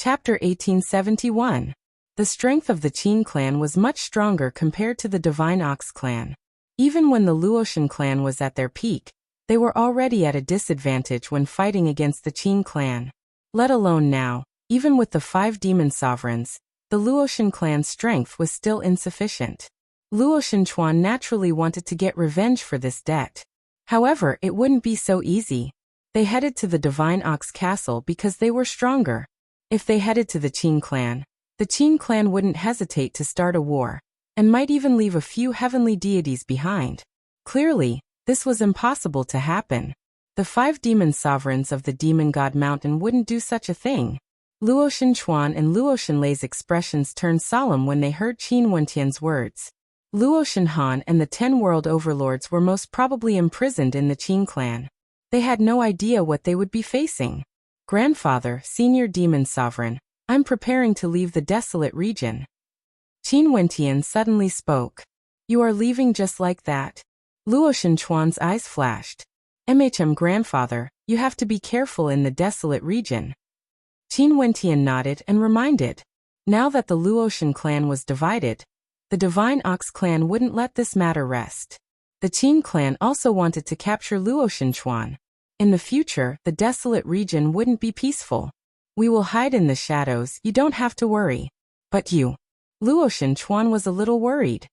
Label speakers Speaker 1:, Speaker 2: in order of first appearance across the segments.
Speaker 1: Chapter 1871. The strength of the Qin clan was much stronger compared to the Divine Ox clan. Even when the Luotian clan was at their peak, they were already at a disadvantage when fighting against the Qin clan. Let alone now, even with the 5 demon sovereigns, the Luotian clan's strength was still insufficient. Luotian Chuan naturally wanted to get revenge for this debt. However, it wouldn't be so easy. They headed to the Divine Ox castle because they were stronger. If they headed to the Qin clan wouldn't hesitate to start a war, and might even leave a few heavenly deities behind. Clearly, this was impossible to happen. The 5 demon sovereigns of the Demon God Mountain wouldn't do such a thing. Luotian Chuan and Luotian Lei's expressions turned solemn when they heard Qin Wentian's words. Luotian Han and the 10 world overlords were most probably imprisoned in the Qin clan. They had no idea what they would be facing. Grandfather, senior demon sovereign, I'm preparing to leave the desolate region. Qin Wentian suddenly spoke. You are leaving just like that? Luotian Chuan's eyes flashed. Grandfather, you have to be careful in the desolate region. Qin Wentian nodded and reminded. Now that the Luotian clan was divided, the Divine Ox clan wouldn't let this matter rest. The Qin clan also wanted to capture Luotian Chuan. In the future, the desolate region wouldn't be peaceful. We will hide in the shadows, you don't have to worry. But you. Luotian Chuan was a little worried.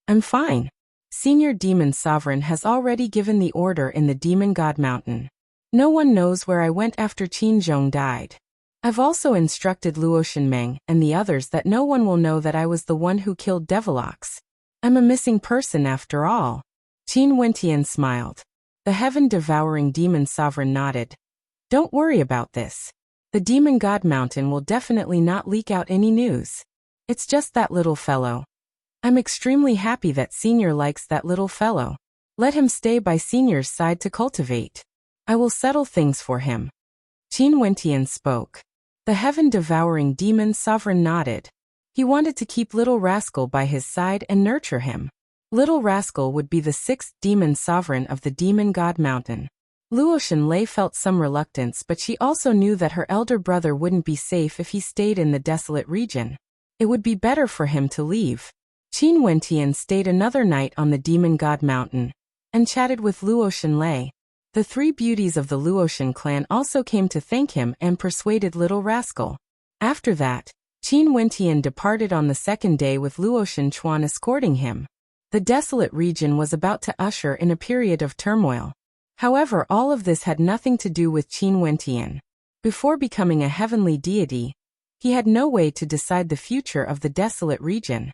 Speaker 1: I'm fine. Senior Demon Sovereign has already given the order in the Demon God Mountain. No one knows where I went after Qin Zhong died. I've also instructed Luotian Meng and the others that no one will know that I was the one who killed Devilox. I'm a missing person after all. Qin Wentian smiled. The heaven-devouring demon sovereign nodded. Don't worry about this. The Demon God Mountain will definitely not leak out any news. It's just that little fellow. I'm extremely happy that Senior likes that little fellow. Let him stay by Senior's side to cultivate. I will settle things for him. Qin Wentian spoke. The heaven-devouring demon sovereign nodded. He wanted to keep Little Rascal by his side and nurture him. Little Rascal would be the 6th demon sovereign of the Demon God Mountain. Luotian Lei felt some reluctance, but she also knew that her elder brother wouldn't be safe if he stayed in the desolate region. It would be better for him to leave. Qin Wentian stayed another night on the Demon God Mountain and chatted with Luotian Lei. The 3 beauties of the Luotian clan also came to thank him and persuaded Little Rascal. After that, Qin Wentian departed on the 2nd day with Luotian Chuan escorting him. The desolate region was about to usher in a period of turmoil. However, all of this had nothing to do with Qin Wentian. Before becoming a heavenly deity, he had no way to decide the future of the desolate region.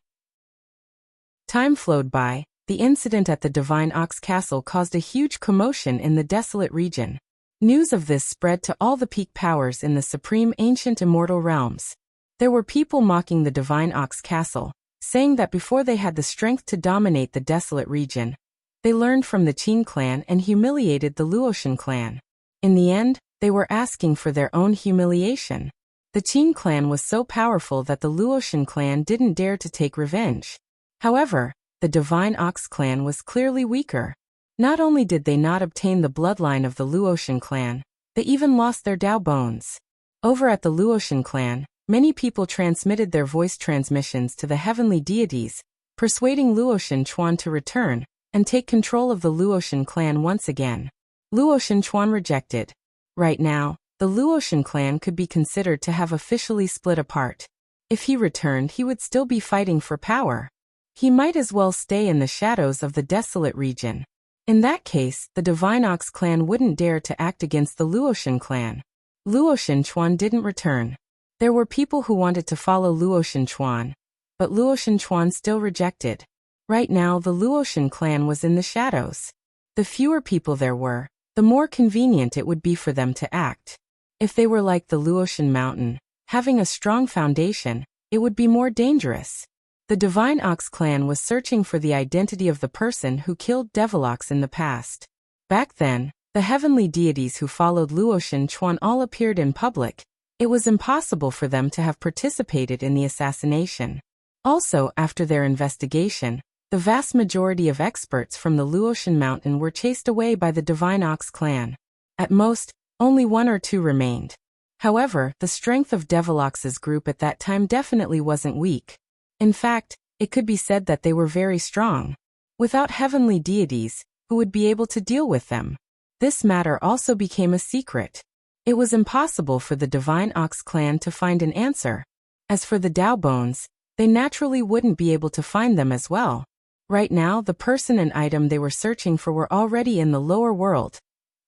Speaker 1: Time flowed by. The incident at the Divine Ox Castle caused a huge commotion in the desolate region. News of this spread to all the peak powers in the supreme ancient immortal realms. There were people mocking the Divine Ox Castle, saying that before they had the strength to dominate the desolate region, they learned from the Qin clan and humiliated the Luotian clan. In the end, they were asking for their own humiliation. The Qin clan was so powerful that the Luotian clan didn't dare to take revenge. However, the Divine Ox clan was clearly weaker. Not only did they not obtain the bloodline of the Luotian clan, they even lost their Dao bones. Over at the Luotian clan, many people transmitted their voice transmissions to the heavenly deities, persuading Luotian Chuan to return and take control of the Luotian clan once again. Luotian Chuan rejected. Right now, the Luotian clan could be considered to have officially split apart. If he returned, he would still be fighting for power. He might as well stay in the shadows of the desolate region. In that case, the Divine Ox clan wouldn't dare to act against the Luotian clan. Luotian Chuan didn't return. There were people who wanted to follow Luotian Chuan, but Luotian Chuan still rejected. Right now, the Luotian clan was in the shadows. The fewer people there were, the more convenient it would be for them to act. If they were like the Luotian Mountain, having a strong foundation, it would be more dangerous. The Divine Ox clan was searching for the identity of the person who killed Devilox in the past. Back then, the heavenly deities who followed Luotian Chuan all appeared in public. It was impossible for them to have participated in the assassination. Also, after their investigation, the vast majority of experts from the Luotian Mountain were chased away by the Divine Ox clan. At most, only 1 or 2 remained. However, the strength of Devilox's group at that time definitely wasn't weak. In fact, it could be said that they were very strong. Without heavenly deities, who would be able to deal with them? This matter also became a secret. It was impossible for the Divine Ox clan to find an answer. As for the Dao Bones, they naturally wouldn't be able to find them as well. Right now, the person and item they were searching for were already in the lower world,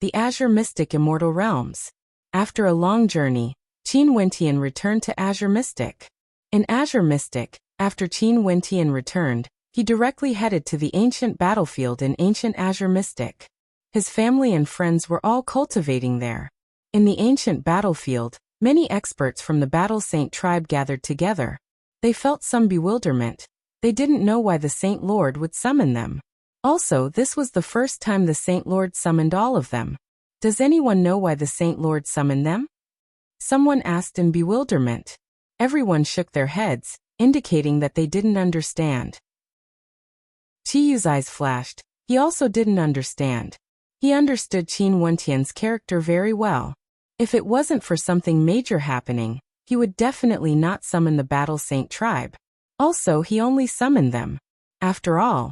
Speaker 1: the Azure Mystic Immortal Realms. After a long journey, Qin Wentian returned to Azure Mystic. In Azure Mystic, after Qin Wentian returned, he directly headed to the ancient battlefield in ancient Azure Mystic. His family and friends were all cultivating there. In the ancient battlefield, many experts from the Battle Saint tribe gathered together. They felt some bewilderment. They didn't know why the Saint Lord would summon them. Also, this was the first time the Saint Lord summoned all of them. Does anyone know why the Saint Lord summoned them? Someone asked in bewilderment. Everyone shook their heads, indicating that they didn't understand. Chiyu's eyes flashed. He also didn't understand. He understood Qin Wentian's character very well. If it wasn't for something major happening, he would definitely not summon the Battle Saint tribe. Also, he only summoned them. After all,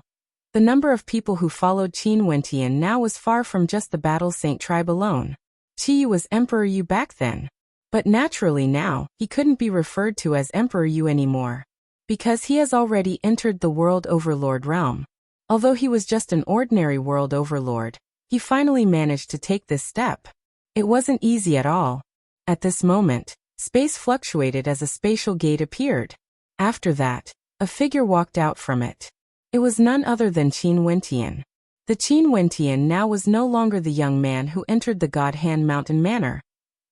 Speaker 1: the number of people who followed Qin Wentian now was far from just the Battle Saint tribe alone. Qiyu was Emperor Yu back then. But naturally now, he couldn't be referred to as Emperor Yu anymore. Because he has already entered the World Overlord realm. Although he was just an ordinary World Overlord, he finally managed to take this step. It wasn't easy at all. At this moment, space fluctuated as a spatial gate appeared. After that, a figure walked out from it. It was none other than Qin Wentian. The Qin Wentian now was no longer the young man who entered the God Hand Mountain Manor.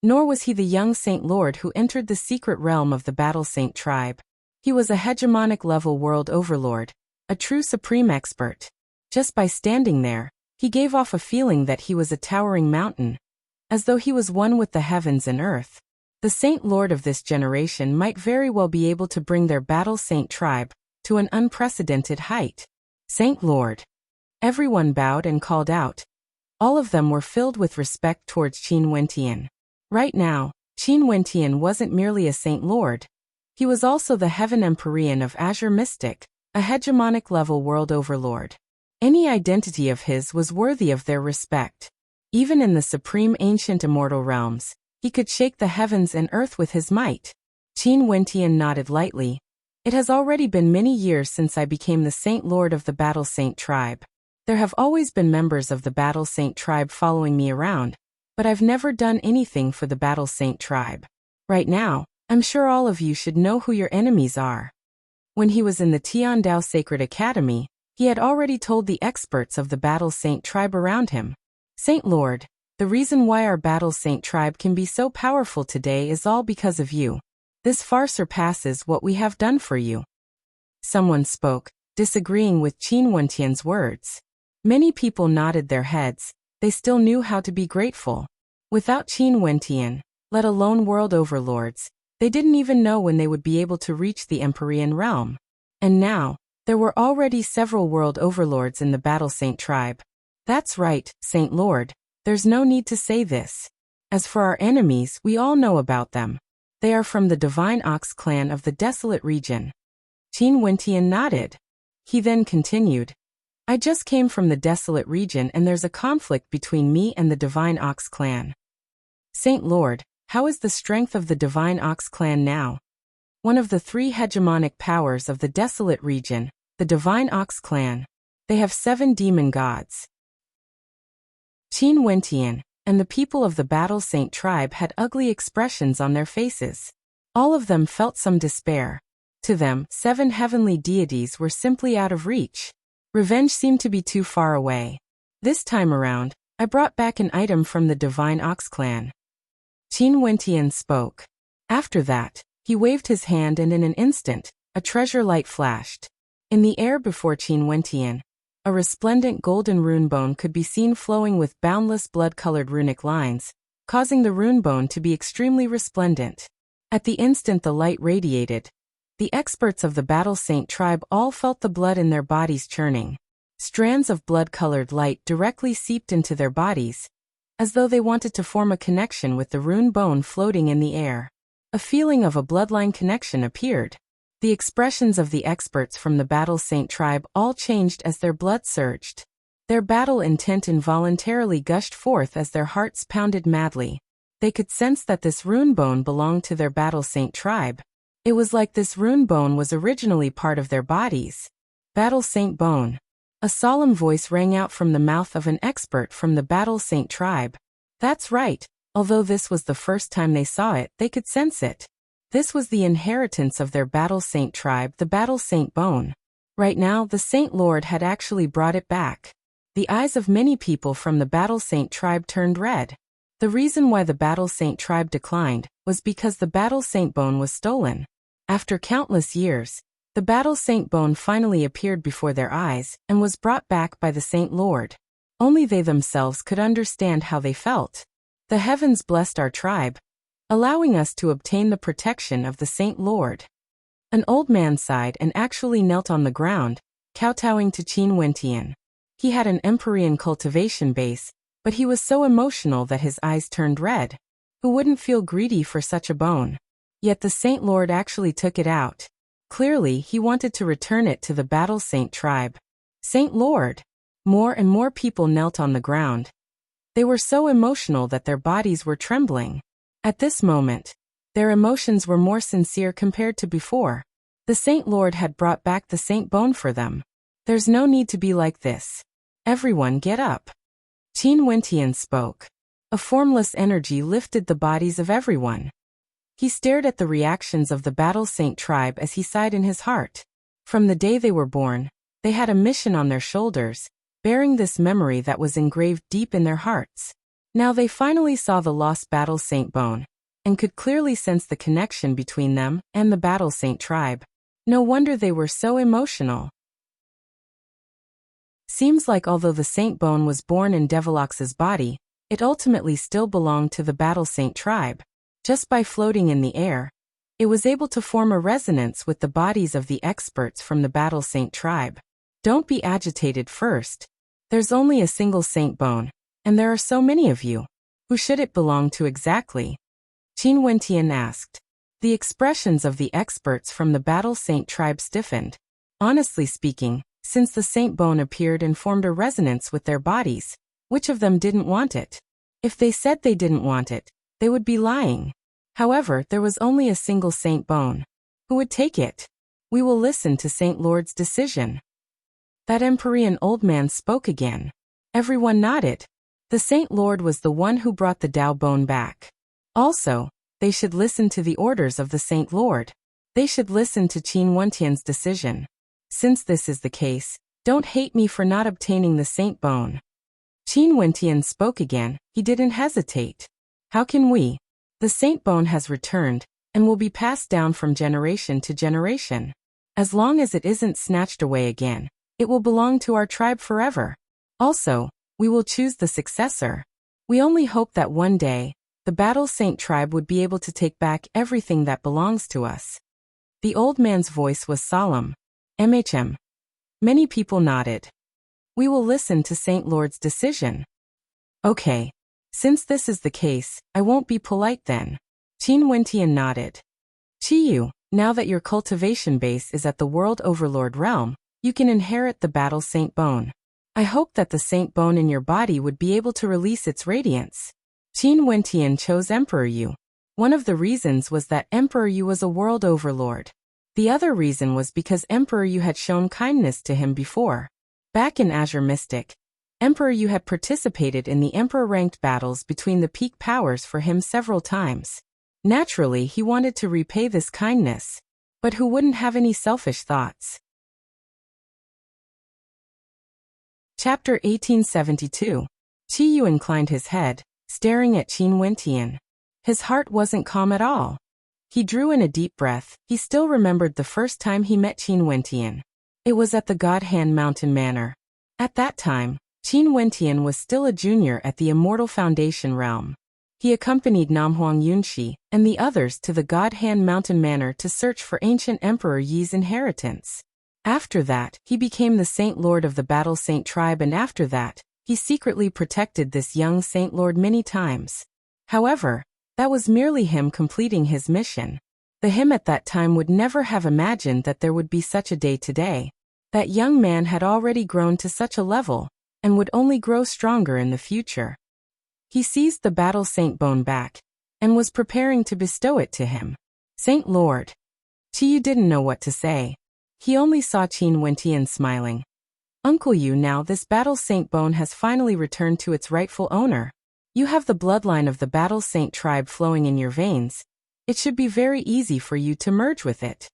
Speaker 1: Nor was he the young Saint Lord who entered the secret realm of the Battle Saint tribe. He was a hegemonic level world overlord, a true supreme expert. Just by standing there, he gave off a feeling that he was a towering mountain, as though he was one with the heavens and earth. The Saint Lord of this generation might very well be able to bring their Battle Saint tribe to an unprecedented height. Saint Lord. Everyone bowed and called out. All of them were filled with respect towards Qin Wentian. Right now, Qin Wentian wasn't merely a Saint Lord. He was also the Heaven Empyrean of Azure Mystic, a hegemonic level world overlord. Any identity of his was worthy of their respect. Even in the supreme ancient immortal realms, he could shake the heavens and earth with his might. Qin Wentian nodded lightly. It has already been many years since I became the Saint Lord of the Battle Saint tribe. There have always been members of the Battle Saint tribe following me around, but I've never done anything for the Battle Saint tribe. Right now, I'm sure all of you should know who your enemies are. When he was in the Tiandao Sacred Academy, he had already told the experts of the Battle Saint tribe around him. Saint Lord, the reason why our Battle Saint tribe can be so powerful today is all because of you. This far surpasses what we have done for you. Someone spoke, disagreeing with Qin Wentian's words. Many people nodded their heads. They still knew how to be grateful. Without Qin Wentian, let alone world overlords, they didn't even know when they would be able to reach the Empyrean realm. And now, there were already several world overlords in the Battle Saint tribe. That's right, Saint Lord, there's no need to say this. As for our enemies, we all know about them. They are from the Divine Ox clan of the Desolate region. Qin Wentian nodded. He then continued. I just came from the Desolate region and there's a conflict between me and the Divine Ox clan. Saint Lord, how is the strength of the Divine Ox clan now? One of the three hegemonic powers of the Desolate region, the Divine Ox clan. They have 7 demon gods. Qin Wentian and the people of the Battle Saint tribe had ugly expressions on their faces. All of them felt some despair. To them, 7 heavenly deities were simply out of reach. Revenge seemed to be too far away. This time around, I brought back an item from the Divine Ox clan. Qin Wentian spoke. After that, he waved his hand and in an instant, a treasure light flashed. In the air before Qin Wentian, a resplendent golden rune bone could be seen flowing with boundless blood-colored runic lines, causing the rune bone to be extremely resplendent. At the instant the light radiated, the experts of the Battle Saint tribe all felt the blood in their bodies churning. Strands of blood-colored light directly seeped into their bodies. as though they wanted to form a connection with the rune bone floating in the air. A feeling of a bloodline connection appeared. The expressions of the experts from the Battle Saint tribe all changed as their blood surged. Their battle intent involuntarily gushed forth as their hearts pounded madly. They could sense that this rune bone belonged to their Battle Saint tribe. It was like this rune bone was originally part of their bodies. Battle Saint bone. A solemn voice rang out from the mouth of an expert from the Battle Saint tribe. That's right, although this was the first time they saw it, they could sense it. This was the inheritance of their Battle Saint tribe, the Battle Saint bone. Right now, the Saint Lord had actually brought it back. The eyes of many people from the Battle Saint tribe turned red. The reason why the Battle Saint tribe declined was because the Battle Saint bone was stolen. After countless years, the Battle Saint bone finally appeared before their eyes and was brought back by the Saint Lord. Only they themselves could understand how they felt. The heavens blessed our tribe, allowing us to obtain the protection of the Saint Lord. An old man sighed and actually knelt on the ground, kowtowing to Qin Wentian. He had an Empyrean cultivation base, but he was so emotional that his eyes turned red. Who wouldn't feel greedy for such a bone? Yet the Saint Lord actually took it out. Clearly, he wanted to return it to the Battle Saint tribe. Saint Lord! More and more people knelt on the ground. They were so emotional that their bodies were trembling. At this moment, their emotions were more sincere compared to before. The Saint Lord had brought back the Saint bone for them. There's no need to be like this. Everyone get up. Qin Wentian spoke. A formless energy lifted the bodies of everyone. He stared at the reactions of the Battle Saint tribe as he sighed in his heart. From the day they were born, they had a mission on their shoulders, bearing this memory that was engraved deep in their hearts. Now they finally saw the lost Battle Saint bone, and could clearly sense the connection between them and the Battle Saint tribe. No wonder they were so emotional. Seems like although the Saint bone was born in Devilox's body, it ultimately still belonged to the Battle Saint tribe. Just by floating in the air, it was able to form a resonance with the bodies of the experts from the Battle Saint tribe. Don't be agitated first. There's only a single Saint bone, and there are so many of you. Who should it belong to exactly? Qin Wentian asked. The expressions of the experts from the Battle Saint tribe stiffened. Honestly speaking, since the Saint bone appeared and formed a resonance with their bodies, which of them didn't want it? If they said they didn't want it, they would be lying. However, there was only a single Saint bone. Who would take it? We will listen to Saint Lord's decision. That Empyrean old man spoke again. Everyone nodded. The Saint Lord was the one who brought the Tao bone back. Also, they should listen to the orders of the Saint Lord. They should listen to Qin Wentian's decision. Since this is the case, don't hate me for not obtaining the Saint bone. Qin Wentian spoke again. He didn't hesitate. How can we? The Saint bone has returned, and will be passed down from generation to generation. As long as it isn't snatched away again, it will belong to our tribe forever. Also, we will choose the successor. We only hope that one day, the Battle Saint tribe would be able to take back everything that belongs to us. The old man's voice was solemn. Many people nodded. We will listen to Saint Lord's decision. Okay. Since this is the case, I won't be polite then. Qin Wentian nodded. Qiyu, now that your cultivation base is at the World Overlord realm, you can inherit the Battle Saint bone. I hope that the Saint bone in your body would be able to release its radiance. Qin Wentian chose Emperor Yu. One of the reasons was that Emperor Yu was a World Overlord. The other reason was because Emperor Yu had shown kindness to him before. Back in Azure Mystic, Emperor Yu had participated in the Emperor-ranked battles between the peak powers for him several times. Naturally, he wanted to repay this kindness. But who wouldn't have any selfish thoughts? Chapter 1872. Qiyu inclined his head, staring at Qin Wentian. His heart wasn't calm at all. He drew in a deep breath. He still remembered the first time he met Qin Wentian. It was at the God Hand Mountain Manor. At that time, Qin Wentian was still a junior at the Immortal Foundation realm. He accompanied Namhuang Yunxi and the others to the God Hand Mountain Manor to search for ancient Emperor Yi's inheritance. After that, he became the Saint Lord of the Battle Saint tribe, and after that, He secretly protected this young Saint Lord many times. However, that was merely him completing his mission. The him at that time would never have imagined that there would be such a day today. That young man had already grown to such a level, and would only grow stronger in the future. He seized the battle Saint Bone back, and was preparing to bestow it to him. Saint Lord. Qiyu didn't know what to say. He only saw Qin Wentian smiling. Uncle Yu, now this battle Saint Bone has finally returned to its rightful owner. You have the bloodline of the battle Saint tribe flowing in your veins. It should be very easy for you to merge with it.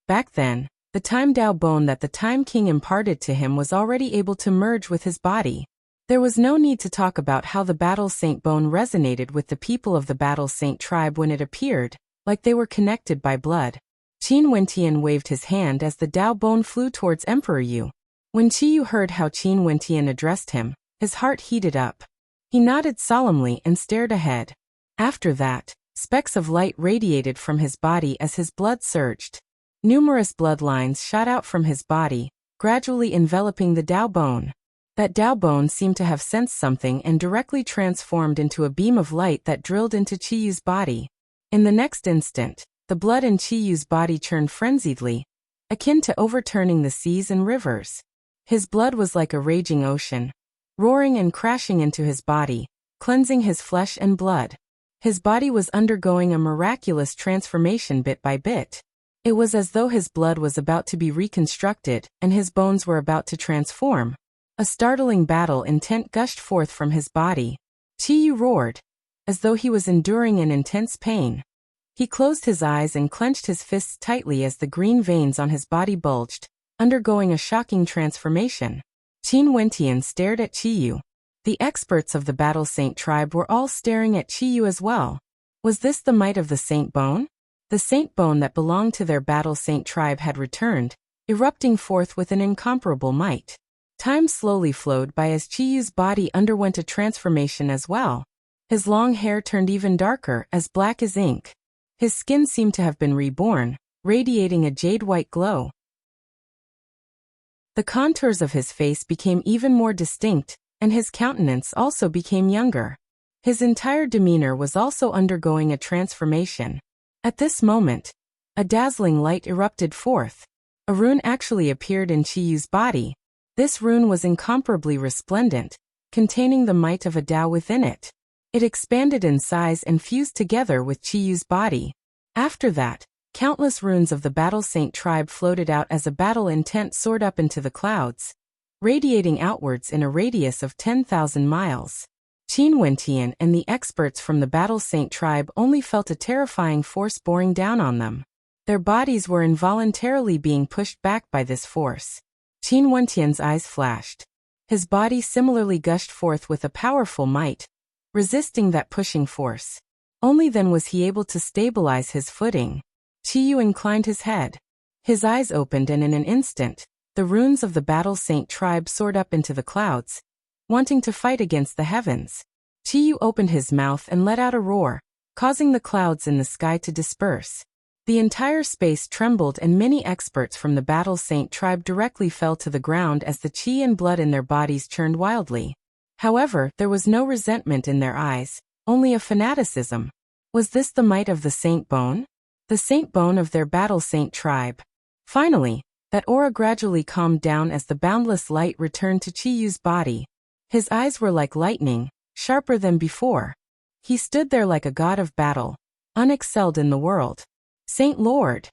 Speaker 1: Back then, the Time Dao bone that the Time King imparted to him was already able to merge with his body. There was no need to talk about how the Battle Saint bone resonated with the people of the Battle Saint tribe when it appeared, like they were connected by blood. Qin Wentian waved his hand as the Dao bone flew towards Emperor Yu. When Qiyu heard how Qin Wentian addressed him, his heart heated up. He nodded solemnly and stared ahead. After that, specks of light radiated from his body as his blood surged. Numerous bloodlines shot out from his body, gradually enveloping the Dao bone. That Dao bone seemed to have sensed something and directly transformed into a beam of light that drilled into Qiyu's body. In the next instant, the blood in Qiyu's body churned frenziedly, akin to overturning the seas and rivers. His blood was like a raging ocean, roaring and crashing into his body, cleansing his flesh and blood. His body was undergoing a miraculous transformation bit by bit. It was as though his blood was about to be reconstructed and his bones were about to transform. A startling battle intent gushed forth from his body. Qiyu roared, as though he was enduring an intense pain. He closed his eyes and clenched his fists tightly as the green veins on his body bulged, undergoing a shocking transformation. Qin Wentian stared at Qiyu. The experts of the Battle Saint tribe were all staring at Qiyu as well. Was this the might of the Saint Bone? The Saint Bone that belonged to their Battle Saint tribe had returned, erupting forth with an incomparable might. Time slowly flowed by as Qiyu's body underwent a transformation as well. His long hair turned even darker, as black as ink. His skin seemed to have been reborn, radiating a jade-white glow. The contours of his face became even more distinct, and his countenance also became younger. His entire demeanor was also undergoing a transformation. At this moment, a dazzling light erupted forth. A rune actually appeared in Qiyu's body. This rune was incomparably resplendent, containing the might of a Dao within it. It expanded in size and fused together with Qiyu's body. After that, countless runes of the Battle Saint tribe floated out as a battle intent soared up into the clouds, radiating outwards in a radius of 10,000 miles. Qin Wentian and the experts from the Battle Saint tribe only felt a terrifying force bearing down on them. Their bodies were involuntarily being pushed back by this force. Qin Wentian's eyes flashed. His body similarly gushed forth with a powerful might, resisting that pushing force. Only then was he able to stabilize his footing. Qiyu inclined his head. His eyes opened and in an instant, the runes of the Battle Saint tribe soared up into the clouds, wanting to fight against the heavens. Qiyu opened his mouth and let out a roar, causing the clouds in the sky to disperse. The entire space trembled and many experts from the Battle Saint tribe directly fell to the ground as the qi and blood in their bodies churned wildly. However, there was no resentment in their eyes, only a fanaticism. Was this the might of the Saint Bone? The Saint Bone of their Battle Saint tribe. Finally, that aura gradually calmed down as the boundless light returned to Qiyu's body. His eyes were like lightning, sharper than before. He stood there like a god of battle, unexcelled in the world. Saint Lord!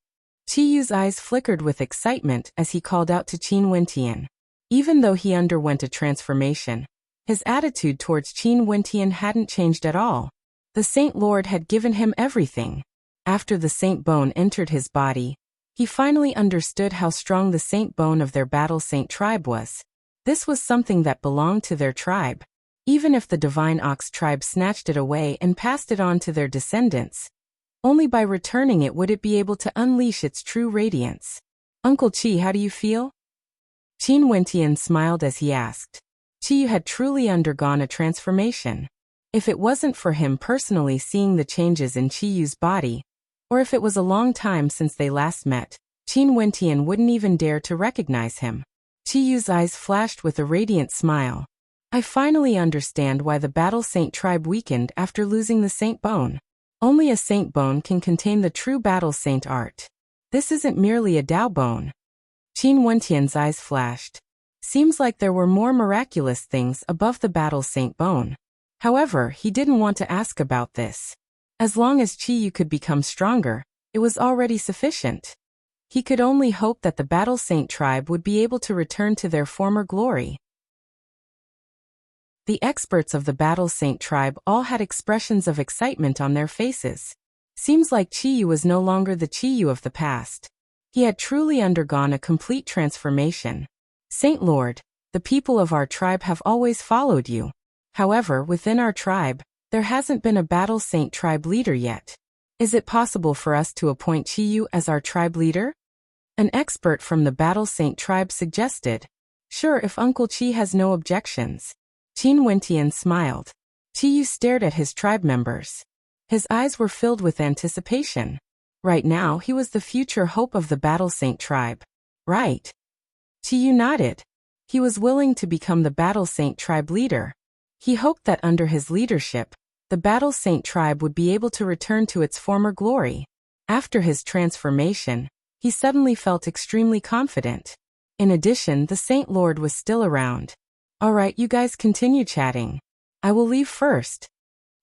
Speaker 1: Qiyu's eyes flickered with excitement as he called out to Qin Wentian. Even though he underwent a transformation, his attitude towards Qin Wentian hadn't changed at all. The Saint Lord had given him everything. After the Saint Bone entered his body, he finally understood how strong the Saint Bone of their Battle Saint tribe was. This was something that belonged to their tribe. Even if the Divine Ox tribe snatched it away and passed it on to their descendants, only by returning it would it be able to unleash its true radiance. Uncle Qi, how do you feel? Qin Wentian smiled as he asked. Qiyu had truly undergone a transformation. If it wasn't for him personally seeing the changes in Qiyu's body, or if it was a long time since they last met, Qin Wentian wouldn't even dare to recognize him. Qiyu's eyes flashed with a radiant smile. I finally understand why the Battle Saint tribe weakened after losing the Saint Bone. Only a Saint Bone can contain the true Battle Saint art. This isn't merely a Dao Bone. Qin Wentian's eyes flashed. Seems like there were more miraculous things above the Battle Saint Bone. However, he didn't want to ask about this. As long as Qiyu could become stronger, it was already sufficient. He could only hope that the Battle Saint tribe would be able to return to their former glory. The experts of the Battle Saint tribe all had expressions of excitement on their faces. Seems like Qiyu was no longer the Qiyu of the past. He had truly undergone a complete transformation. Saint Lord, the people of our tribe have always followed you. However, within our tribe, there hasn't been a Battle Saint tribe leader yet. Is it possible for us to appoint Qiyu as our tribe leader? An expert from the Battle Saint tribe suggested. Sure, if Uncle Qi has no objections. Qin Wentian smiled. Qiyu stared at his tribe members. His eyes were filled with anticipation. Right now, he was the future hope of the Battle Saint tribe. Right? Qiyu nodded. He was willing to become the Battle Saint tribe leader. He hoped that under his leadership, the Battle Saint tribe would be able to return to its former glory. After his transformation, he suddenly felt extremely confident. In addition, the Saint Lord was still around. Alright, you guys continue chatting. I will leave first.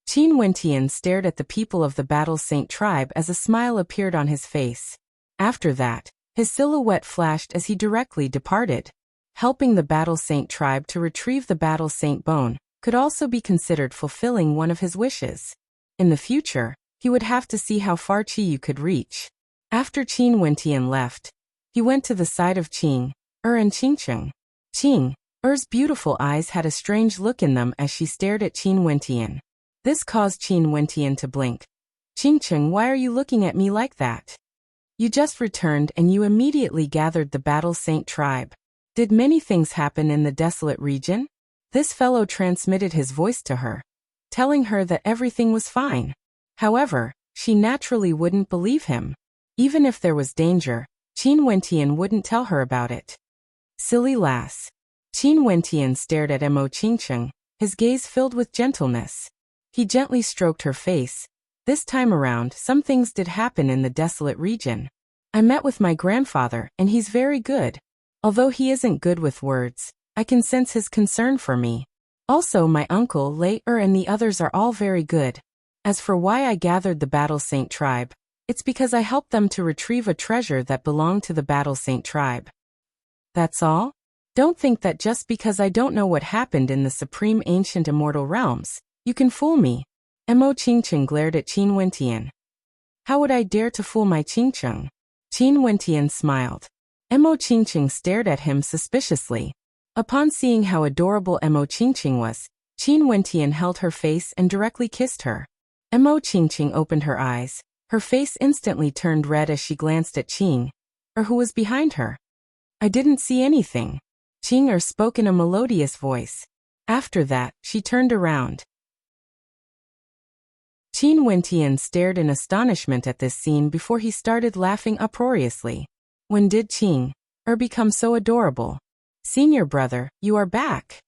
Speaker 1: Qin Wentian stared at the people of the Battle Saint tribe as a smile appeared on his face. After that, his silhouette flashed as he directly departed. Helping the Battle Saint tribe to retrieve the Battle Saint Bone could also be considered fulfilling one of his wishes. In the future, he would have to see how far Qiyu could reach. After Qin Wentian left, he went to the side of Qing, and Qingcheng. Qing's beautiful eyes had a strange look in them as she stared at Qin Wentian. This caused Qin Wentian to blink. Qingcheng, why are you looking at me like that? You just returned and you immediately gathered the Battle Saint tribe. Did many things happen in the desolate region? This fellow transmitted his voice to her, telling her that everything was fine. However, she naturally wouldn't believe him. Even if there was danger, Qin Wentian wouldn't tell her about it. Silly lass. Qin Wentian stared at Mo Qingcheng, his gaze filled with gentleness. He gently stroked her face. This time around, some things did happen in the desolate region. I met with my grandfather, and he's very good. Although he isn't good with words, I can sense his concern for me. Also, my uncle, Lei and the others are all very good. As for why I gathered the Battle Saint tribe, it's because I helped them to retrieve a treasure that belonged to the Battle Saint tribe. That's all? Don't think that just because I don't know what happened in the Supreme Ancient Immortal Realms, you can fool me. Mo Qingcheng glared at Qin Wentian. How would I dare to fool my Qingcheng? Qin Wentian smiled. Mo Qingcheng stared at him suspiciously. Upon seeing how adorable Mo Qingcheng was, Qin Wentian held her face and directly kissed her. Mo Qingcheng opened her eyes. Her face instantly turned red as she glanced at Qing, who was behind her. I didn't see anything. Qing spoke in a melodious voice. After that, she turned around. Qin Wentian stared in astonishment at this scene before he started laughing uproariously. When did Qing become so adorable? Senior brother, you are back.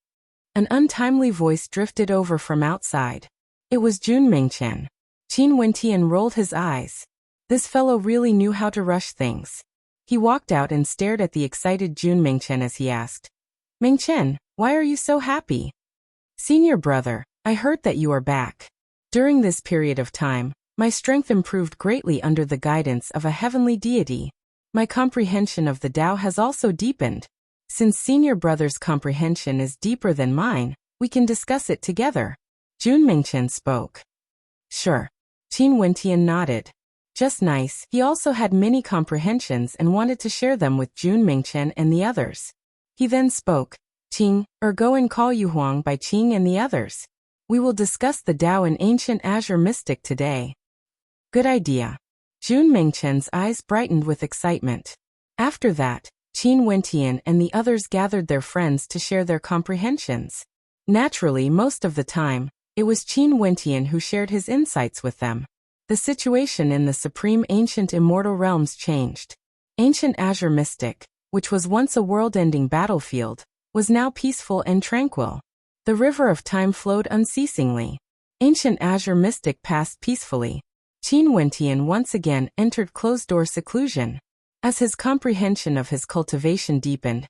Speaker 1: An untimely voice drifted over from outside. It was Jun Mingchen. Qin Wentian rolled his eyes. This fellow really knew how to rush things. He walked out and stared at the excited Jun Mingchen as he asked, Mingchen, why are you so happy? Senior brother, I heard that you are back. During this period of time, my strength improved greatly under the guidance of a heavenly deity. My comprehension of the Tao has also deepened. Since senior brother's comprehension is deeper than mine, we can discuss it together. Jun Mingchen spoke. Sure. Qin Wentian nodded. Just nice. He also had many comprehensions and wanted to share them with Jun Mingchen and the others. He then spoke. Qing, go and call Yu Huang by Qing and the others. We will discuss the Tao and ancient Azure Mystic today. Good idea. Jun Mingchen's eyes brightened with excitement. After that, Qin Wentian and the others gathered their friends to share their comprehensions. Naturally, most of the time, it was Qin Wentian who shared his insights with them. The situation in the Supreme Ancient Immortal Realms changed. Ancient Azure Mystic, which was once a world-ending battlefield, was now peaceful and tranquil. The river of time flowed unceasingly. Ancient azure mystic passed peacefully. Qin Wentian once again entered closed-door seclusion. As his comprehension of his cultivation deepened,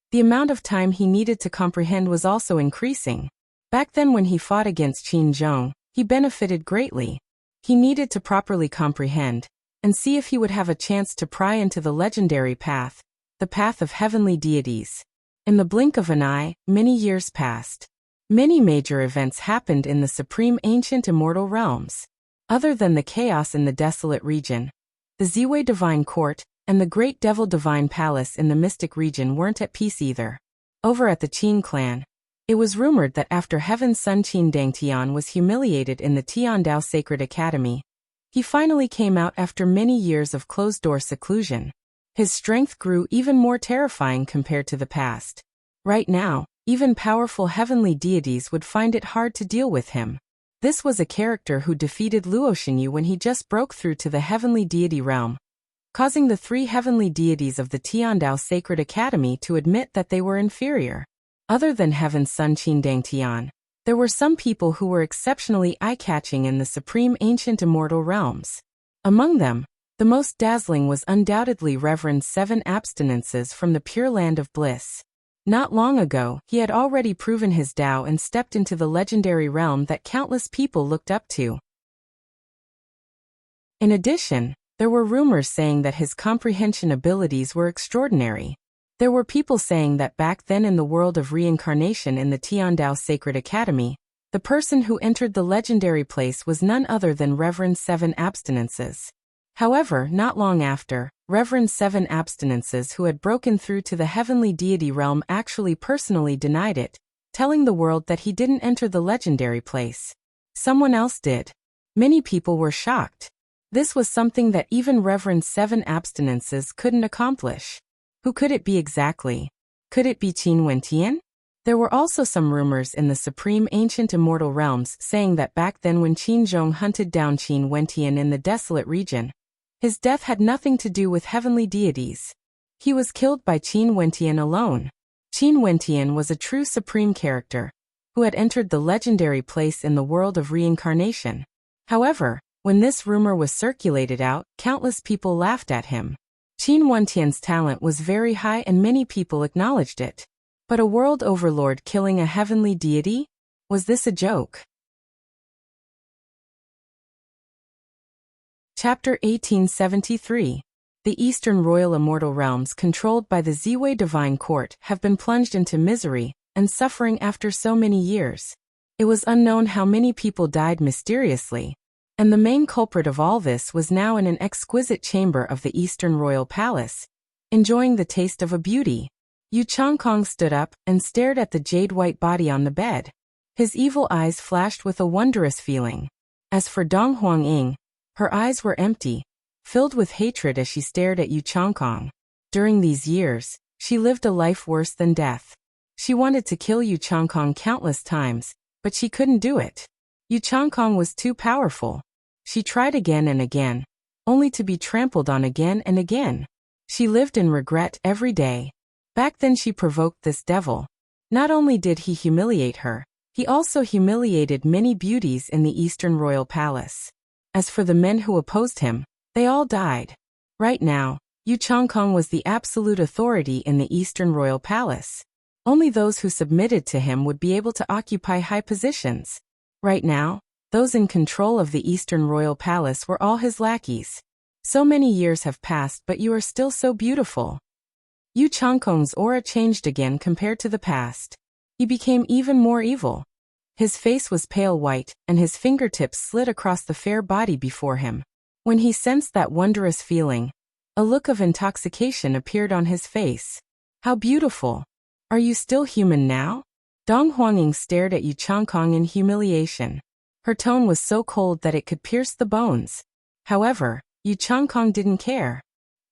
Speaker 1: the amount of time he needed to comprehend was also increasing. Back then when he fought against Qin Zhong, he benefited greatly. He needed to properly comprehend and see if he would have a chance to pry into the legendary path, the path of heavenly deities. In the blink of an eye, many years passed. Many major events happened in the supreme ancient immortal realms. Other than the chaos in the desolate region, the Ziwei Divine Court and the Great Devil Divine Palace in the Mystic region weren't at peace either. Over at the Qin clan, it was rumored that after Heaven's son Qin Dangtian was humiliated in the Tiandao Sacred Academy, he finally came out after many years of closed-door seclusion. His strength grew even more terrifying compared to the past. Right now, even powerful heavenly deities would find it hard to deal with him. This was a character who defeated Luo Xinyu when he just broke through to the heavenly deity realm, causing the 3 heavenly deities of the Tiandao Sacred Academy to admit that they were inferior. Other than Heaven's son Qin Dangtian, there were some people who were exceptionally eye-catching in the supreme ancient immortal realms. Among them, the most dazzling was undoubtedly Reverend 7 Abstinences from the Pure Land of Bliss. Not long ago, he had already proven his Tao and stepped into the legendary realm that countless people looked up to. In addition, there were rumors saying that his comprehension abilities were extraordinary. There were people saying that back then in the world of reincarnation in the Tiandao Sacred Academy, the person who entered the legendary place was none other than Reverend 7 Abstinences. However, not long after, Reverend 7 Abstinences who had broken through to the heavenly deity realm actually personally denied it, telling the world that he didn't enter the legendary place. Someone else did. Many people were shocked. This was something that even Reverend 7 Abstinences couldn't accomplish. Who could it be exactly? Could it be Qin Wentian? There were also some rumors in the supreme ancient immortal realms saying that back then when Qin Zhong hunted down Qin Wentian in the desolate region, his death had nothing to do with heavenly deities. He was killed by Qin Wentian alone. Qin Wentian was a true supreme character, who had entered the legendary place in the world of reincarnation. However, when this rumor was circulated out, countless people laughed at him. Qin Wentian's talent was very high and many people acknowledged it. But a world overlord killing a heavenly deity? Was this a joke? Chapter 1873. The Eastern Royal Immortal Realms controlled by the Ziwei Divine Court have been plunged into misery and suffering after so many years. It was unknown how many people died mysteriously, and the main culprit of all this was now in an exquisite chamber of the Eastern Royal Palace, enjoying the taste of a beauty. Yu Changkong stood up and stared at the jade-white body on the bed. His evil eyes flashed with a wondrous feeling. As for Dong Huangying, her eyes were empty, filled with hatred as she stared at Yu Changkong. During these years, she lived a life worse than death. She wanted to kill Yu Changkong countless times, but she couldn't do it. Yu Changkong was too powerful. She tried again and again, only to be trampled on again and again. She lived in regret every day. Back then she provoked this devil. Not only did he humiliate her, he also humiliated many beauties in the Eastern Royal Palace. As for the men who opposed him, they all died. Right now, Yu Changkong was the absolute authority in the Eastern Royal Palace. Only those who submitted to him would be able to occupy high positions. Right now, those in control of the Eastern Royal Palace were all his lackeys. So many years have passed but you are still so beautiful. Yu Changkong's aura changed again compared to the past. He became even more evil. His face was pale white, and his fingertips slid across the fair body before him. When he sensed that wondrous feeling, a look of intoxication appeared on his face. How beautiful! Are you still human now? Dong Huangying stared at Yu Changkong in humiliation. Her tone was so cold that it could pierce the bones. However, Yu Changkong didn't care.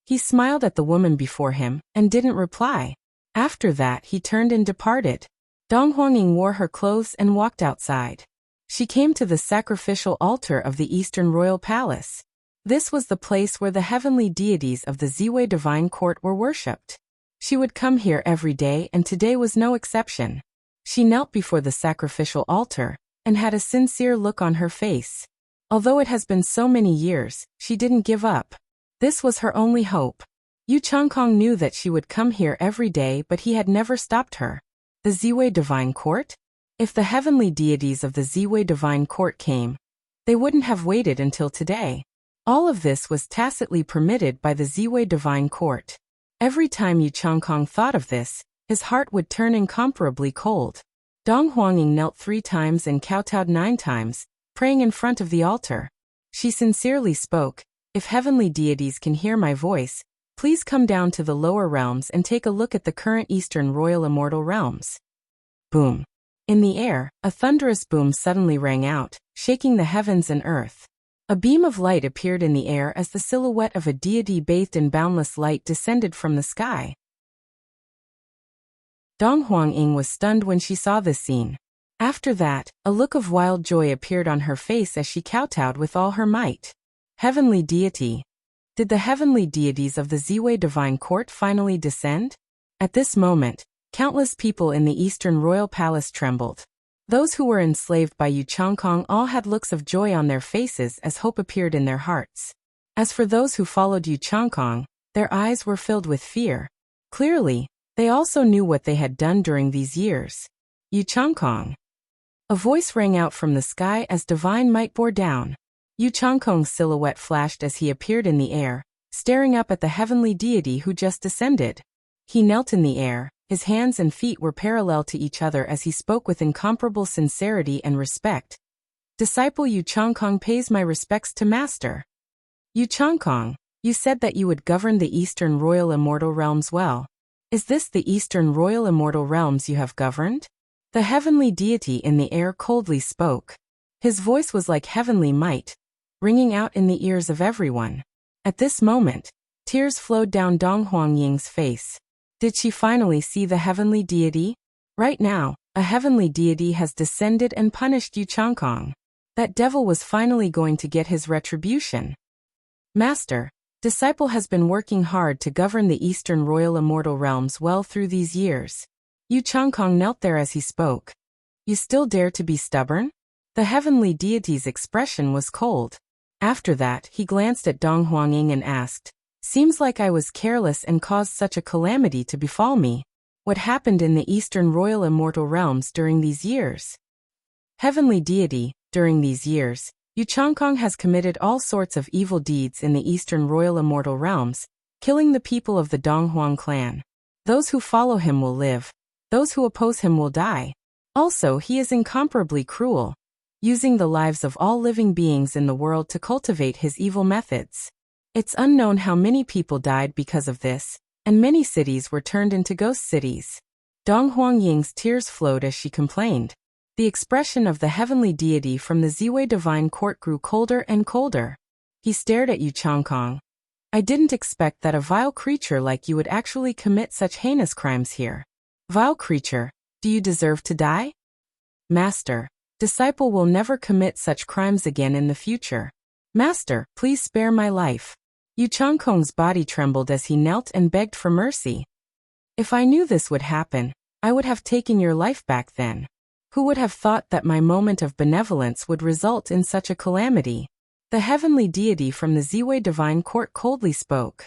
Speaker 1: He smiled at the woman before him and didn't reply. After that he turned and departed. Dong Huangying wore her clothes and walked outside. She came to the sacrificial altar of the Eastern Royal Palace. This was the place where the heavenly deities of the Ziwei Divine Court were worshipped. She would come here every day and today was no exception. She knelt before the sacrificial altar and had a sincere look on her face. Although it has been so many years, she didn't give up. This was her only hope. Yu Changkong knew that she would come here every day, but he had never stopped her. The Ziwei Divine Court? If the heavenly deities of the Ziwei Divine Court came, they wouldn't have waited until today. All of this was tacitly permitted by the Ziwei Divine Court. Every time Yu Changkong thought of this, his heart would turn incomparably cold. Dong Huangying knelt 3 times and kowtowed 9 times, praying in front of the altar. She sincerely spoke, "If heavenly deities can hear my voice, please come down to the lower realms and take a look at the current Eastern Royal Immortal Realms." Boom. In the air, a thunderous boom suddenly rang out, shaking the heavens and earth. A beam of light appeared in the air as the silhouette of a deity bathed in boundless light descended from the sky. Dong Huangying was stunned when she saw this scene. After that, a look of wild joy appeared on her face as she kowtowed with all her might. Heavenly deity. Did the heavenly deities of the Ziwei Divine Court finally descend? At this moment, countless people in the Eastern Royal Palace trembled. Those who were enslaved by Yu Changkong all had looks of joy on their faces as hope appeared in their hearts. As for those who followed Yu Changkong, their eyes were filled with fear. Clearly, they also knew what they had done during these years. Yu Changkong. A voice rang out from the sky as divine might bore down. Yu Changkong's silhouette flashed as he appeared in the air, staring up at the heavenly deity who just descended. He knelt in the air, his hands and feet were parallel to each other as he spoke with incomparable sincerity and respect. "Disciple Yu Changkong pays my respects to Master." Yu Changkong, you said that you would govern the Eastern Royal Immortal Realms well. Is this the Eastern Royal Immortal Realms you have governed? The heavenly deity in the air coldly spoke. His voice was like heavenly might, ringing out in the ears of everyone. At this moment, tears flowed down Dong Huangying's face. Did she finally see the heavenly deity? Right now, a heavenly deity has descended and punished Yu Changkong. That devil was finally going to get his retribution. Master, disciple has been working hard to govern the Eastern Royal Immortal Realms well through these years. Yu Changkong knelt there as he spoke. You still dare to be stubborn? The heavenly deity's expression was cold. After that, he glanced at Dong Huangying and asked, "Seems like I was careless and caused such a calamity to befall me. What happened in the Eastern Royal Immortal Realms during these years?" Heavenly deity, during these years, Yu Changkong has committed all sorts of evil deeds in the Eastern Royal Immortal Realms, killing the people of the Donghuang clan. Those who follow him will live. Those who oppose him will die. Also, he is incomparably cruel, using the lives of all living beings in the world to cultivate his evil methods. It's unknown how many people died because of this, and many cities were turned into ghost cities. Dong Huangying's tears flowed as she complained. The expression of the heavenly deity from the Ziwei Divine Court grew colder and colder. He stared at Yu Changkong. "I didn't expect that a vile creature like you would actually commit such heinous crimes here. Vile creature, do you deserve to die?" "Master, disciple will never commit such crimes again in the future. Master, please spare my life." Yu Changkong's body trembled as he knelt and begged for mercy. "If I knew this would happen, I would have taken your life back then. Who would have thought that my moment of benevolence would result in such a calamity?" The heavenly deity from the Ziwei Divine Court coldly spoke.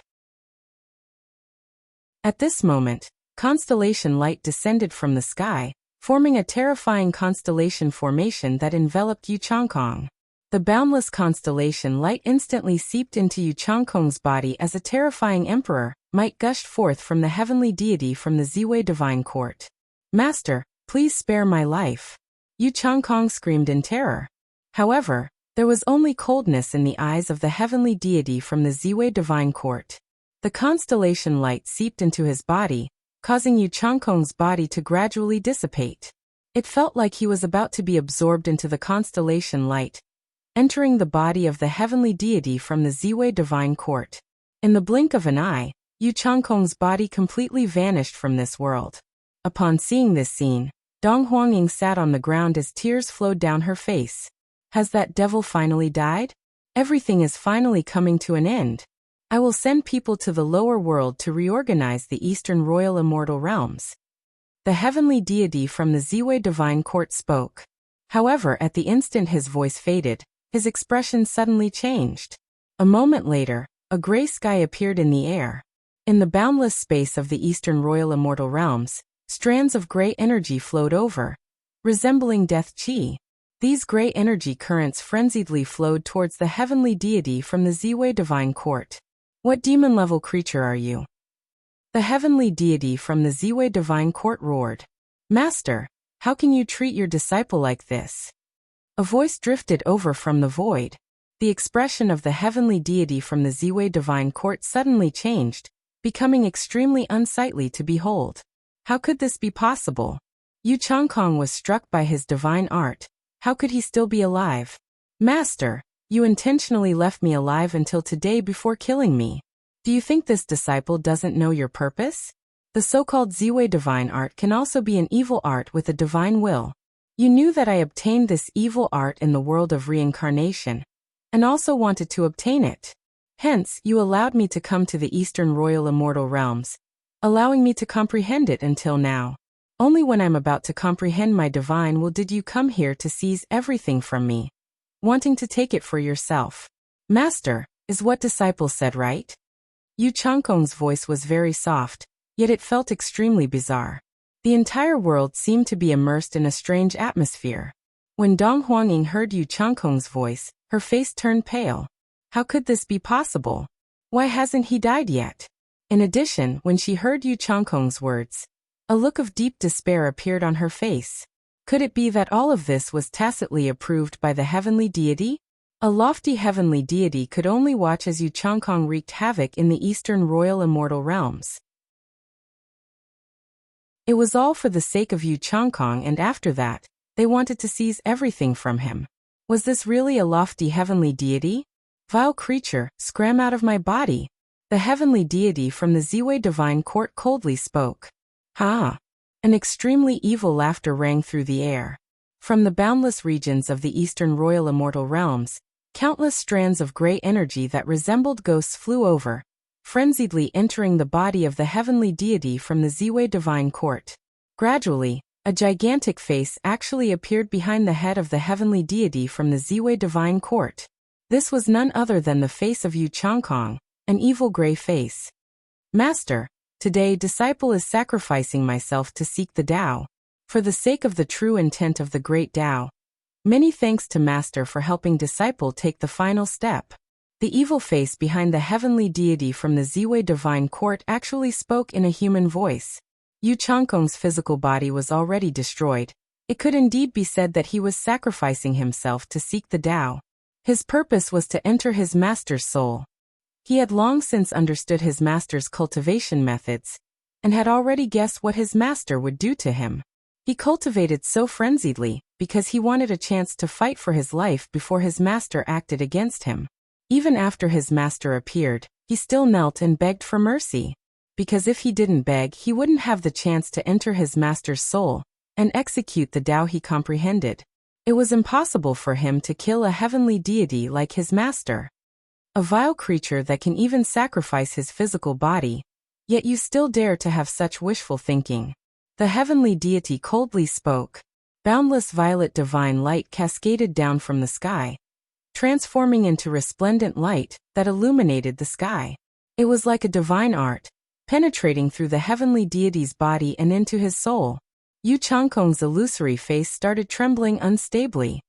Speaker 1: At this moment, constellation light descended from the sky, forming a terrifying constellation formation that enveloped Yu Changkong. The boundless constellation light instantly seeped into Yu Changkong's body as a terrifying emperor might gushed forth from the heavenly deity from the Ziwei Divine Court. "Master, please spare my life." Yu Changkong screamed in terror. However, there was only coldness in the eyes of the heavenly deity from the Ziwei Divine Court. The constellation light seeped into his body, causing Yu Changkong's body to gradually dissipate. It felt like he was about to be absorbed into the constellation light, entering the body of the heavenly deity from the Ziwei Divine Court. In the blink of an eye, Yu Changkong's body completely vanished from this world. Upon seeing this scene, Dong Huangying sat on the ground as tears flowed down her face. Has that devil finally died? Everything is finally coming to an end. I will send people to the lower world to reorganize the Eastern Royal Immortal Realms. The heavenly deity from the Ziwei divine court spoke. However, at the instant his voice faded, his expression suddenly changed. A moment later, a gray sky appeared in the air. In the boundless space of the Eastern Royal Immortal Realms, strands of gray energy flowed over, resembling death chi. These gray energy currents frenziedly flowed towards the heavenly deity from the Ziwei divine court. What demon-level creature are you? The heavenly deity from the Ziwei divine court roared. Master, how can you treat your disciple like this? A voice drifted over from the void. The expression of the heavenly deity from the Ziwei divine court suddenly changed, becoming extremely unsightly to behold. How could this be possible? Yu Changkong was struck by his divine art. How could he still be alive? Master, you intentionally left me alive until today before killing me. Do you think this disciple doesn't know your purpose? The so-called Ziwei divine art can also be an evil art with a divine will. You knew that I obtained this evil art in the world of reincarnation, and also wanted to obtain it. Hence, you allowed me to come to the Eastern Royal Immortal Realms, allowing me to comprehend it until now. Only when I'm about to comprehend my divine will did you come here to seize everything from me, wanting to take it for yourself. Master, is what disciple said right? Yu Changkong's voice was very soft, yet it felt extremely bizarre. The entire world seemed to be immersed in a strange atmosphere. When Dong Huangying heard Yu Changkong's voice, her face turned pale. How could this be possible? Why hasn't he died yet? In addition, when she heard Yu Changkong's words, a look of deep despair appeared on her face. Could it be that all of this was tacitly approved by the heavenly deity? A lofty heavenly deity could only watch as Yu Changkong wreaked havoc in the Eastern Royal Immortal Realms. It was all for the sake of Yu Changkong, and after that, they wanted to seize everything from him. Was this really a lofty heavenly deity? Vile creature, scram out of my body. The heavenly deity from the Ziwei divine court coldly spoke. Ha! An extremely evil laughter rang through the air. From the boundless regions of the Eastern Royal Immortal Realms, countless strands of gray energy that resembled ghosts flew over, frenziedly entering the body of the heavenly deity from the Ziwei divine court. Gradually, a gigantic face actually appeared behind the head of the heavenly deity from the Ziwei divine court. This was none other than the face of Yu Changkong, an evil gray face. Master, today disciple is sacrificing myself to seek the Tao, for the sake of the true intent of the great Tao. Many thanks to Master for helping disciple take the final step. The evil face behind the heavenly deity from the Ziwei divine court actually spoke in a human voice. Yu Changkong's physical body was already destroyed. It could indeed be said that he was sacrificing himself to seek the Tao. His purpose was to enter his master's soul. He had long since understood his master's cultivation methods, and had already guessed what his master would do to him. He cultivated so frenziedly, because he wanted a chance to fight for his life before his master acted against him. Even after his master appeared, he still knelt and begged for mercy. Because if he didn't beg, he wouldn't have the chance to enter his master's soul, and execute the Tao he comprehended. It was impossible for him to kill a heavenly deity like his master. A vile creature that can even sacrifice his physical body, yet you still dare to have such wishful thinking. The heavenly deity coldly spoke. Boundless violet divine light cascaded down from the sky, transforming into resplendent light that illuminated the sky. It was like a divine art, penetrating through the heavenly deity's body and into his soul. Yu Changkong's illusory face started trembling unstably.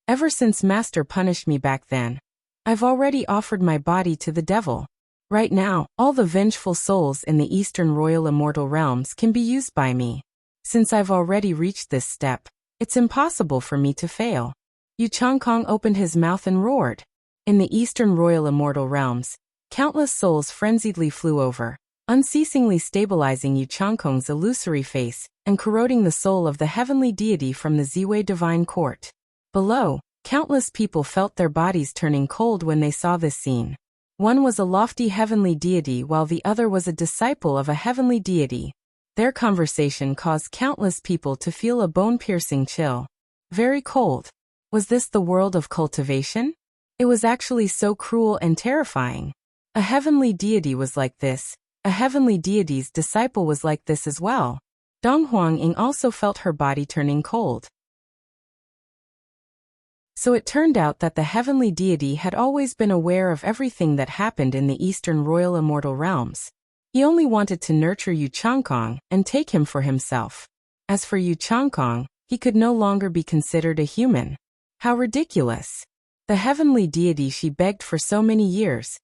Speaker 1: Ever since Master punished me back then, I've already offered my body to the devil. Right now, all the vengeful souls in the Eastern Royal Immortal Realms can be used by me. Since I've already reached this step, it's impossible for me to fail. Yu Changkong opened his mouth and roared. In the Eastern Royal Immortal Realms, countless souls frenziedly flew over, unceasingly stabilizing Yu Changkong's illusory face and corroding the soul of the heavenly deity from the Ziwei divine court. Below, countless people felt their bodies turning cold when they saw this scene. One was a lofty heavenly deity while the other was a disciple of a heavenly deity. Their conversation caused countless people to feel a bone-piercing chill. Very cold. Was this the world of cultivation? It was actually so cruel and terrifying. A heavenly deity was like this. A heavenly deity's disciple was like this as well. Dong Huangying also felt her body turning cold. So it turned out that the heavenly deity had always been aware of everything that happened in the Eastern Royal Immortal Realms. He only wanted to nurture Yu Changkong and take him for himself. As for Yu Changkong, he could no longer be considered a human. How ridiculous! The heavenly deity she begged for so many years.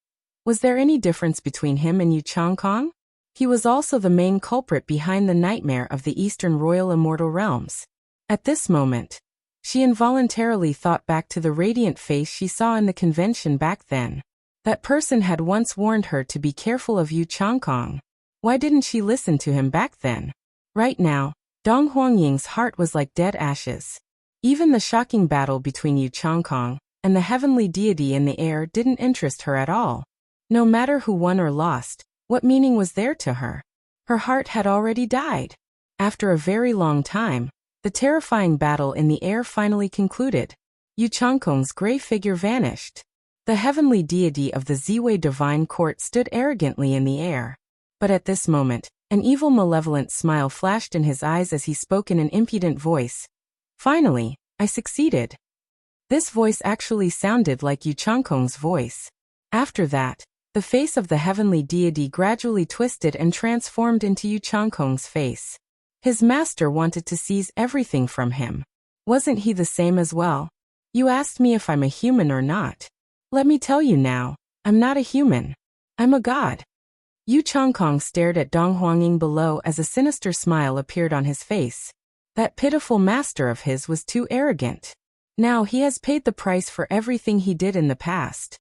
Speaker 1: Was there any difference between him and Yu Changkong? He was also the main culprit behind the nightmare of the Eastern Royal Immortal Realms. At this moment, she involuntarily thought back to the radiant face she saw in the convention back then. That person had once warned her to be careful of Yu Changkong. Why didn't she listen to him back then? Right now, Dong Huangying's heart was like dead ashes. Even the shocking battle between Yu Changkong and the heavenly deity in the air didn't interest her at all. No matter who won or lost, what meaning was there to her? Her heart had already died. After a very long time, the terrifying battle in the air finally concluded. Yu Changkong's gray figure vanished. The heavenly deity of the Ziwei Divine Court stood arrogantly in the air. But at this moment, an evil malevolent smile flashed in his eyes as he spoke in an impudent voice. Finally, I succeeded. This voice actually sounded like Yu Changkong's voice. After that, the face of the heavenly deity gradually twisted and transformed into Yu Changkong's face. His master wanted to seize everything from him. Wasn't he the same as well? You asked me if I'm a human or not. Let me tell you now, I'm not a human. I'm a god. Yu Changkong stared at Dong Huangying below as a sinister smile appeared on his face. That pitiful master of his was too arrogant. Now he has paid the price for everything he did in the past.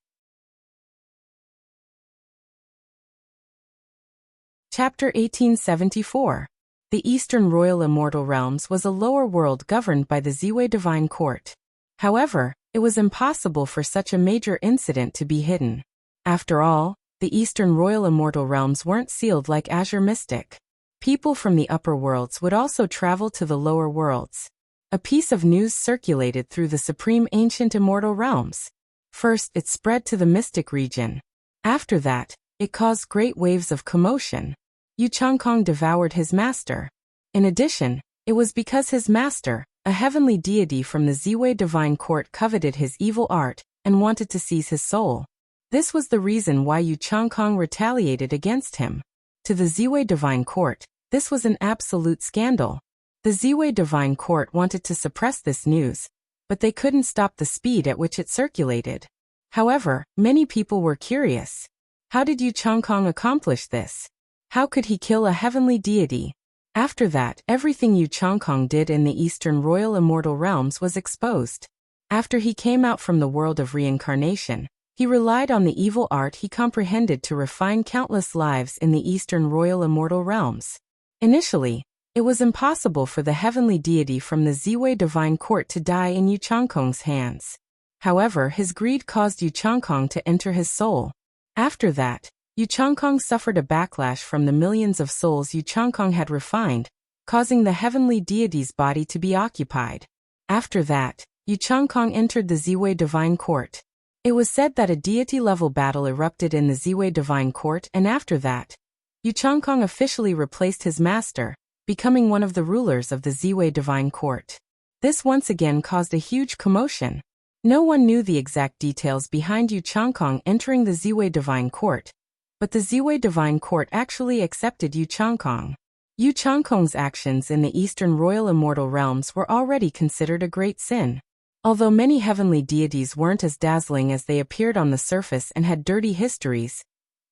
Speaker 1: Chapter 1874. The Eastern Royal Immortal Realms was a lower world governed by the Ziwei Divine Court. However, it was impossible for such a major incident to be hidden. After all, the Eastern Royal Immortal Realms weren't sealed like Azure Mystic. People from the upper worlds would also travel to the lower worlds. A piece of news circulated through the Supreme Ancient Immortal Realms. First, it spread to the Mystic region. After that, it caused great waves of commotion. Yu Changkong devoured his master. In addition, it was because his master, a heavenly deity from the Ziwei Divine Court, coveted his evil art and wanted to seize his soul. This was the reason why Yu Changkong retaliated against him. To the Ziwei Divine Court, this was an absolute scandal. The Ziwei Divine Court wanted to suppress this news, but they couldn't stop the speed at which it circulated. However, many people were curious. How did Yu Changkong accomplish this? How could he kill a heavenly deity? After that, everything Yu Changkong did in the Eastern Royal Immortal Realms was exposed. After he came out from the world of reincarnation, he relied on the evil art he comprehended to refine countless lives in the Eastern Royal Immortal Realms. Initially, it was impossible for the heavenly deity from the Ziwei Divine Court to die in Yu Changkong's hands. However, his greed caused Yu Changkong to enter his soul. After that, Yu Changkong suffered a backlash from the millions of souls Yu Changkong had refined, causing the heavenly deity's body to be occupied. After that, Yu Changkong entered the Ziwei Divine Court. It was said that a deity-level battle erupted in the Ziwei Divine Court, and after that, Yu Changkong officially replaced his master, becoming one of the rulers of the Ziwei Divine Court. This once again caused a huge commotion. No one knew the exact details behind Yu Changkong entering the Ziwei Divine Court, but the Ziwei Divine Court actually accepted Yu Changkong. Yu Changkong's actions in the Eastern Royal Immortal Realms were already considered a great sin. Although many heavenly deities weren't as dazzling as they appeared on the surface and had dirty histories,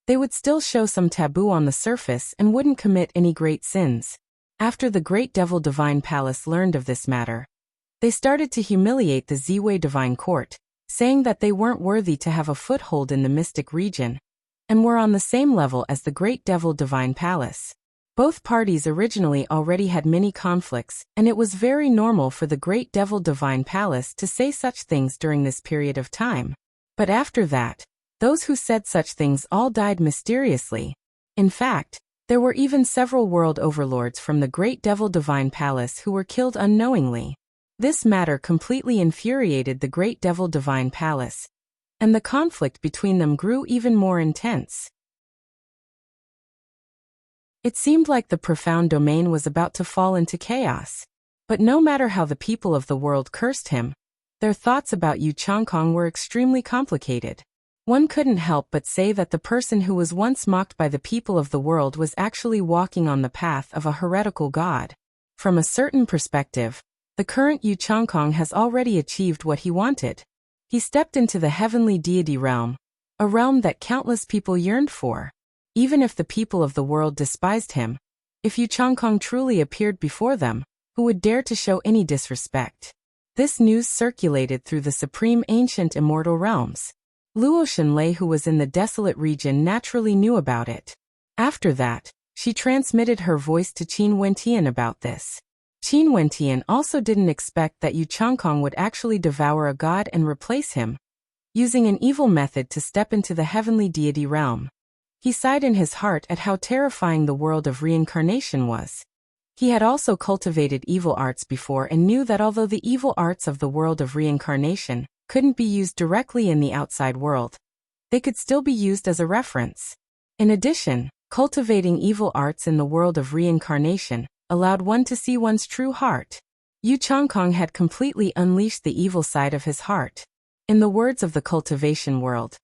Speaker 1: they would still show some taboo on the surface and wouldn't commit any great sins. After the Great Devil Divine Palace learned of this matter, they started to humiliate the Ziwei Divine Court, saying that they weren't worthy to have a foothold in the mystic region, and were on the same level as the Great Devil Divine Palace. Both parties originally already had many conflicts, and it was very normal for the Great Devil Divine Palace to say such things during this period of time. But after that, those who said such things all died mysteriously. In fact, there were even several world overlords from the Great Devil Divine Palace who were killed unknowingly. This matter completely infuriated the Great Devil Divine Palace, and the conflict between them grew even more intense. It seemed like the profound domain was about to fall into chaos. But no matter how the people of the world cursed him, their thoughts about Yu Changkong were extremely complicated. One couldn't help but say that the person who was once mocked by the people of the world was actually walking on the path of a heretical god. From a certain perspective, the current Yu Changkong has already achieved what he wanted. He stepped into the heavenly deity realm, a realm that countless people yearned for. Even if the people of the world despised him, if Yu Changkong truly appeared before them, who would dare to show any disrespect? This news circulated through the supreme ancient immortal realms. Luo Shenlei, who was in the desolate region, naturally knew about it. After that, she transmitted her voice to Qin Wentian about this. Qin Wentian also didn't expect that Yu Changkong would actually devour a god and replace him, using an evil method to step into the heavenly deity realm. He sighed in his heart at how terrifying the world of reincarnation was. He had also cultivated evil arts before and knew that although the evil arts of the world of reincarnation couldn't be used directly in the outside world, they could still be used as a reference. In addition, cultivating evil arts in the world of reincarnation allowed one to see one's true heart. Yu Changkong had completely unleashed the evil side of his heart. In the words of the cultivation world,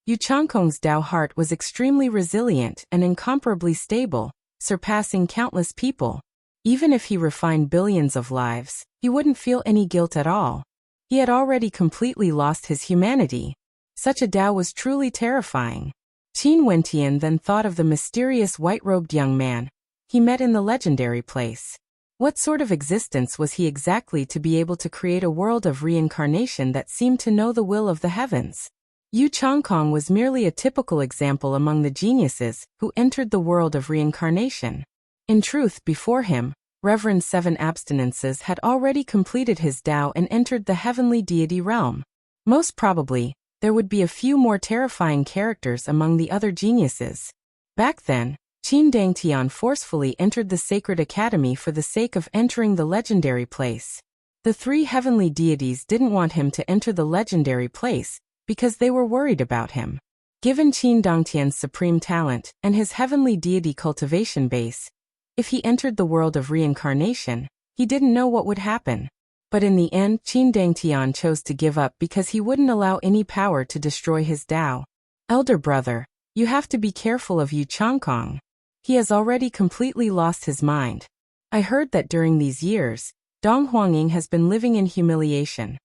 Speaker 1: Yu Changkong's Tao heart was extremely resilient and incomparably stable, surpassing countless people. Even if he refined billions of lives, he wouldn't feel any guilt at all. He had already completely lost his humanity. Such a Tao was truly terrifying. Qin Wentian then thought of the mysterious white-robed young man he met in the legendary place. What sort of existence was he exactly to be able to create a world of reincarnation that seemed to know the will of the heavens? Yu Changkong was merely a typical example among the geniuses who entered the world of reincarnation. In truth, before him, Reverend Seven Abstinences had already completed his Tao and entered the heavenly deity realm. Most probably, there would be a few more terrifying characters among the other geniuses. Back then, Qin Dangtian forcefully entered the sacred academy for the sake of entering the legendary place. The three heavenly deities didn't want him to enter the legendary place because they were worried about him. Given Qin Dangtian's supreme talent and his heavenly deity cultivation base, if he entered the world of reincarnation, he didn't know what would happen. But in the end, Qin Dangtian chose to give up because he wouldn't allow any power to destroy his Tao. Elder brother, you have to be careful of Yu Changkong. He has already completely lost his mind. I heard that during these years, Dong Huangying has been living in humiliation.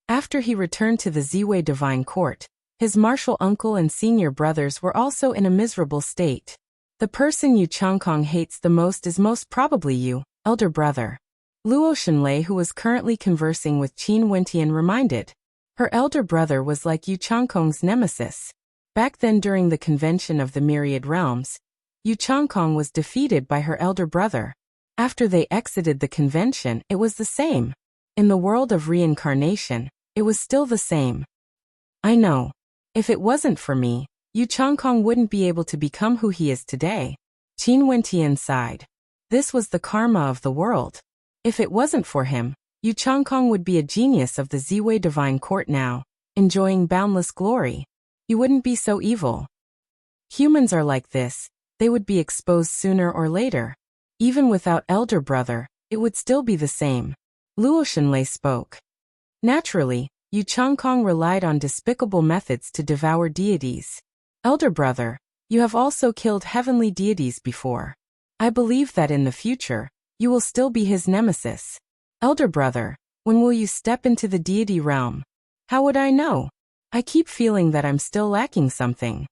Speaker 1: After he returned to the Ziwei Divine Court, his martial uncle and senior brothers were also in a miserable state. The person Yu Changkong hates the most is most probably you, elder brother. Luo Shenlei, who was currently conversing with Qin Wentian, reminded. Her elder brother was like Yu Changkong's nemesis. Back then during the convention of the Myriad Realms, Yu Changkong was defeated by her elder brother. After they exited the convention, it was the same. In the world of reincarnation, it was still the same. I know. If it wasn't for me, Yu Changkong wouldn't be able to become who he is today. Qin Wentian sighed. This was the karma of the world. If it wasn't for him, Yu Changkong would be a genius of the Ziwei Divine Court now, enjoying boundless glory. He wouldn't be so evil. Humans are like this, they would be exposed sooner or later. Even without elder brother, it would still be the same. Luo Shenlei spoke. Naturally, Yu Changkong relied on despicable methods to devour deities. Elder brother, you have also killed heavenly deities before. I believe that in the future, you will still be his nemesis. Elder brother, when will you step into the deity realm? How would I know? I keep feeling that I'm still lacking something.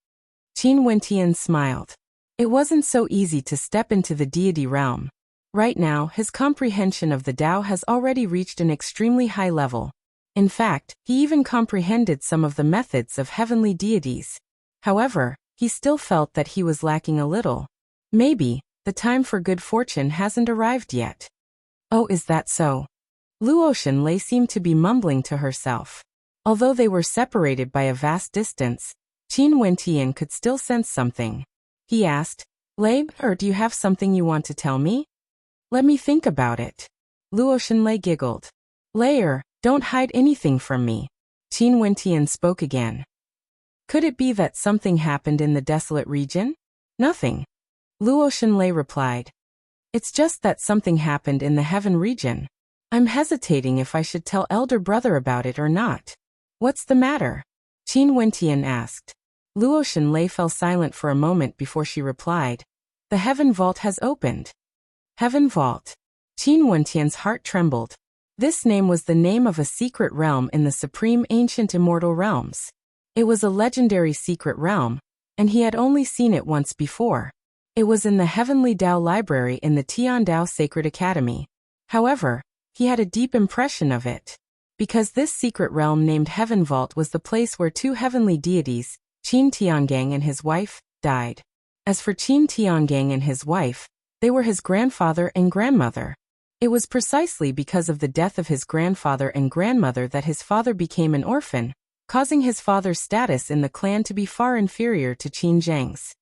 Speaker 1: Qin Wentian smiled. It wasn't so easy to step into the deity realm. Right now, his comprehension of the Tao has already reached an extremely high level. In fact, he even comprehended some of the methods of heavenly deities. However, he still felt that he was lacking a little. Maybe, the time for good fortune hasn't arrived yet. Oh, is that so? Luo Shenlei seemed to be mumbling to herself. Although they were separated by a vast distance, Qin Wentian could still sense something. He asked, Lei, or do you have something you want to tell me? Let me think about it. Luo Shenlei giggled. Layer, don't hide anything from me. Qin Wentian spoke again. Could it be that something happened in the desolate region? Nothing. Luo Shenlei replied. It's just that something happened in the heaven region. I'm hesitating if I should tell elder brother about it or not. What's the matter? Qin Wentian asked. Luo Shenlei fell silent for a moment before she replied. The heaven vault has opened. Heaven vault. Qin Wentian's heart trembled. This name was the name of a secret realm in the supreme ancient immortal realms. It was a legendary secret realm, and he had only seen it once before. It was in the Heavenly Dao Library in the Tiandao Sacred Academy. However, he had a deep impression of it. Because this secret realm named Heaven Vault was the place where two heavenly deities, Qin Tiangang and his wife, died. As for Qin Tiangang and his wife, they were his grandfather and grandmother. It was precisely because of the death of his grandfather and grandmother that his father became an orphan, causing his father's status in the clan to be far inferior to Qin Zhang's.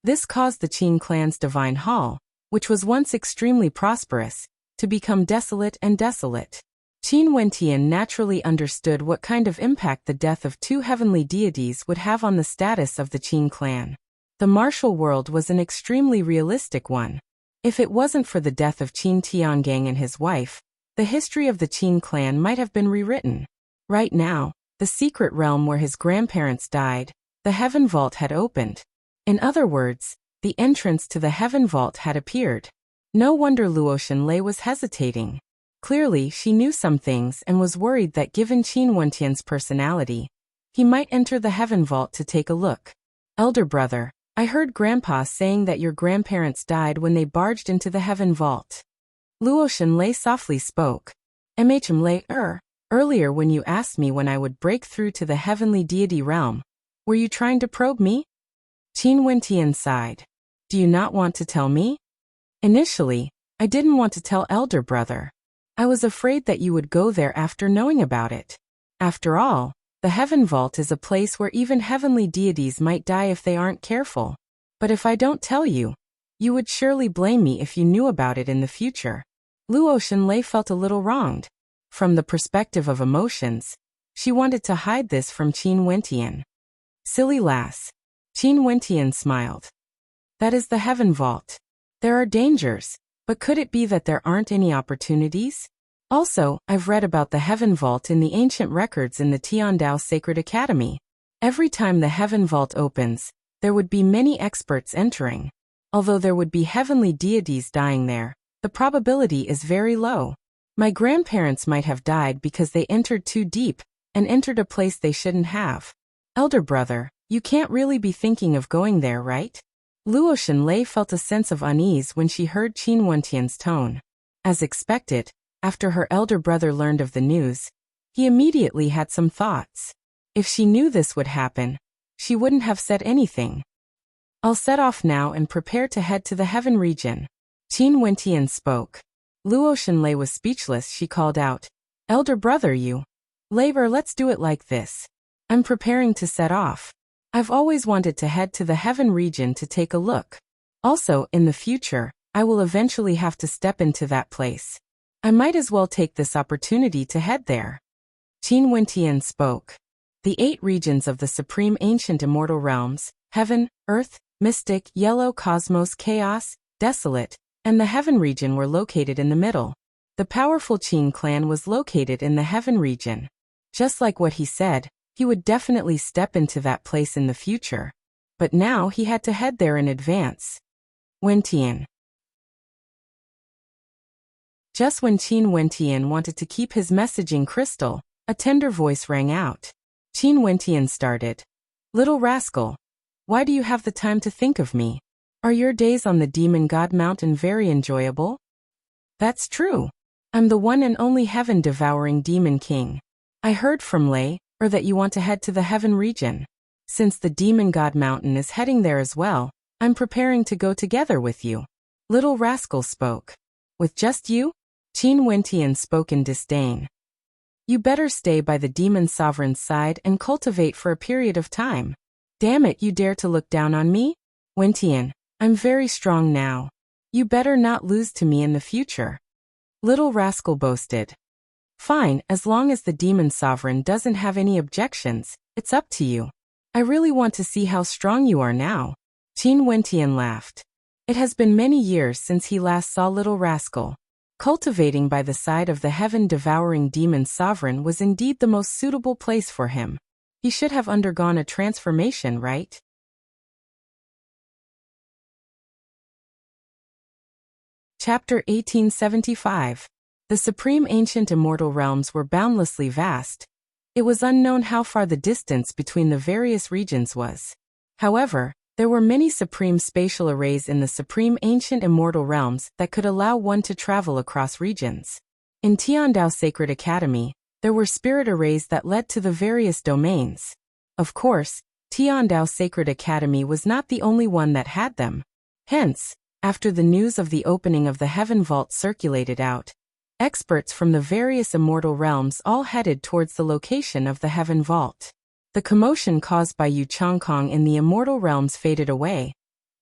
Speaker 1: This caused the Qin clan's divine hall, which was once extremely prosperous, to become desolate and desolate. Qin Wentian naturally understood what kind of impact the death of two heavenly deities would have on the status of the Qin clan. The martial world was an extremely realistic one. If it wasn't for the death of Qin Tiangang and his wife, the history of the Qin clan might have been rewritten. Right now, the secret realm where his grandparents died, the Heaven Vault had opened. In other words, the entrance to the Heaven Vault had appeared. No wonder Luo Shenlei was hesitating. Clearly, she knew some things and was worried that given Qin Wentian's personality, he might enter the Heaven Vault to take a look. Elder brother, I heard Grandpa saying that your grandparents died when they barged into the Heaven Vault. Luo Shenlei softly spoke. Earlier when you asked me when I would break through to the heavenly deity realm, were you trying to probe me? Qin Wentian sighed. Do you not want to tell me? Initially, I didn't want to tell elder brother. I was afraid that you would go there after knowing about it. After all, the Heaven Vault is a place where even heavenly deities might die if they aren't careful. But if I don't tell you, you would surely blame me if you knew about it in the future. Luo Shenlei felt a little wronged. From the perspective of emotions, she wanted to hide this from Qin Wentian. Silly lass. Qin Wentian smiled. That is the Heaven Vault. There are dangers, but could it be that there aren't any opportunities? Also, I've read about the Heaven Vault in the ancient records in the Tiandao Sacred Academy. Every time the Heaven Vault opens, there would be many experts entering. Although there would be heavenly deities dying there, the probability is very low. My grandparents might have died because they entered too deep and entered a place they shouldn't have. Elder brother, you can't really be thinking of going there, right? Luo Shenlei felt a sense of unease when she heard Qin Wentian's tone. As expected, after her elder brother learned of the news, he immediately had some thoughts. If she knew this would happen, she wouldn't have said anything. I'll set off now and prepare to head to the heaven region. Qin Wentian spoke. Luo Shenlei was speechless. She called out, Elder brother, let's do it like this. I'm preparing to set off. I've always wanted to head to the heaven region to take a look. Also, in the future, I will eventually have to step into that place. I might as well take this opportunity to head there. Qin Wentian spoke. The 8 regions of the supreme ancient immortal realms, heaven, earth, mystic, yellow, cosmos, chaos, desolate, and the heaven region were located in the middle. The powerful Qin clan was located in the heaven region. Just like what he said, he would definitely step into that place in the future. But now he had to head there in advance. Wentian. Just when Qin Wentian wanted to keep his messaging crystal, a tender voice rang out. Qin Wentian started. Little rascal, why do you have the time to think of me? Are your days on the Demon God Mountain very enjoyable? That's true. I'm the one and only heaven-devouring demon king. I heard from Lei, that you want to head to the heaven region. Since the Demon God Mountain is heading there as well, I'm preparing to go together with you. Little rascal spoke. With just you? Qin Wentian spoke in disdain. You better stay by the demon sovereign's side and cultivate for a period of time. Damn it, you dare to look down on me? Wentian, I'm very strong now. You better not lose to me in the future. Little rascal boasted. Fine, as long as the demon sovereign doesn't have any objections, it's up to you. I really want to see how strong you are now. Qin Wentian laughed. It has been many years since he last saw little rascal. Cultivating by the side of the heaven-devouring demon sovereign was indeed the most suitable place for him. He should have undergone a transformation, right? Chapter 1875. The supreme ancient immortal realms were boundlessly vast. It was unknown how far the distance between the various regions was. However, there were many supreme spatial arrays in the supreme ancient immortal realms that could allow one to travel across regions. In Tiandao Sacred Academy, there were spirit arrays that led to the various domains. Of course, Tiandao Sacred Academy was not the only one that had them. Hence, after the news of the opening of the Heaven Vault circulated out, experts from the various immortal realms all headed towards the location of the Heaven Vault. The commotion caused by Yu Chongkong in the immortal realms faded away.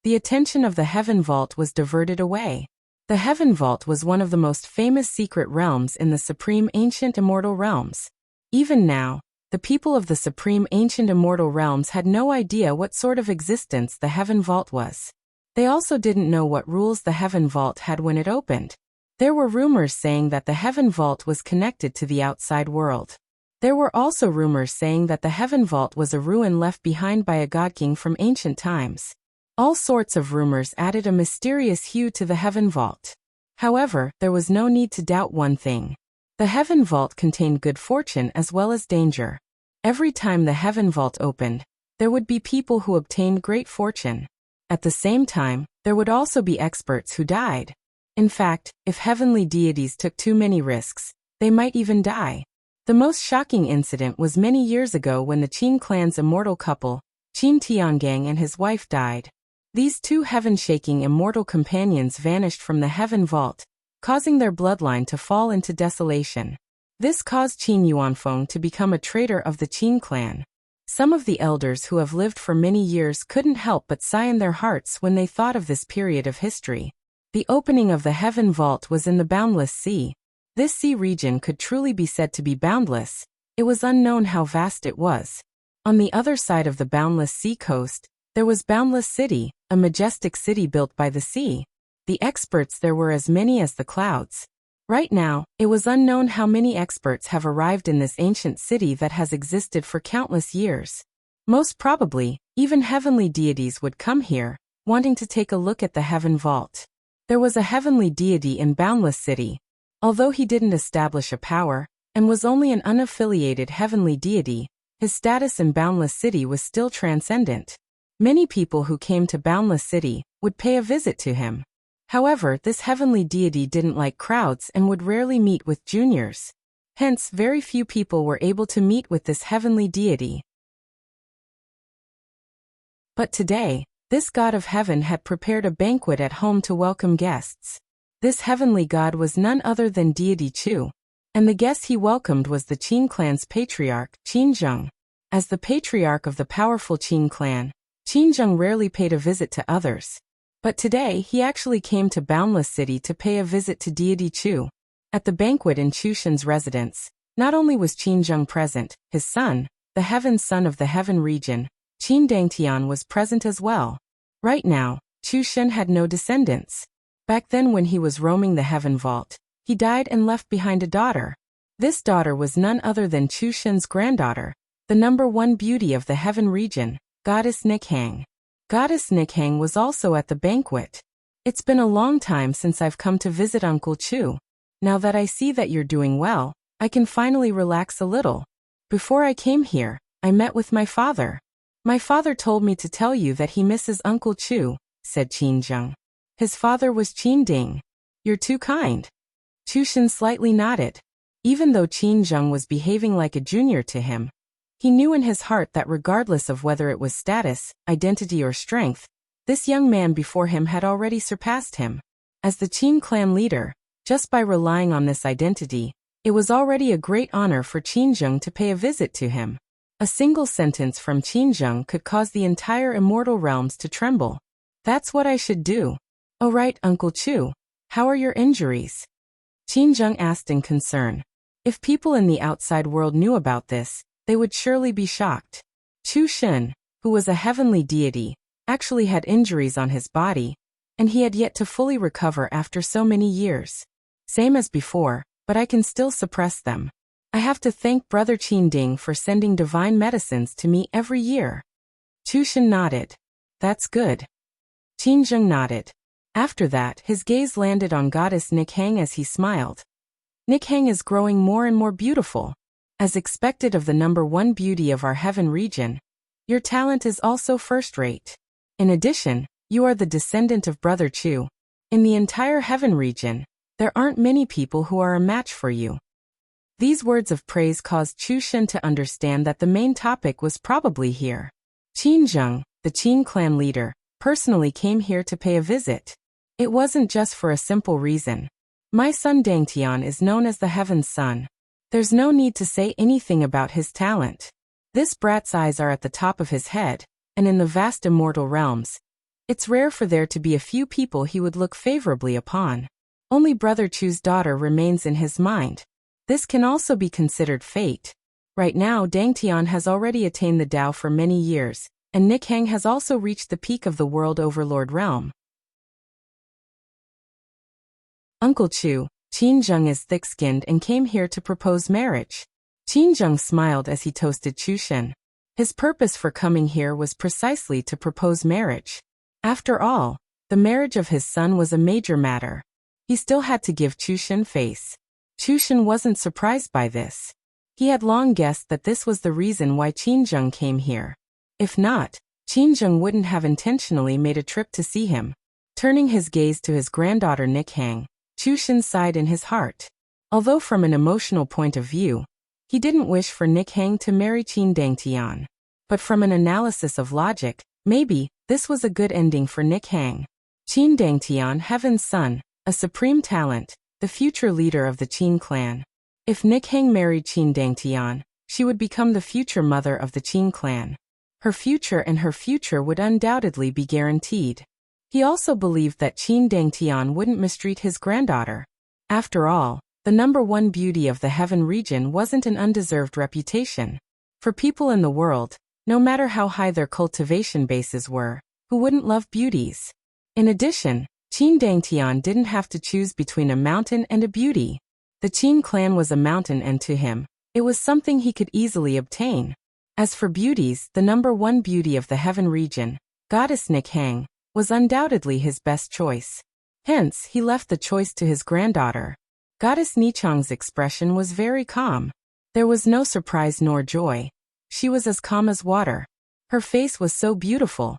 Speaker 1: The attention of the Heaven Vault was diverted away. The Heaven Vault was one of the most famous secret realms in the supreme ancient immortal realms. Even now, the people of the supreme ancient immortal realms had no idea what sort of existence the Heaven Vault was. They also didn't know what rules the Heaven Vault had when it opened. There were rumors saying that the Heaven Vault was connected to the outside world. There were also rumors saying that the Heaven Vault was a ruin left behind by a god king from ancient times. All sorts of rumors added a mysterious hue to the Heaven Vault. However, there was no need to doubt one thing. The Heaven Vault contained good fortune as well as danger. Every time the Heaven Vault opened, there would be people who obtained great fortune. At the same time, there would also be experts who died. In fact, if heavenly deities took too many risks, they might even die. The most shocking incident was many years ago when the Qin clan's immortal couple, Qin Tiangang and his wife died. These two heaven-shaking immortal companions vanished from the Heaven Vault, causing their bloodline to fall into desolation. This caused Qin Yuanfeng to become a traitor of the Qin clan. Some of the elders who have lived for many years couldn't help but sigh in their hearts when they thought of this period of history. The opening of the Heaven Vault was in the Boundless Sea. This sea region could truly be said to be boundless. It was unknown how vast it was. On the other side of the Boundless Sea coast, there was Boundless City, a majestic city built by the sea. The experts there were as many as the clouds. Right now, it was unknown how many experts have arrived in this ancient city that has existed for countless years. Most probably, even heavenly deities would come here, wanting to take a look at the Heaven Vault. There was a heavenly deity in Boundless City. Although he didn't establish a power, and was only an unaffiliated heavenly deity, his status in Boundless City was still transcendent. Many people who came to Boundless City would pay a visit to him. However, this heavenly deity didn't like crowds and would rarely meet with juniors. Hence, very few people were able to meet with this heavenly deity. But today, this god of heaven had prepared a banquet at home to welcome guests. This heavenly god was none other than deity Chu, and the guest he welcomed was the Qin clan's patriarch, Qin Zheng. As the patriarch of the powerful Qin clan, Qin Zheng rarely paid a visit to others. But today he actually came to Boundless City to pay a visit to deity Chu. At the banquet in Chu Shen's residence, not only was Qin Zheng present, his son, the heaven son of the heaven region, Qin Dangtian was present as well. Right now, Chu Shen had no descendants. Back then when he was roaming the Heaven Vault, he died and left behind a daughter. This daughter was none other than Chu Shen's granddaughter, the #1 beauty of the heaven region, Goddess Nikhang. Goddess Nikhang was also at the banquet. It's been a long time since I've come to visit Uncle Chu. Now that I see that you're doing well, I can finally relax a little. Before I came here, I met with my father. My father told me to tell you that he misses Uncle Chu, said Qin Zheng. His father was Qin Ding. You're too kind. Chu Shen slightly nodded. Even though Qin Zheng was behaving like a junior to him, he knew in his heart that regardless of whether it was status, identity or strength, this young man before him had already surpassed him. As the Qin clan leader, just by relying on this identity, it was already a great honor for Qin Zheng to pay a visit to him. A single sentence from Qin Zheng could cause the entire immortal realms to tremble. That's what I should do. Oh right, Uncle Chu, how are your injuries? Qin Zheng asked in concern. If people in the outside world knew about this, they would surely be shocked. Chu Shen, who was a heavenly deity, actually had injuries on his body, and he had yet to fully recover after so many years. Same as before, but I can still suppress them. I have to thank Brother Qin Ding for sending divine medicines to me every year. Chu Shen nodded. That's good. Qin Zheng nodded. After that, his gaze landed on Goddess Nikhang as he smiled. Nikhang is growing more and more beautiful. As expected of the #1 beauty of our heaven region, your talent is also first-rate. In addition, you are the descendant of Brother Chu. In the entire heaven region, there aren't many people who are a match for you. These words of praise caused Chu Shen to understand that the main topic was probably here. Qin Zheng, the Qin clan leader, personally came here to pay a visit. It wasn't just for a simple reason. My son Dangtian is known as the Heaven's Son. There's no need to say anything about his talent. This brat's eyes are at the top of his head, and in the vast immortal realms, it's rare for there to be a few people he would look favorably upon. Only Brother Chu's daughter remains in his mind. This can also be considered fate. Right now Dangtian has already attained the Tao for many years, and Nikhang has also reached the peak of the World Overlord realm. Uncle Chu, Qin Zheng is thick-skinned and came here to propose marriage. Qin Zheng smiled as he toasted Chu Shen. His purpose for coming here was precisely to propose marriage. After all, the marriage of his son was a major matter. He still had to give Chu Shen face. Chu Shen wasn't surprised by this. He had long guessed that this was the reason why Qin Zheng came here. If not, Qin Zheng wouldn't have intentionally made a trip to see him. Turning his gaze to his granddaughter Nikhang, Chu Shen sighed in his heart. Although from an emotional point of view, he didn't wish for Nikhang to marry Qin Dangtian. But from an analysis of logic, maybe this was a good ending for Nikhang. Qin Dangtian, Heaven's Son, a supreme talent, the future leader of the Qin clan. If Nikhang married Qin Dangtian, she would become the future mother of the Qin clan. Her future would undoubtedly be guaranteed. He also believed that Qin Dangtian wouldn't mistreat his granddaughter. After all, the #1 beauty of the heaven region wasn't an undeserved reputation. For people in the world, no matter how high their cultivation bases were, who wouldn't love beauties? In addition, Qin Dangtian didn't have to choose between a mountain and a beauty. The Qin clan was a mountain, and to him, it was something he could easily obtain. As for beauties, the #1 beauty of the heaven region, Goddess Nikhang, was undoubtedly his best choice. Hence, he left the choice to his granddaughter. Goddess Nichang's expression was very calm. There was no surprise nor joy. She was as calm as water. Her face was so beautiful.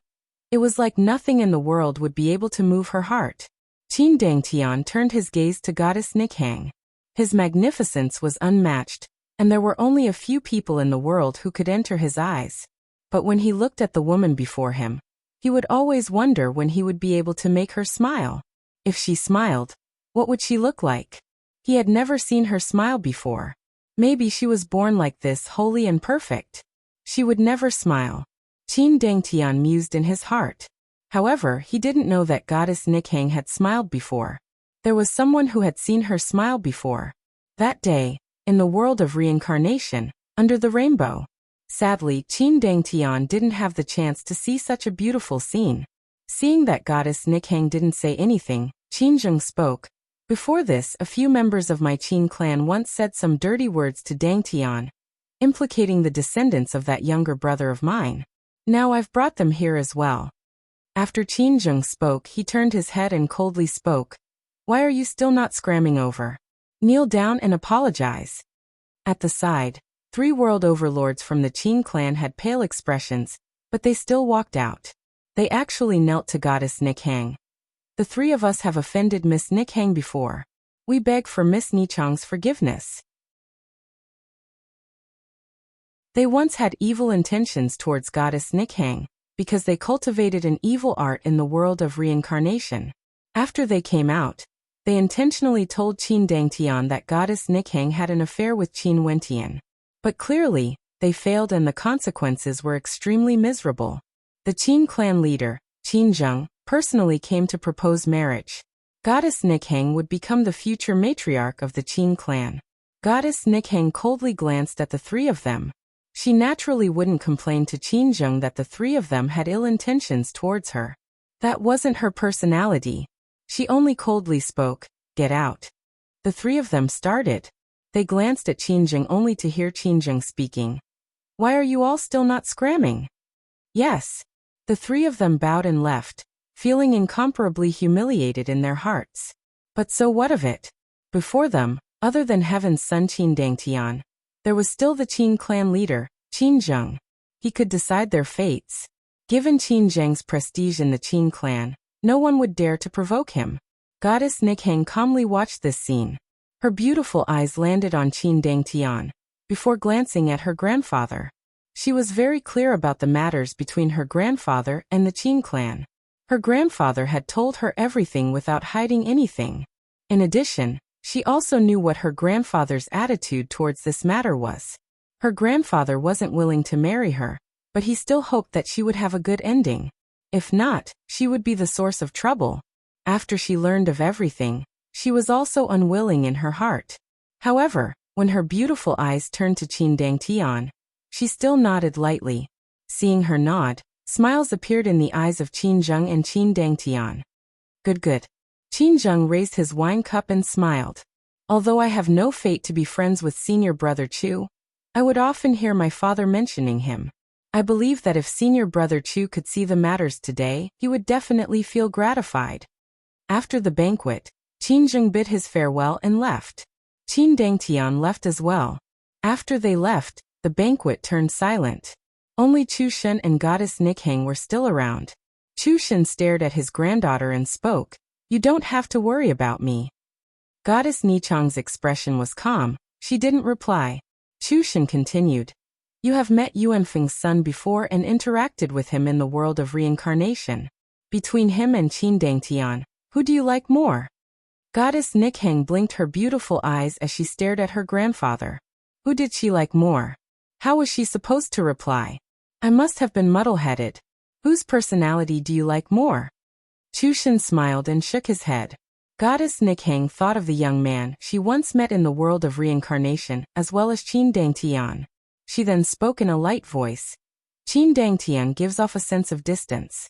Speaker 1: It was like nothing in the world would be able to move her heart. Qin Dangtian turned his gaze to Goddess Nikhang. His magnificence was unmatched, and there were only a few people in the world who could enter his eyes. But when he looked at the woman before him, he would always wonder when he would be able to make her smile. If she smiled, what would she look like? He had never seen her smile before. Maybe she was born like this, holy and perfect. She would never smile. Qin Dangtian mused in his heart. However, he didn't know that Goddess Nikhang had smiled before. There was someone who had seen her smile before. That day, in the world of reincarnation, under the rainbow. Sadly, Qin Dangtian didn't have the chance to see such a beautiful scene. Seeing that Goddess Nikhang didn't say anything, Qin Zheng spoke. Before this, a few members of my Qin clan once said some dirty words to Dangtian, implicating the descendants of that younger brother of mine. Now I've brought them here as well. After Qin Zheng spoke, he turned his head and coldly spoke. Why are you still not scramming over? Kneel down and apologize. At the side, 3 world overlords from the Qin clan had pale expressions, but they still walked out. They actually knelt to Goddess Nikhang. The 3 of us have offended Miss Nikhang before. We beg for Miss Nichang's forgiveness. They once had evil intentions towards Goddess Nikhang, because they cultivated an evil art in the world of reincarnation. After they came out, they intentionally told Qin Dangtian that Goddess Nikhang had an affair with Qin Wentian. But clearly, they failed and the consequences were extremely miserable. The Qin clan leader, Qin Zheng, personally came to propose marriage. Goddess Nikhang would become the future matriarch of the Qin clan. Goddess Nikhang coldly glanced at the 3 of them. She naturally wouldn't complain to Qinzheng that the three of them had ill intentions towards her. That wasn't her personality. She only coldly spoke, "Get out." The three of them started. They glanced at Qinzheng only to hear Qinzheng speaking. "Why are you all still not scramming?" "Yes." The three of them bowed and left, feeling incomparably humiliated in their hearts. But so what of it? Before them, other than Heaven's son Qin Dangtian, there was still the Qin clan leader, Qinzheng. He could decide their fates. Given Qinzheng's prestige in the Qin clan, no one would dare to provoke him. Goddess Nigheng calmly watched this scene. Her beautiful eyes landed on Qin Dangtian, before glancing at her grandfather. She was very clear about the matters between her grandfather and the Qin clan. Her grandfather had told her everything without hiding anything. In addition, she also knew what her grandfather's attitude towards this matter was. Her grandfather wasn't willing to marry her, but he still hoped that she would have a good ending. If not, she would be the source of trouble. After she learned of everything, she was also unwilling in her heart. However, when her beautiful eyes turned to Qin Dangtian, she still nodded lightly. Seeing her nod, smiles appeared in the eyes of Qinzheng and Qin Dangtian. Good. Qinzheng raised his wine cup and smiled. Although I have no fate to be friends with senior brother Chu, I would often hear my father mentioning him. I believe that if senior brother Chu could see the matters today, he would definitely feel gratified. After the banquet, Qinzheng bid his farewell and left. Qin Dangtian left as well. After they left, the banquet turned silent. Only Chu Shen and Goddess Nigheng were still around. Chu Shen stared at his granddaughter and spoke, "You don't have to worry about me." Goddess Nichang's expression was calm. She didn't reply. Chu Shen continued, "You have met Yuanfeng's son before and interacted with him in the world of reincarnation. Between him and Qin Dangtian, who do you like more?" Goddess Nigheng blinked her beautiful eyes as she stared at her grandfather. Who did she like more? How was she supposed to reply? I must have been muddle-headed. Whose personality do you like more? Chu Shen smiled and shook his head. Goddess Nigheng thought of the young man she once met in the world of reincarnation as well as Qin Dangtian. She then spoke in a light voice. Qin Dangtian gives off a sense of distance.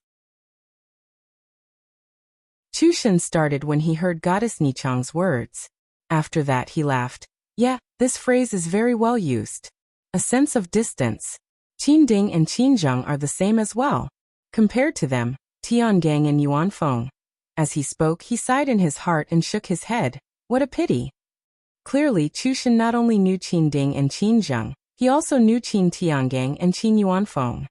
Speaker 1: Chu Shen started when he heard Goddess Nichang's words. After that he laughed. Yeah, this phrase is very well used. A sense of distance. Qin Ding and Qinzheng are the same as well. Compared to them, Tiangang and Yuanfeng. As he spoke, he sighed in his heart and shook his head. What a pity. Clearly, Chu Shen not only knew Qin Ding and Qinzheng, he also knew Qin Tiangang and Qin Yuanfeng.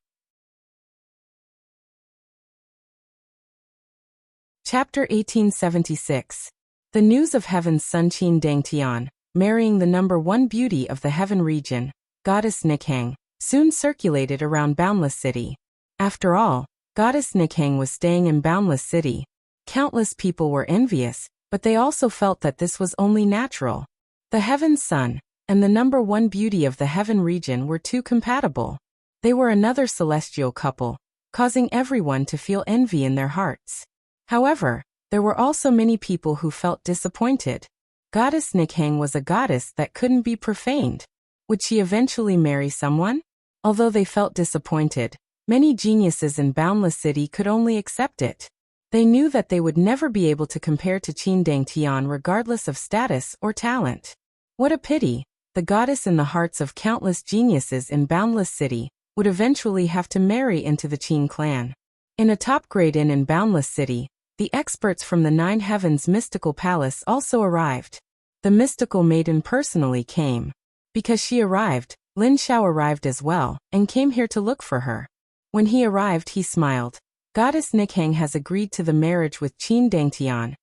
Speaker 1: Chapter 1876. The news of Heaven's son Qin Dangtian, marrying the number one beauty of the Heaven region, Goddess Nigheng, soon circulated around Boundless City. After all, Goddess Nigheng was staying in Boundless City. Countless people were envious, but they also felt that this was only natural. The Heaven's son and the number one beauty of the Heaven region were too compatible. They were another celestial couple, causing everyone to feel envy in their hearts. However, there were also many people who felt disappointed. Goddess Nigheng was a goddess that couldn't be profaned. Would she eventually marry someone? Although they felt disappointed, many geniuses in Boundless City could only accept it. They knew that they would never be able to compare to Qin Dangtian regardless of status or talent. What a pity, the goddess in the hearts of countless geniuses in Boundless City would eventually have to marry into the Qin clan. In a top-grade inn in Boundless City, the experts from the Nine Heavens Mystical Palace also arrived. The mystical maiden personally came. Because she arrived, Lin Xiao arrived as well, and came here to look for her. When he arrived he smiled. Goddess Nigheng has agreed to the marriage with Qin Dangtian,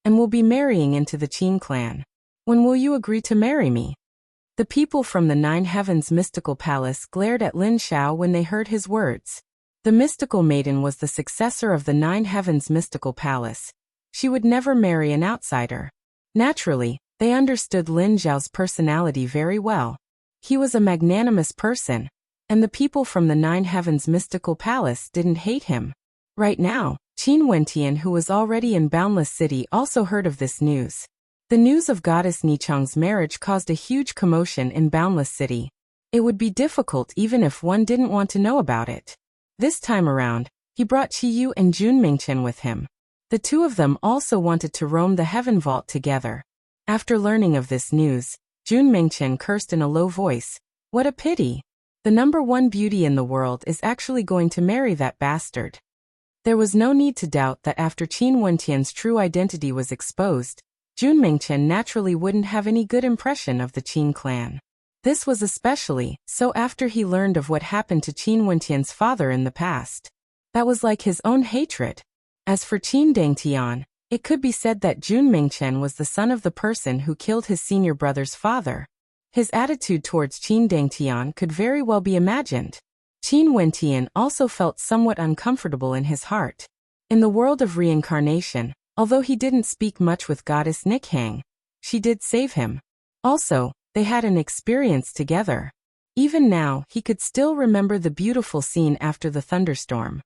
Speaker 1: and will be marrying into the Qin clan. When will you agree to marry me? The people from the Nine Heavens Mystical Palace glared at Lin Xiao when they heard his words. The mystical maiden was the successor of the Nine Heavens Mystical Palace. She would never marry an outsider. Naturally, they understood Lin Xiao's personality very well. He was a magnanimous person, and the people from the Nine Heavens Mystical Palace didn't hate him. Right now, Qin Wentian, who was already in Boundless City, also heard of this news. The news of Goddess Nichang's marriage caused a huge commotion in Boundless City. It would be difficult even if one didn't want to know about it. This time around, he brought Qiyu and Jun Mingchen with him. The two of them also wanted to roam the heaven vault together. After learning of this news, Jun Mingchen cursed in a low voice. What a pity! The number one beauty in the world is actually going to marry that bastard. There was no need to doubt that after Qin Wentian's true identity was exposed, Jun Mingchen naturally wouldn't have any good impression of the Qin clan. This was especially so after he learned of what happened to Qin Wentian's father in the past. That was like his own hatred. As for Qin Dangtian, it could be said that Jun Mingchen was the son of the person who killed his senior brother's father. His attitude towards Qin Dangtian could very well be imagined. Qin Wentian also felt somewhat uncomfortable in his heart. In the world of reincarnation, although he didn't speak much with goddess Nikhang, she did save him. Also, they had an experience together. Even now, he could still remember the beautiful scene after the thunderstorm.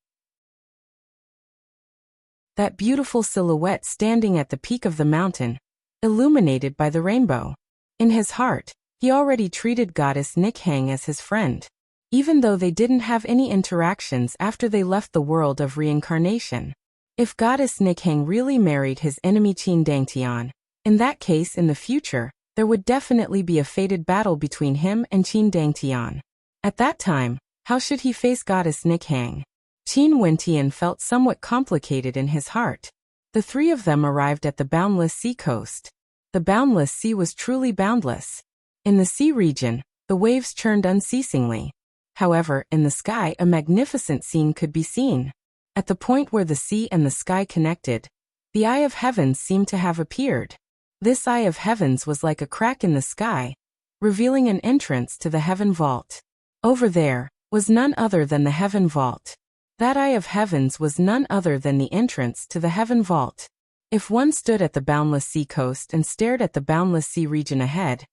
Speaker 1: That beautiful silhouette standing at the peak of the mountain, illuminated by the rainbow. In his heart, he already treated goddess Nikhang as his friend, even though they didn't have any interactions after they left the world of reincarnation. If goddess Nikhang really married his enemy Qin Dangtian, in that case in the future, there would definitely be a fated battle between him and Qin Dangtian. At that time, how should he face goddess Nikhang? Qin Wentian felt somewhat complicated in his heart. The three of them arrived at the boundless sea coast. The boundless sea was truly boundless. In the sea region, the waves churned unceasingly. However, in the sky a magnificent scene could be seen. At the point where the sea and the sky connected, the eye of heavens seemed to have appeared. This eye of heavens was like a crack in the sky, revealing an entrance to the heaven vault. Over there was none other than the heaven vault. That eye of heavens was none other than the entrance to the heaven vault. If one stood at the boundless sea coast and stared at the boundless sea region ahead,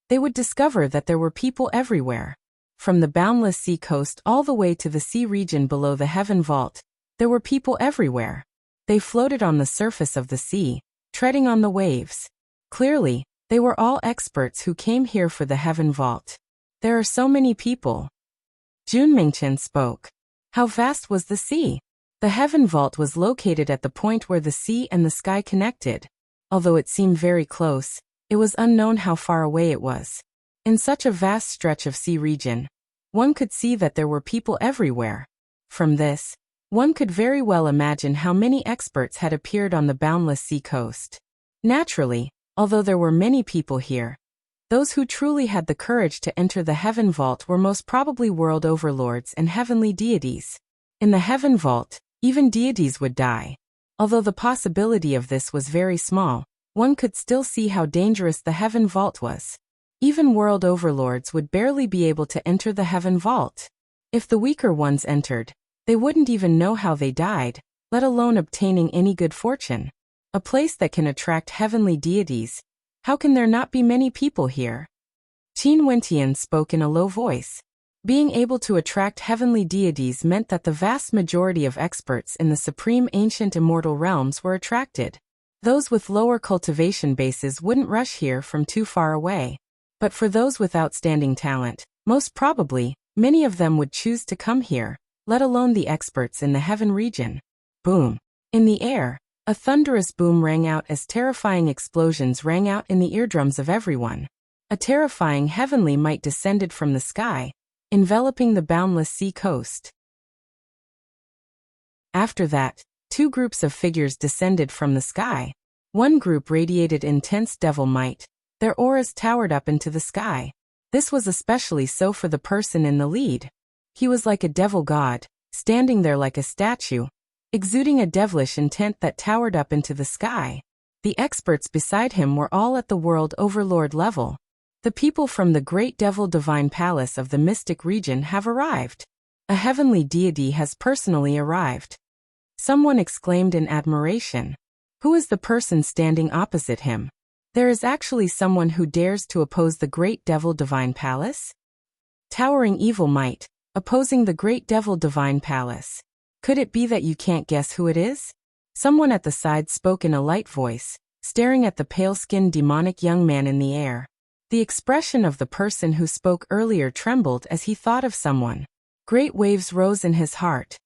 Speaker 1: they would discover that there were people everywhere. From the boundless sea coast all the way to the sea region below the heaven vault, there were people everywhere. They floated on the surface of the sea, treading on the waves. Clearly, they were all experts who came here for the heaven vault. There are so many people. Jun Mingchen spoke. How vast was the sea? The heaven vault was located at the point where the sea and the sky connected. Although it seemed very close, it was unknown how far away it was. In such a vast stretch of sea region, one could see that there were people everywhere. From this, one could very well imagine how many experts had appeared on the boundless sea coast. Naturally, although there were many people here, those who truly had the courage to enter the heaven vault were most probably world overlords and heavenly deities. In the heaven vault, even deities would die. Although the possibility of this was very small, one could still see how dangerous the heaven vault was. Even world overlords would barely be able to enter the heaven vault. If the weaker ones entered, they wouldn't even know how they died, let alone obtaining any good fortune. A place that can attract heavenly deities. How can there not be many people here? Qin Wentian spoke in a low voice. Being able to attract heavenly deities meant that the vast majority of experts in the supreme ancient immortal realms were attracted. Those with lower cultivation bases wouldn't rush here from too far away. But for those with outstanding talent, most probably, many of them would choose to come here, let alone the experts in the heaven region. Boom. In the air, a thunderous boom rang out as terrifying explosions rang out in the eardrums of everyone. A terrifying heavenly might descended from the sky, enveloping the boundless sea coast. After that, two groups of figures descended from the sky. One group radiated intense devil might. Their auras towered up into the sky. This was especially so for the person in the lead. He was like a devil god, standing there like a statue, exuding a devilish intent that towered up into the sky. The experts beside him were all at the world overlord level. The people from the great devil divine palace of the mystic region have arrived. A heavenly deity has personally arrived. Someone exclaimed in admiration. Who is the person standing opposite him? There is actually someone who dares to oppose the great devil divine palace? Towering evil might, opposing the great devil divine palace. Could it be that you can't guess who it is? Someone at the side spoke in a light voice, staring at the pale-skinned demonic young man in the air. The expression of the person who spoke earlier trembled as he thought of someone. Great waves rose in his heart.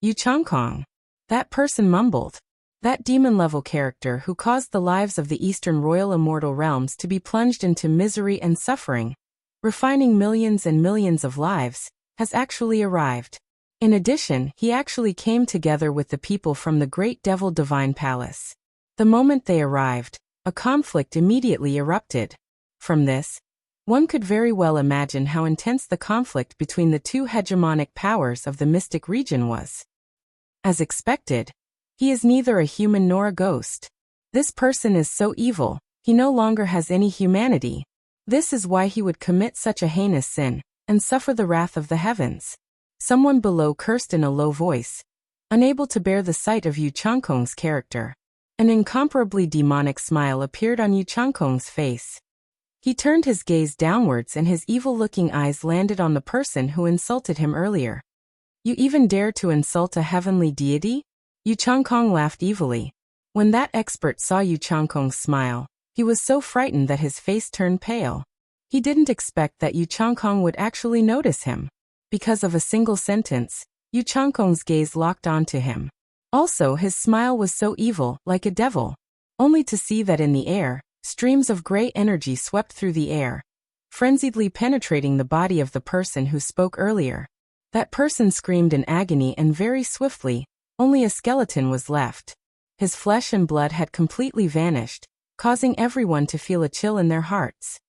Speaker 1: Yu Changkong. That person mumbled. That demon-level character who caused the lives of the Eastern Royal Immortal Realms to be plunged into misery and suffering, refining millions and millions of lives, has actually arrived. In addition, he actually came together with the people from the Great Devil Divine Palace. The moment they arrived, a conflict immediately erupted. From this, one could very well imagine how intense the conflict between the two hegemonic powers of the mystic region was. As expected, he is neither a human nor a ghost. This person is so evil, he no longer has any humanity. This is why he would commit such a heinous sin, and suffer the wrath of the heavens. Someone below cursed in a low voice, unable to bear the sight of Yu Changkong's character. An incomparably demonic smile appeared on Yu Changkong's face. He turned his gaze downwards and his evil-looking eyes landed on the person who insulted him earlier. You even dare to insult a heavenly deity? Yu Changkong laughed evilly. When that expert saw Yu Changkong's smile, he was so frightened that his face turned pale. He didn't expect that Yu Changkong would actually notice him. Because of a single sentence, Yu Changkong's gaze locked onto him. Also, his smile was so evil, like a devil. Only to see that in the air, streams of gray energy swept through the air, frenziedly penetrating the body of the person who spoke earlier. That person screamed in agony and very swiftly, only a skeleton was left. His flesh and blood had completely vanished, causing everyone to feel a chill in their hearts.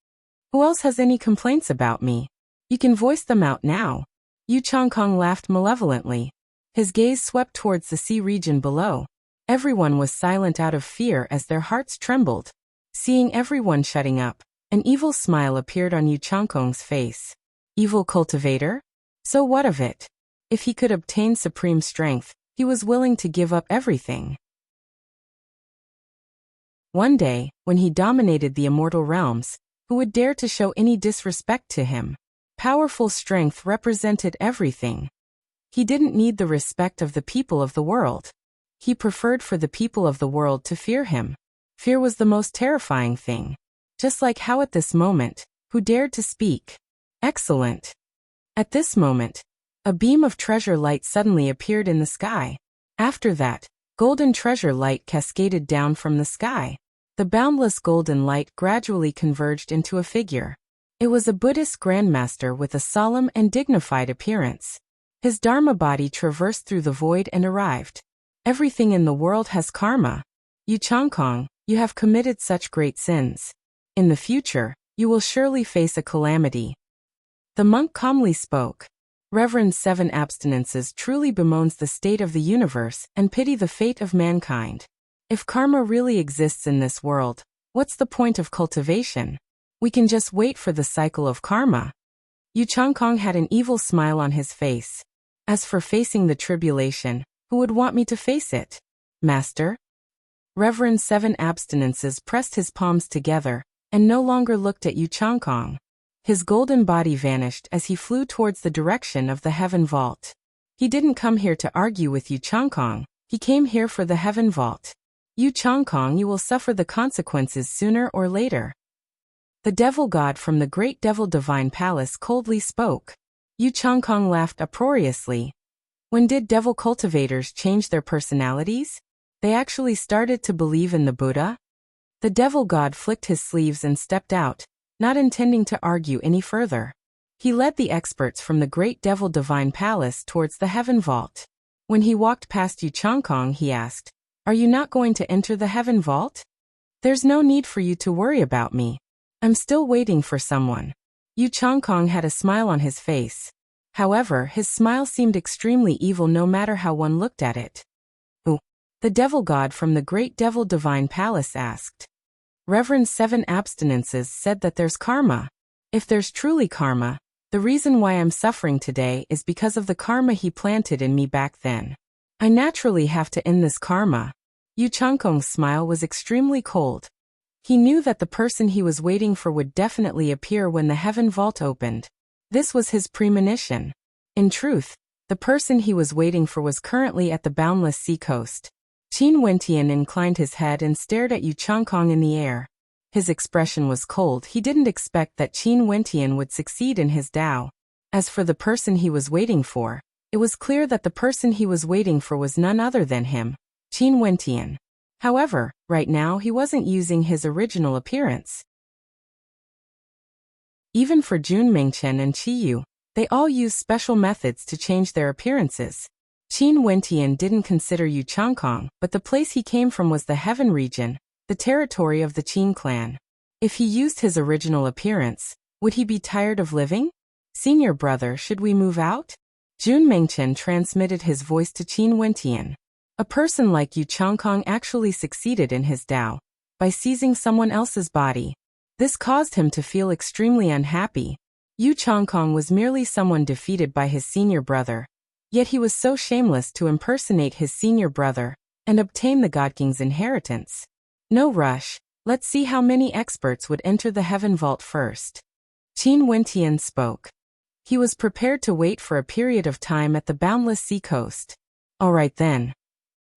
Speaker 1: Who else has any complaints about me? You can voice them out now. Yu Changkong laughed malevolently. His gaze swept towards the sea region below. Everyone was silent out of fear as their hearts trembled. Seeing everyone shutting up, an evil smile appeared on Yu Changkong's face. Evil cultivator? So what of it? If he could obtain supreme strength, he was willing to give up everything. One day, when he dominated the immortal realms, who would dare to show any disrespect to him? Powerful strength represented everything. He didn't need the respect of the people of the world. He preferred for the people of the world to fear him. Fear was the most terrifying thing. Just like how at this moment, who dared to speak? Excellent. At this moment, a beam of treasure light suddenly appeared in the sky. After that, golden treasure light cascaded down from the sky. The boundless golden light gradually converged into a figure. It was a Buddhist grandmaster with a solemn and dignified appearance. His Dharma body traversed through the void and arrived. Everything in the world has karma. Yu Changkong, you have committed such great sins. In the future, you will surely face a calamity. The monk calmly spoke. Reverend 7 Abstinences truly bemoans the state of the universe and pity the fate of mankind. If karma really exists in this world, what's the point of cultivation? We can just wait for the cycle of karma. Yu Changkong had an evil smile on his face. As for facing the tribulation, who would want me to face it? Master? Reverend 7 Abstinences pressed his palms together and no longer looked at Yu Changkong. His golden body vanished as he flew towards the direction of the heaven vault. He didn't come here to argue with Yu Changkong, he came here for the heaven vault. Yu Changkong, you will suffer the consequences sooner or later. The devil god from the Great Devil Divine Palace coldly spoke. Yu Changkong laughed uproariously. When did devil cultivators change their personalities? They actually started to believe in the Buddha? The devil god flicked his sleeves and stepped out, not intending to argue any further. He led the experts from the Great Devil Divine Palace towards the heaven vault. When he walked past Yu Changkong, he asked, "Are you not going to enter the heaven vault? There's no need for you to worry about me. I'm still waiting for someone." Yu Changkong had a smile on his face. However, his smile seemed extremely evil no matter how one looked at it. Who? The devil god from the Great Devil Divine Palace asked. Reverend 7 Abstinences said that there's karma. If there's truly karma, the reason why I'm suffering today is because of the karma he planted in me back then. I naturally have to end this karma. Yu Changkong's smile was extremely cold. He knew that the person he was waiting for would definitely appear when the heaven vault opened. This was his premonition. In truth, the person he was waiting for was currently at the boundless sea coast. Qin Wentian inclined his head and stared at Yu Changkong in the air. His expression was cold. He didn't expect that Qin Wentian would succeed in his Tao. As for the person he was waiting for, it was clear that the person he was waiting for was none other than him, Qin Wentian. However, right now he wasn't using his original appearance. Even for Jun Mingchen and Qiyu, they all used special methods to change their appearances. Qin Wentian didn't consider Yu Changkong, but the place he came from was the Heaven region, the territory of the Qin clan. If he used his original appearance, would he be tired of living? Senior brother, should we move out? Jun Mingchen transmitted his voice to Qin Wentian. A person like Yu Changkong actually succeeded in his Tao by seizing someone else's body. This caused him to feel extremely unhappy. Yu Changkong was merely someone defeated by his senior brother, yet he was so shameless to impersonate his senior brother and obtain the God King's inheritance. No rush, let's see how many experts would enter the Heaven Vault first. Qin Wentian spoke. He was prepared to wait for a period of time at the boundless sea coast. All right then.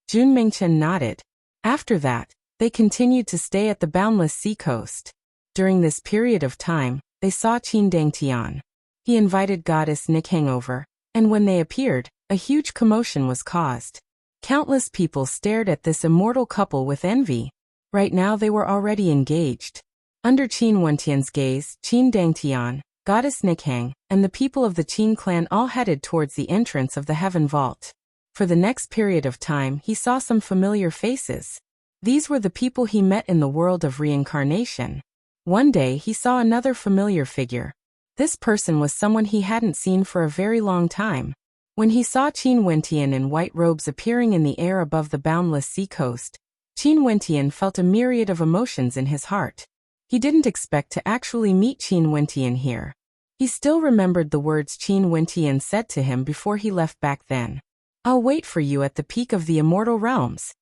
Speaker 1: Jun Mingchen nodded. After that, they continued to stay at the boundless sea coast. During this period of time, they saw Qin Dangtian. He invited Goddess Nikhang over, and when they appeared, a huge commotion was caused. Countless people stared at this immortal couple with envy. Right now they were already engaged. Under Qin Wentian's gaze, Qin Dangtian, Goddess Nikhang, and the people of the Qin clan all headed towards the entrance of the Heaven Vault. For the next period of time, he saw some familiar faces. These were the people he met in the world of reincarnation. One day he saw another familiar figure. This person was someone he hadn't seen for a very long time. When he saw Qin Wentian in white robes appearing in the air above the boundless sea coast, Qin Wentian felt a myriad of emotions in his heart. He didn't expect to actually meet Qin Wentian here. He still remembered the words Qin Wentian said to him before he left back then. I'll wait for you at the peak of the immortal realms.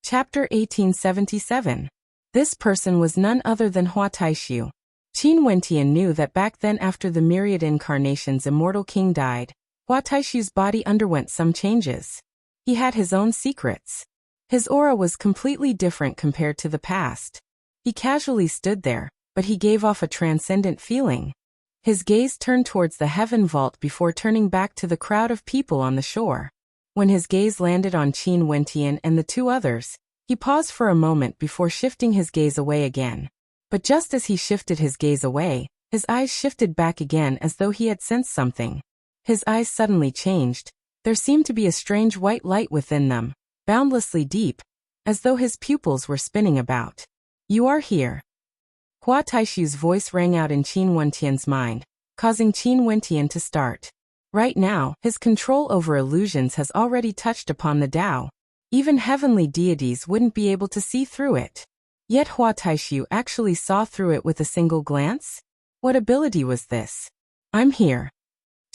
Speaker 1: Chapter 1877. This person was none other than Hua Taishu. Qin Wentian knew that back then, after the myriad incarnations immortal king died, Hua Taishu's body underwent some changes. He had his own secrets. His aura was completely different compared to the past. He casually stood there, but he gave off a transcendent feeling. His gaze turned towards the Heaven Vault before turning back to the crowd of people on the shore. When his gaze landed on Qin Wentian and the two others, he paused for a moment before shifting his gaze away again. But just as he shifted his gaze away, his eyes shifted back again as though he had sensed something. His eyes suddenly changed. There seemed to be a strange white light within them, boundlessly deep, as though his pupils were spinning about. You are here. Hua Taishu's voice rang out in Qin Wentian's mind, causing Qin Wentian to start. Right now, his control over illusions has already touched upon the Tao. Even heavenly deities wouldn't be able to see through it. Yet Hua Taishu actually saw through it with a single glance? What ability was this? I'm here.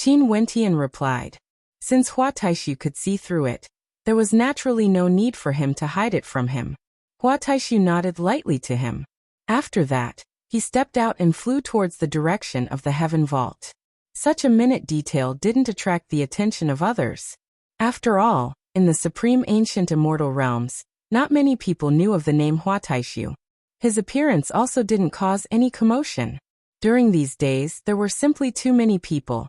Speaker 1: Qin Wentian replied. Since Hua Taishu could see through it, there was naturally no need for him to hide it from him. Hua Taishu nodded lightly to him. After that, he stepped out and flew towards the direction of the Heaven Vault. Such a minute detail didn't attract the attention of others. After all, in the supreme ancient immortal realms, not many people knew of the name Hua Taishu. His appearance also didn't cause any commotion. During these days, there were simply too many people.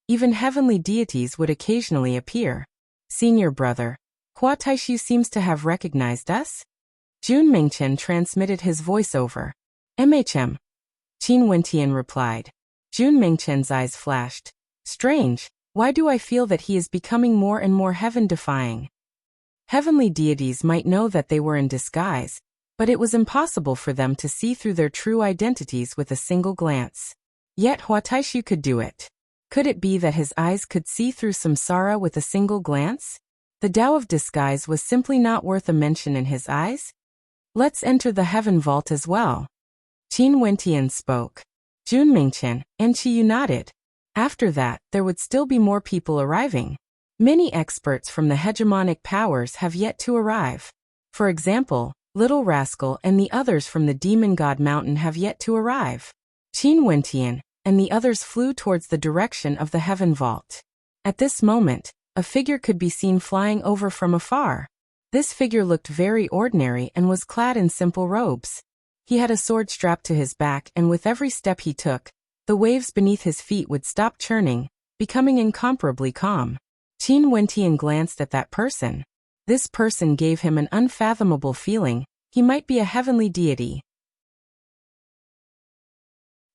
Speaker 1: Even heavenly deities would occasionally appear. Senior brother, Hua Taishu seems to have recognized us? Jun Mingchen transmitted his voice over. MHM. Qin Wentian replied. Jun Mingchen's eyes flashed. Strange, why do I feel that he is becoming more and more heaven-defying? Heavenly deities might know that they were in disguise, but it was impossible for them to see through their true identities with a single glance. Yet Hua Taishu could do it. Could it be that his eyes could see through samsara with a single glance? The Tao of disguise was simply not worth a mention in his eyes? Let's enter the Heaven Vault as well. Qin Wentian spoke. Jun Mingchen and Qiyu nodded. After that, there would still be more people arriving. Many experts from the hegemonic powers have yet to arrive. For example, Little Rascal and the others from the Demon God Mountain have yet to arrive. Qin Wentian and the others flew towards the direction of the Heaven Vault. At this moment, a figure could be seen flying over from afar. This figure looked very ordinary and was clad in simple robes. He had a sword strapped to his back, and with every step he took, the waves beneath his feet would stop churning, becoming incomparably calm. Qin Wentian glanced at that person. This person gave him an unfathomable feeling. He might be a heavenly deity.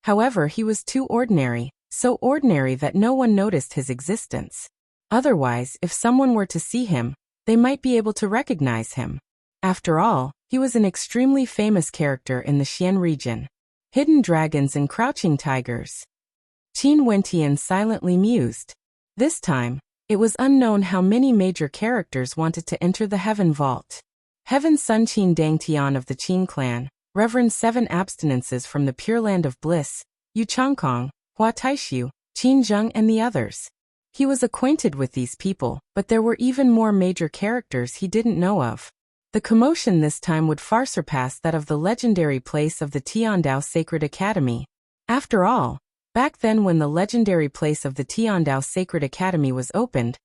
Speaker 1: However, he was too ordinary, so ordinary that no one noticed his existence. Otherwise, if someone were to see him, they might be able to recognize him. After all, he was an extremely famous character in the Xian region. Hidden dragons and crouching tigers. Qin Wentian silently mused. This time, it was unknown how many major characters wanted to enter the Heaven Vault. Heaven Sun Qin Dang Tian of the Qin clan, Reverend 7 Abstinences from the Pure Land of Bliss, Yu Changkong, Hua Taishu, Qin Zheng and the others. He was acquainted with these people, but there were even more major characters he didn't know of. The commotion this time would far surpass that of the legendary place of the Tiandao Sacred Academy. After all, back then when the legendary place of the Tiandao Sacred Academy was opened,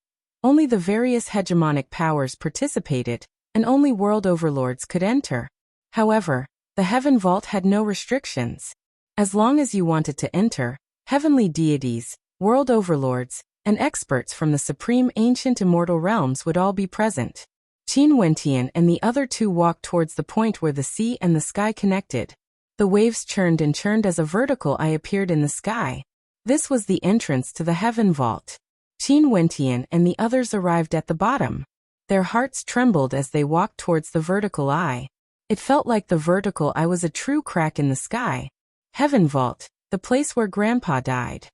Speaker 1: only the various hegemonic powers participated, and only world overlords could enter. However, the Heaven Vault had no restrictions. As long as you wanted to enter, heavenly deities, world overlords, and experts from the supreme ancient immortal realms would all be present. Qin Wentian and the other two walked towards the point where the sea and the sky connected. The waves churned and churned as a vertical eye appeared in the sky. This was the entrance to the Heaven Vault. Qin Wentian and the others arrived at the bottom. Their hearts trembled as they walked towards the vertical eye. It felt like the vertical eye was a true crack in the sky. Heaven Vault, the place where Grandpa died.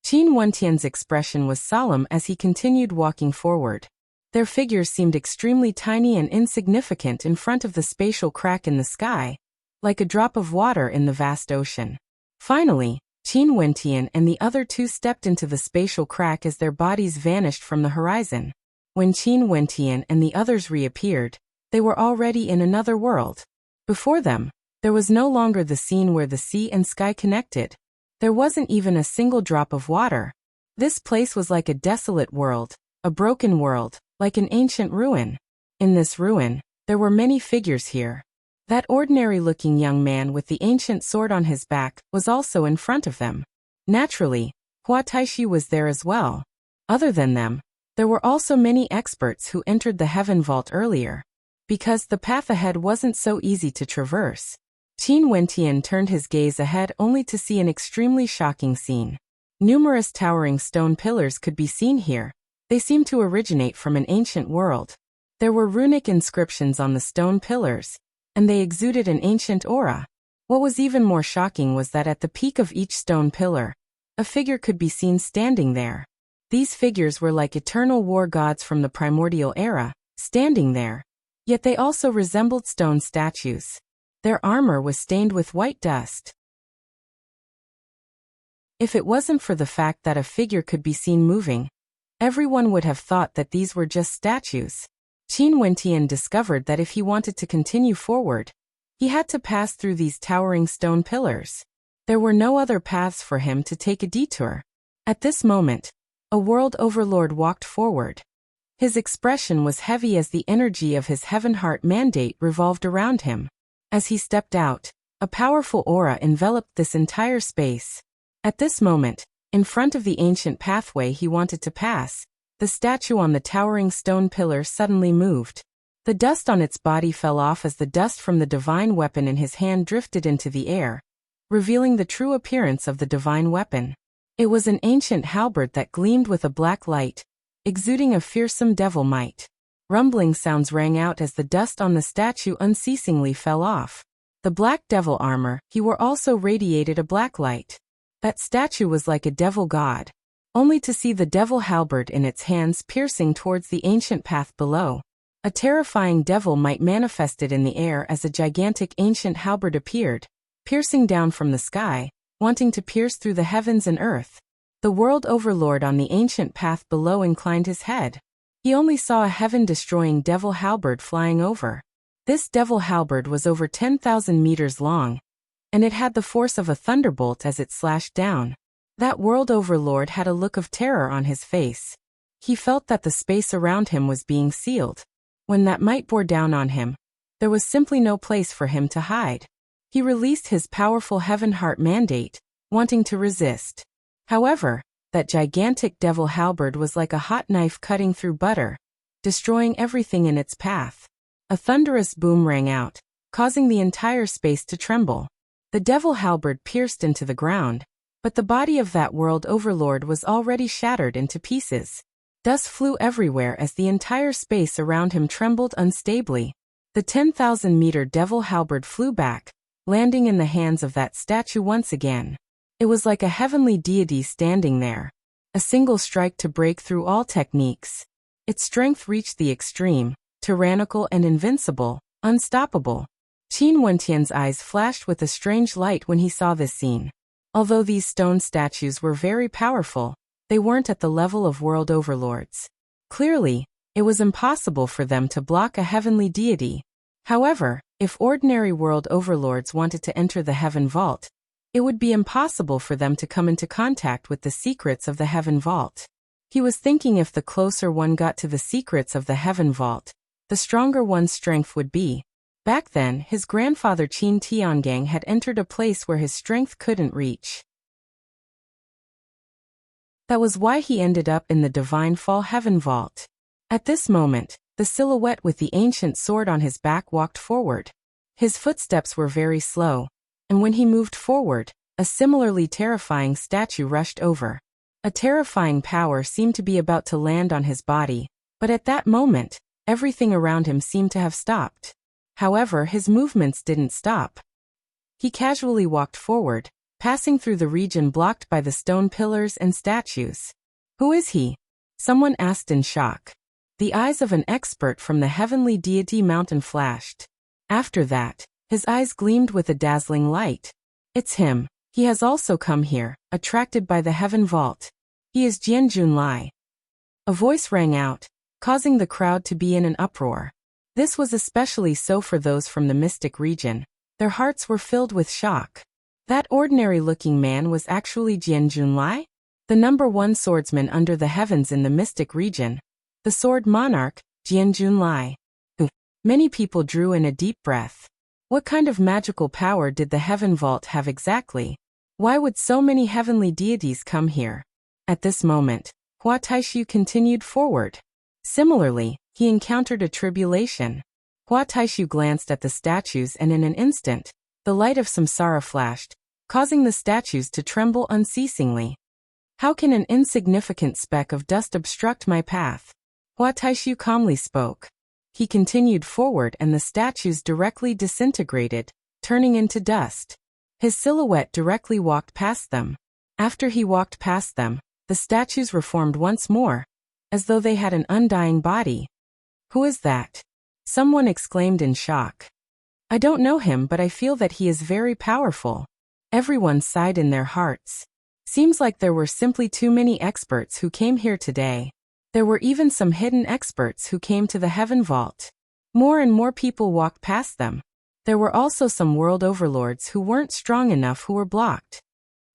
Speaker 1: Qin Wentian's expression was solemn as he continued walking forward. Their figures seemed extremely tiny and insignificant in front of the spatial crack in the sky, like a drop of water in the vast ocean. Finally, Qin Wentian and the other two stepped into the spatial crack as their bodies vanished from the horizon. When Qin Wentian and the others reappeared, they were already in another world. Before them, there was no longer the scene where the sea and sky connected. There wasn't even a single drop of water. This place was like a desolate world, a broken world, like an ancient ruin. In this ruin, there were many figures here. That ordinary-looking young man with the ancient sword on his back was also in front of them. Naturally, Hua Taishu was there as well. Other than them, there were also many experts who entered the Heaven Vault earlier. Because the path ahead wasn't so easy to traverse, Qin Wentian turned his gaze ahead only to see an extremely shocking scene. Numerous towering stone pillars could be seen here. They seemed to originate from an ancient world. There were runic inscriptions on the stone pillars, and they exuded an ancient aura. What was even more shocking was that at the peak of each stone pillar, a figure could be seen standing there. These figures were like eternal war gods from the primordial era, standing there. Yet they also resembled stone statues. Their armor was stained with white dust. If it wasn't for the fact that a figure could be seen moving, everyone would have thought that these were just statues. Qin Wentian discovered that if he wanted to continue forward, he had to pass through these towering stone pillars. There were no other paths for him to take a detour. At this moment, a world overlord walked forward. His expression was heavy as the energy of his Heaven Heart mandate revolved around him. As he stepped out, a powerful aura enveloped this entire space. At this moment, in front of the ancient pathway he wanted to pass, the statue on the towering stone pillar suddenly moved. The dust on its body fell off as the dust from the divine weapon in his hand drifted into the air, revealing the true appearance of the divine weapon. It was an ancient halberd that gleamed with a black light, exuding a fearsome devil might. Rumbling sounds rang out as the dust on the statue unceasingly fell off. The black devil armor he wore also radiated a black light. That statue was like a devil god, only to see the devil halberd in its hands piercing towards the ancient path below. A terrifying devil might manifested in the air as a gigantic ancient halberd appeared, piercing down from the sky, wanting to pierce through the heavens and earth. The world overlord on the ancient path below inclined his head. He only saw a heaven-destroying devil halberd flying over. This devil halberd was over 10,000 meters long, and it had the force of a thunderbolt as it slashed down. That world overlord had a look of terror on his face. He felt that the space around him was being sealed. When that might bore down on him, there was simply no place for him to hide. He released his powerful Heaven Heart mandate, wanting to resist. However, that gigantic devil halberd was like a hot knife cutting through butter, destroying everything in its path. A thunderous boom rang out, causing the entire space to tremble. The devil halberd pierced into the ground, but the body of that world overlord was already shattered into pieces. Dust flew everywhere as the entire space around him trembled unstably. The 10,000-meter devil halberd flew back, landing in the hands of that statue once again. It was like a heavenly deity standing there. A single strike to break through all techniques. Its strength reached the extreme, tyrannical and invincible, unstoppable. Qin Wentian's eyes flashed with a strange light when he saw this scene. Although these stone statues were very powerful, they weren't at the level of world overlords. Clearly, it was impossible for them to block a heavenly deity. However, if ordinary world overlords wanted to enter the Heaven Vault, it would be impossible for them to come into contact with the secrets of the Heaven Vault. He was thinking if the closer one got to the secrets of the Heaven Vault, the stronger one's strength would be. Back then, his grandfather Qin Tiangang had entered a place where his strength couldn't reach. That was why he ended up in the Divine Fall Heaven Vault. At this moment, the silhouette with the ancient sword on his back walked forward. His footsteps were very slow, and when he moved forward, a similarly terrifying statue rushed over. A terrifying power seemed to be about to land on his body, but at that moment, everything around him seemed to have stopped. However, his movements didn't stop. He casually walked forward, passing through the region blocked by the stone pillars and statues. Who is he? Someone asked in shock. The eyes of an expert from the heavenly deity mountain flashed. After that, his eyes gleamed with a dazzling light. It's him. He has also come here, attracted by the Heaven Vault. He is Jian Junlai. A voice rang out, causing the crowd to be in an uproar. This was especially so for those from the mystic region. Their hearts were filled with shock. That ordinary-looking man was actually Jian Junlai, the #1 swordsman under the heavens in the mystic region. The sword monarch, Jian Junlai. Many people drew in a deep breath. What kind of magical power did the Heaven Vault have exactly? Why would so many heavenly deities come here? At this moment, Hua Taishu continued forward. Similarly, he encountered a tribulation. Hua Taishu glanced at the statues and in an instant, the light of samsara flashed, causing the statues to tremble unceasingly. How can an insignificant speck of dust obstruct my path? Hua Taishu calmly spoke. He continued forward and the statues directly disintegrated, turning into dust. His silhouette directly walked past them. After he walked past them, the statues reformed once more, as though they had an undying body. Who is that? Someone exclaimed in shock. I don't know him, but I feel that he is very powerful. Everyone sighed in their hearts. Seems like there were simply too many experts who came here today. There were even some hidden experts who came to the Heaven Vault. More and more people walked past them. There were also some world overlords who weren't strong enough who were blocked.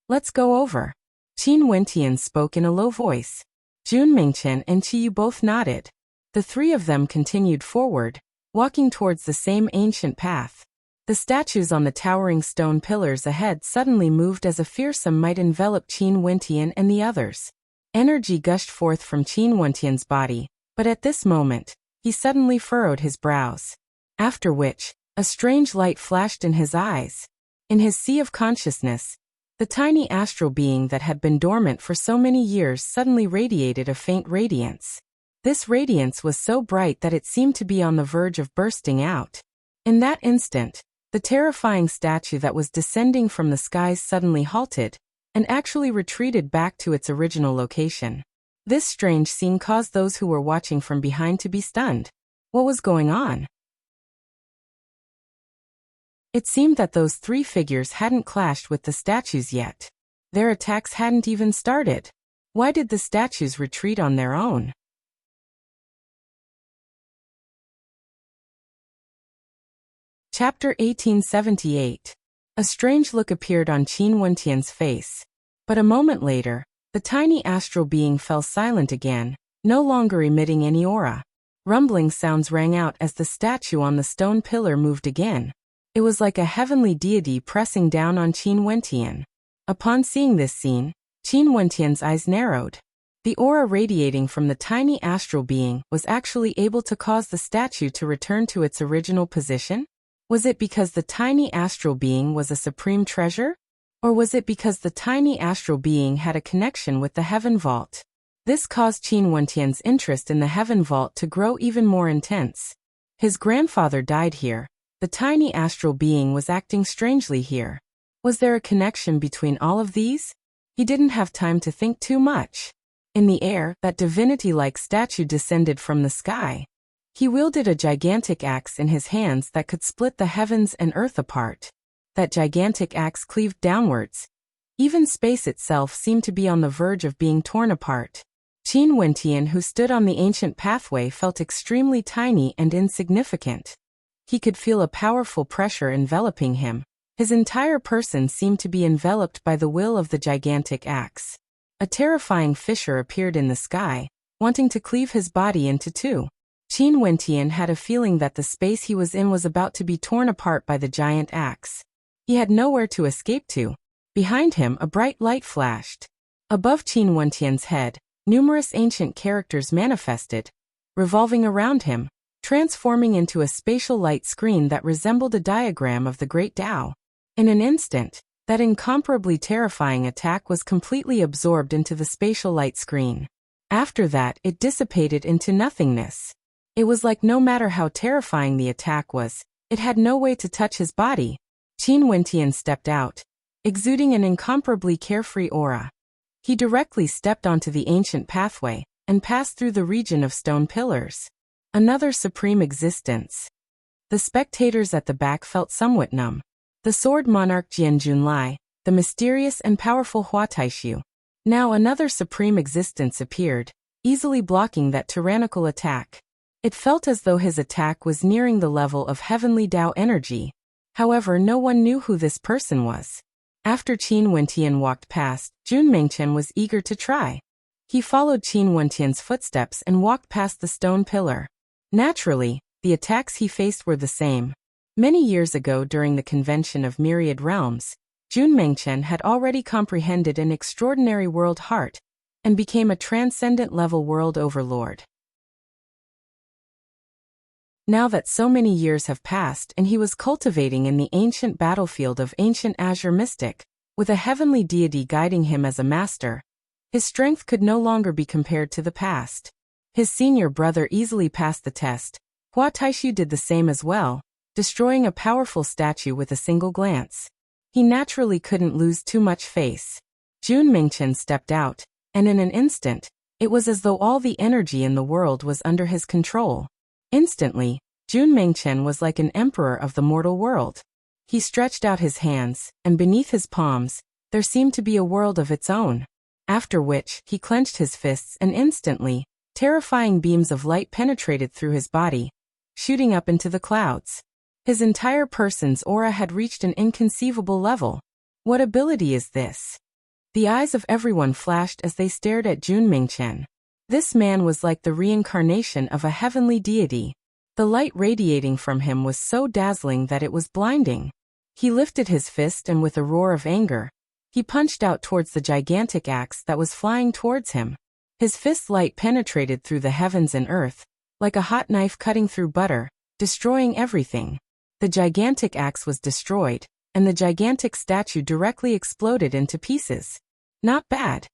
Speaker 1: Let's go over. Qin Wentian spoke in a low voice. Jun Mingchen and Qiyu both nodded. The three of them continued forward, walking towards the same ancient path. The statues on the towering stone pillars ahead suddenly moved as a fearsome might envelop Qin Wentian and the others. Energy gushed forth from Qin Wentian's body, but at this moment, he suddenly furrowed his brows. After which, a strange light flashed in his eyes. In his sea of consciousness, the tiny astral being that had been dormant for so many years suddenly radiated a faint radiance. This radiance was so bright that it seemed to be on the verge of bursting out. In that instant, the terrifying statue that was descending from the skies suddenly halted, and actually retreated back to its original location. This strange scene caused those who were watching from behind to be stunned. What was going on? It seemed that those three figures hadn't clashed with the statues yet. Their attacks hadn't even started. Why did the statues retreat on their own? Chapter 1878. A strange look appeared on Qin Wentian's face. But a moment later, the tiny astral being fell silent again, no longer emitting any aura. Rumbling sounds rang out as the statue on the stone pillar moved again. It was like a heavenly deity pressing down on Qin Wentian. Upon seeing this scene, Qin Wentian's eyes narrowed. The aura radiating from the tiny astral being was actually able to cause the statue to return to its original position? Was it because the tiny astral being was a supreme treasure? Or was it because the tiny astral being had a connection with the heaven vault? This caused Qin Wentian's interest in the heaven vault to grow even more intense. His grandfather died here. The tiny astral being was acting strangely here. Was there a connection between all of these? He didn't have time to think too much. In the air, that divinity-like statue descended from the sky. He wielded a gigantic axe in his hands that could split the heavens and earth apart. That gigantic axe cleaved downwards. Even space itself seemed to be on the verge of being torn apart. Qin Wentian, who stood on the ancient pathway, felt extremely tiny and insignificant. He could feel a powerful pressure enveloping him. His entire person seemed to be enveloped by the will of the gigantic axe. A terrifying fissure appeared in the sky, wanting to cleave his body into two. Qin Wentian had a feeling that the space he was in was about to be torn apart by the giant axe. He had nowhere to escape to. Behind him, a bright light flashed. Above Qin Wentian's head, numerous ancient characters manifested, revolving around him, transforming into a spatial light screen that resembled a diagram of the Great Tao. In an instant, that incomparably terrifying attack was completely absorbed into the spatial light screen. After that, it dissipated into nothingness. It was like no matter how terrifying the attack was, it had no way to touch his body. Qin Wentian stepped out, exuding an incomparably carefree aura. He directly stepped onto the ancient pathway and passed through the region of stone pillars. Another supreme existence. The spectators at the back felt somewhat numb. The sword monarch Jian Junlai, the mysterious and powerful Hua Taishu. Now another supreme existence appeared, easily blocking that tyrannical attack. It felt as though his attack was nearing the level of heavenly Tao energy. However, no one knew who this person was. After Qin Wentian walked past, Jun Mengchen was eager to try. He followed Qin Wentian's footsteps and walked past the stone pillar. Naturally, the attacks he faced were the same. Many years ago during the convention of Myriad Realms, Jun Mengchen had already comprehended an extraordinary world heart and became a transcendent level world overlord. Now that so many years have passed and he was cultivating in the ancient battlefield of ancient Azure Mystic, with a heavenly deity guiding him as a master, his strength could no longer be compared to the past. His senior brother easily passed the test. Hua Taishu did the same as well, destroying a powerful statue with a single glance. He naturally couldn't lose too much face. Jun Mengchen stepped out, and in an instant, it was as though all the energy in the world was under his control. Instantly, Jun Mengchen was like an emperor of the mortal world. He stretched out his hands, and beneath his palms, there seemed to be a world of its own. After which, he clenched his fists and instantly, terrifying beams of light penetrated through his body, shooting up into the clouds. His entire person's aura had reached an inconceivable level. What ability is this? The eyes of everyone flashed as they stared at Jun Mengchen. This man was like the reincarnation of a heavenly deity. The light radiating from him was so dazzling that it was blinding. He lifted his fist and with a roar of anger, he punched out towards the gigantic axe that was flying towards him. His fist's light penetrated through the heavens and earth, like a hot knife cutting through butter, destroying everything. The gigantic axe was destroyed, and the gigantic statue directly exploded into pieces. Not bad.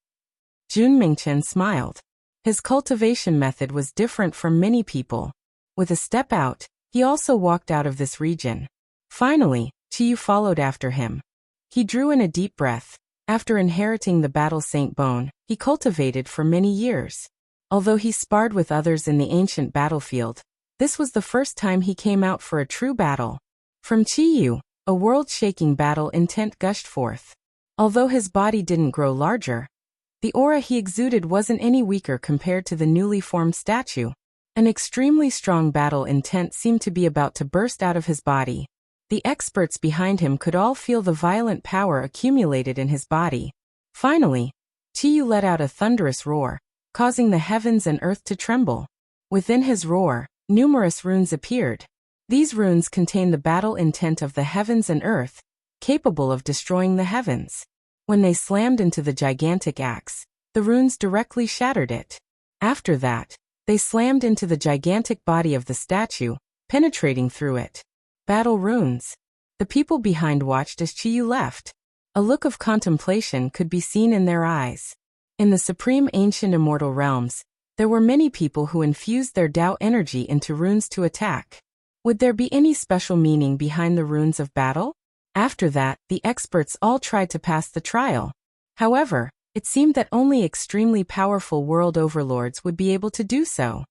Speaker 1: Jun Mengchen smiled. His cultivation method was different from many people. With a step out, he also walked out of this region. Finally, Qiyu followed after him. He drew in a deep breath. After inheriting the battle Saint Bone, he cultivated for many years. Although he sparred with others in the ancient battlefield, this was the first time he came out for a true battle. From Qiyu, a world-shaking battle intent gushed forth. Although his body didn't grow larger, the aura he exuded wasn't any weaker compared to the newly formed statue. An extremely strong battle intent seemed to be about to burst out of his body. The experts behind him could all feel the violent power accumulated in his body. Finally, Qiyu let out a thunderous roar, causing the heavens and earth to tremble. Within his roar, numerous runes appeared. These runes contain the battle intent of the heavens and earth, capable of destroying the heavens. When they slammed into the gigantic axe, the runes directly shattered it. After that, they slammed into the gigantic body of the statue, penetrating through it. Battle runes. The people behind watched as Qiyu left. A look of contemplation could be seen in their eyes. In the supreme ancient immortal realms, there were many people who infused their Tao energy into runes to attack. Would there be any special meaning behind the runes of battle? After that, the experts all tried to pass the trial. However, it seemed that only extremely powerful world overlords would be able to do so.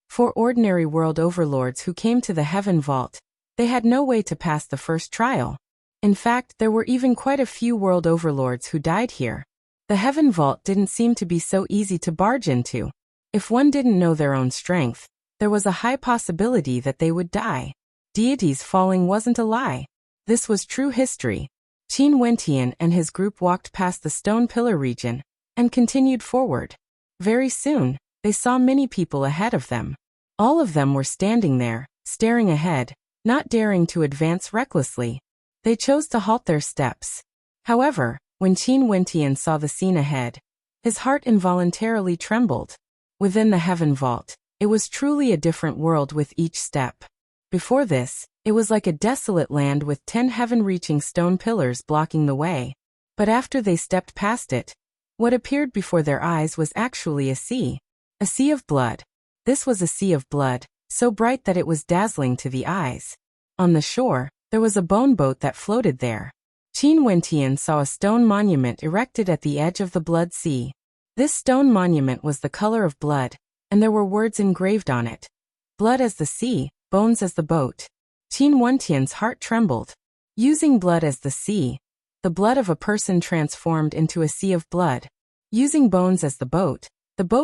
Speaker 1: For ordinary world overlords who came to the Heaven Vault, they had no way to pass the first trial. In fact, there were even quite a few world overlords who died here. The Heaven Vault didn't seem to be so easy to barge into. If one didn't know their own strength, there was a high possibility that they would die. Deities falling wasn't a lie. This was true history. Qin Wentian and his group walked past the stone pillar region and continued forward. Very soon, they saw many people ahead of them. All of them were standing there, staring ahead, not daring to advance recklessly. They chose to halt their steps. However, when Qin Wentian saw the scene ahead, his heart involuntarily trembled. Within the Heaven Vault, it was truly a different world with each step. Before this, it was like a desolate land with 10 heaven-reaching stone pillars blocking the way. But after they stepped past it, what appeared before their eyes was actually a sea. A sea of blood. This was a sea of blood, so bright that it was dazzling to the eyes. On the shore, there was a bone boat that floated there. Qin Wentian saw a stone monument erected at the edge of the blood sea. This stone monument was the color of blood, and there were words engraved on it. Blood as the sea, bones as the boat. Qin Wentian's heart trembled. Using blood as the sea, the blood of a person transformed into a sea of blood. Using bones as the boat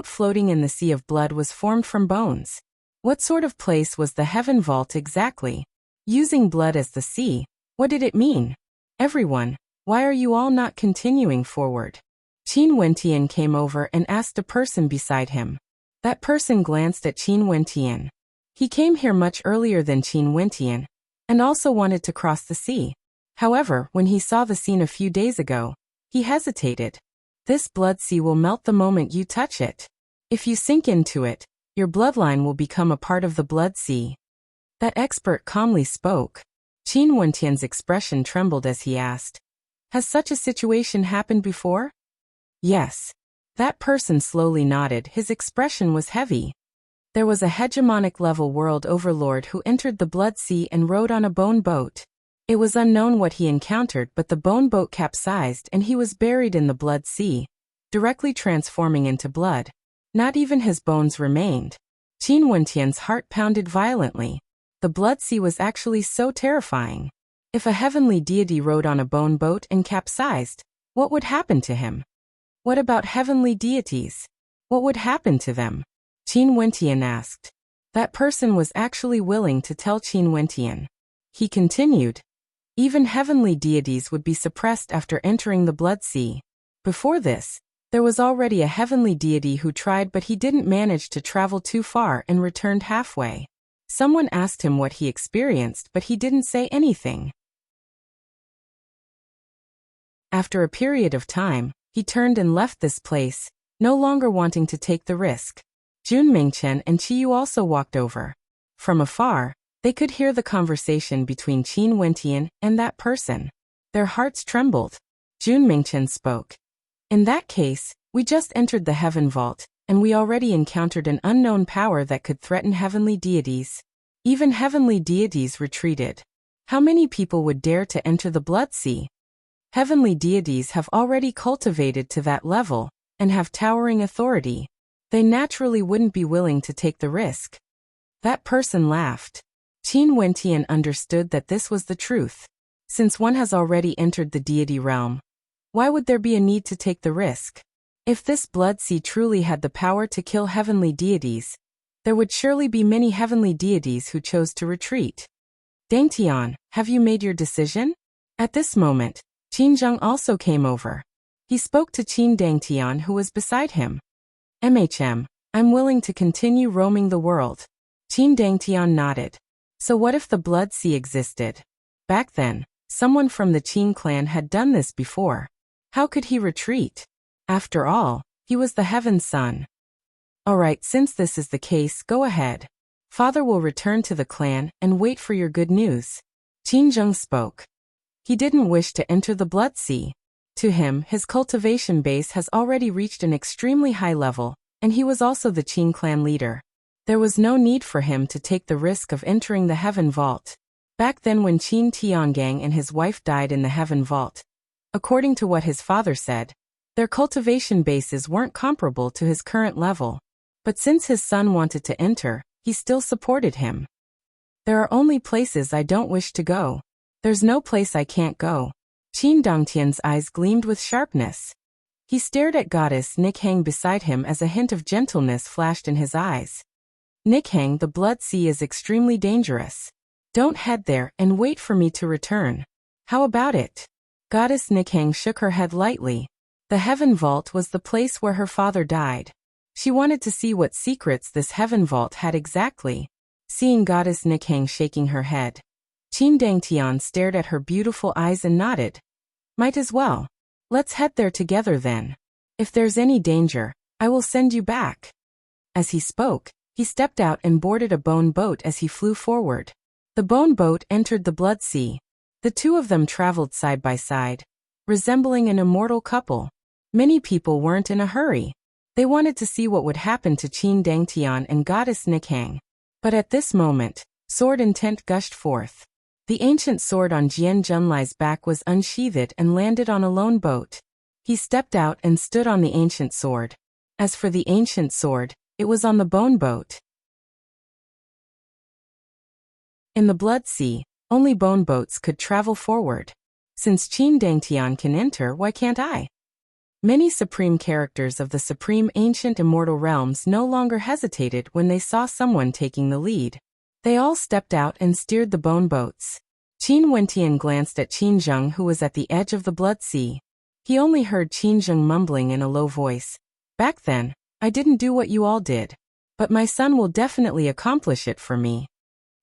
Speaker 1: floating in the sea of blood was formed from bones. What sort of place was the Heaven Vault exactly? Using blood as the sea, what did it mean? Everyone, why are you all not continuing forward? Qin Wentian came over and asked a person beside him. That person glanced at Qin Wentian. He came here much earlier than Qin Wentian, and also wanted to cross the sea. However, when he saw the scene a few days ago, he hesitated. This blood sea will melt the moment you touch it. If you sink into it, your bloodline will become a part of the blood sea. That expert calmly spoke. Qin Wentian's expression trembled as he asked, "Has such a situation happened before?" Yes. That person slowly nodded. His expression was heavy. There was a hegemonic level world overlord who entered the blood sea and rode on a bone boat. It was unknown what he encountered, but the bone boat capsized and he was buried in the blood sea, directly transforming into blood. Not even his bones remained. Qin Wentian's heart pounded violently. The blood sea was actually so terrifying. If a heavenly deity rode on a bone boat and capsized, what would happen to him? What about heavenly deities? What would happen to them? Qin Wentian asked. That person was actually willing to tell Qin Wentian. He continued. Even heavenly deities would be suppressed after entering the blood sea. Before this, there was already a heavenly deity who tried, but he didn't manage to travel too far and returned halfway. Someone asked him what he experienced, but he didn't say anything. After a period of time, he turned and left this place, no longer wanting to take the risk. Jun Mingchen and Qiyu also walked over. From afar, they could hear the conversation between Qin Wentian and that person. Their hearts trembled. Jun Mingchen spoke. In that case, we just entered the Heaven Vault, and we already encountered an unknown power that could threaten heavenly deities. Even heavenly deities retreated. How many people would dare to enter the blood sea? Heavenly deities have already cultivated to that level, and have towering authority. They naturally wouldn't be willing to take the risk. That person laughed. Qin Wentian understood that this was the truth. Since one has already entered the deity realm, why would there be a need to take the risk? If this blood sea truly had the power to kill heavenly deities, there would surely be many heavenly deities who chose to retreat. Dangtian, have you made your decision? At this moment, Qin Zheng also came over. He spoke to Qin Dangtian, who was beside him. I'm willing to continue roaming the world. Qin Dangtian nodded. So what if the Blood Sea existed? Back then, someone from the Qin clan had done this before. How could he retreat? After all, he was the Heaven's son. Alright, since this is the case, go ahead. Father will return to the clan and wait for your good news. Qin Zheng spoke. He didn't wish to enter the Blood Sea. To him, his cultivation base has already reached an extremely high level, and he was also the Qin clan leader. There was no need for him to take the risk of entering the Heaven Vault. Back then when Qin Tiangang and his wife died in the Heaven Vault, according to what his father said, their cultivation bases weren't comparable to his current level. But since his son wanted to enter, he still supported him. There are only places I don't wish to go. There's no place I can't go. Qin Dangtian's eyes gleamed with sharpness. He stared at Goddess Nikhang beside him as a hint of gentleness flashed in his eyes. Nikhang, the Blood Sea is extremely dangerous. Don't head there and wait for me to return. How about it? Goddess Nikhang shook her head lightly. The Heaven Vault was the place where her father died. She wanted to see what secrets this Heaven Vault had exactly. Seeing Goddess Nikhang shaking her head, Qin Dangtian stared at her beautiful eyes and nodded. Might as well. Let's head there together then. If there's any danger, I will send you back. As he spoke, he stepped out and boarded a bone boat as he flew forward. The bone boat entered the Blood Sea. The two of them traveled side by side, resembling an immortal couple. Many people weren't in a hurry. They wanted to see what would happen to Qin Dangtian and Goddess Nikhang. But at this moment, sword intent gushed forth. The ancient sword on Jian Junlai's back was unsheathed and landed on a lone boat. He stepped out and stood on the ancient sword. As for the ancient sword, it was on the bone boat. In the Blood Sea, only bone boats could travel forward. Since Qin Dangtian can enter, why can't I? Many supreme characters of the supreme ancient immortal realms no longer hesitated when they saw someone taking the lead. They all stepped out and steered the bone boats. Qin Wentian glanced at Qin Zheng, who was at the edge of the Blood Sea. He only heard Qin Zheng mumbling in a low voice. Back then, I didn't do what you all did. But my son will definitely accomplish it for me.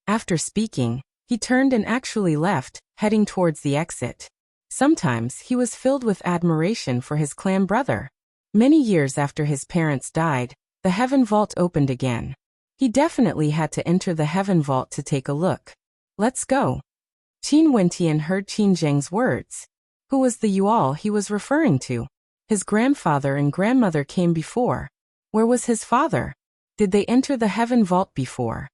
Speaker 1: After speaking, he turned and actually left, heading towards the exit. Sometimes he was filled with admiration for his clan brother. Many years after his parents died, the Heaven Vault opened again. He definitely had to enter the Heaven Vault to take a look. Let's go. Qin Wentian heard Qin Zheng's words. Who was the Yual he was referring to? His grandfather and grandmother came before. Where was his father? Did they enter the Heaven Vault before?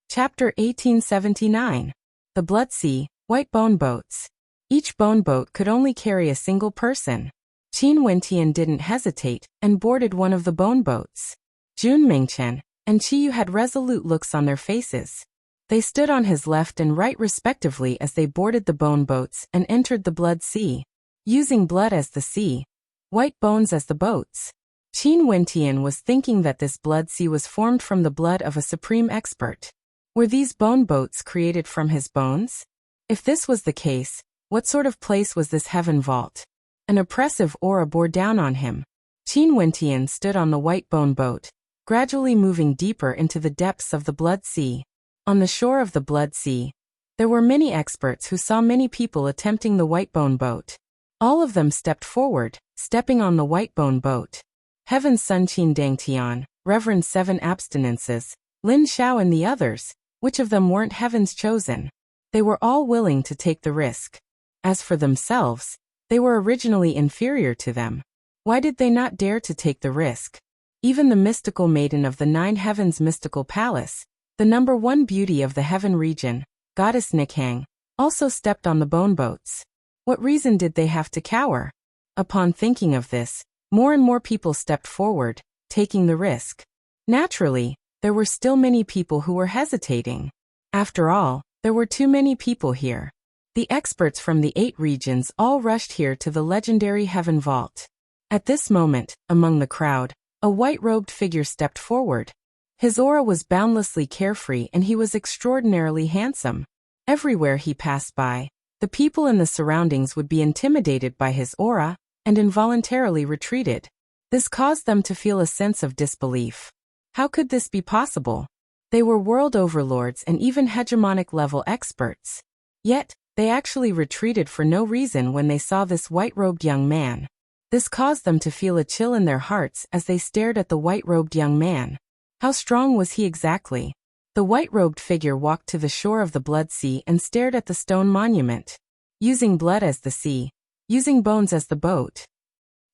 Speaker 1: Chapter 1879. The Blood Sea, White Bone Boats. Each bone boat could only carry a single person. Qin Wentian didn't hesitate and boarded one of the bone boats. Jun Mingchen and Qiyu had resolute looks on their faces. They stood on his left and right respectively as they boarded the bone boats and entered the Blood Sea. Using blood as the sea, white bones as the boats. Qin Wentian was thinking that this Blood Sea was formed from the blood of a supreme expert. Were these bone boats created from his bones? If this was the case, what sort of place was this Heaven Vault? An oppressive aura bore down on him. Qin Wentian stood on the white bone boat, gradually moving deeper into the depths of the Blood Sea. On the shore of the Blood Sea, there were many experts who saw many people attempting the white bone boat. All of them stepped forward, stepping on the white bone boat. Heaven's son Qin Dangtian, Reverend Seven Abstinences, Lin Xiao and the others, which of them weren't Heaven's chosen? They were all willing to take the risk. As for themselves, they were originally inferior to them. Why did they not dare to take the risk? Even the mystical maiden of the Nine Heavens mystical palace, the #1 beauty of the Heaven region, Goddess Nikhang, also stepped on the bone boats. What reason did they have to cower? Upon thinking of this, more and more people stepped forward, taking the risk. Naturally, there were still many people who were hesitating. After all, there were too many people here. The experts from the 8 regions all rushed here to the legendary Heaven Vault. At this moment, among the crowd, a white-robed figure stepped forward. His aura was boundlessly carefree and he was extraordinarily handsome. Everywhere he passed by, The people in the surroundings would be intimidated by his aura and involuntarily retreated. This caused them to feel a sense of disbelief. How could this be possible? They were world overlords and even hegemonic-level experts. Yet, they actually retreated for no reason when they saw this white-robed young man. This caused them to feel a chill in their hearts as they stared at the white-robed young man. How strong was he exactly? The white-robed figure walked to the shore of the blood sea and stared at the stone monument. Using blood as the sea, using bones as the boat.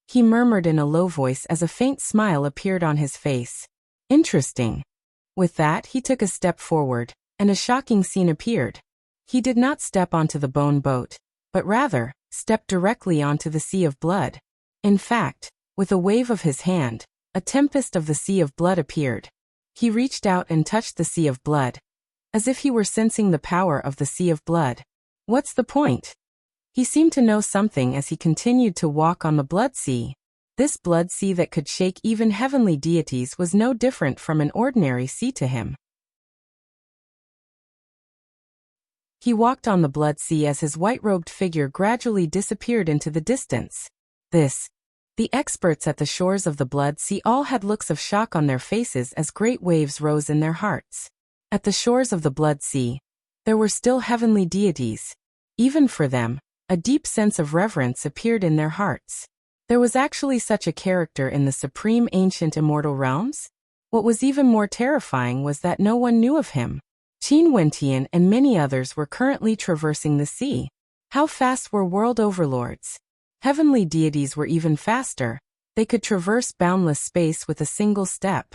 Speaker 1: He murmured in a low voice as a faint smile appeared on his face. Interesting. With that, he took a step forward, and a shocking scene appeared. He did not step onto the bone boat, but rather, stepped directly onto the sea of blood. In fact, with a wave of his hand, a tempest of the sea of blood appeared. He reached out and touched the sea of blood, as if he were sensing the power of the sea of blood. What's the point? He seemed to know something as he continued to walk on the blood sea. This blood sea that could shake even heavenly deities was no different from an ordinary sea to him. He walked on the blood sea as his white-robed figure gradually disappeared into the distance. The experts at the shores of the blood sea all had looks of shock on their faces as great waves rose in their hearts. At the shores of the blood sea, there were still heavenly deities. Even for them, a deep sense of reverence appeared in their hearts. There was actually such a character in the supreme ancient immortal realms? What was even more terrifying was that no one knew of him. Qin Wentian and many others were currently traversing the sea. How fast were world overlords? Heavenly deities were even faster. They could traverse boundless space with a single step.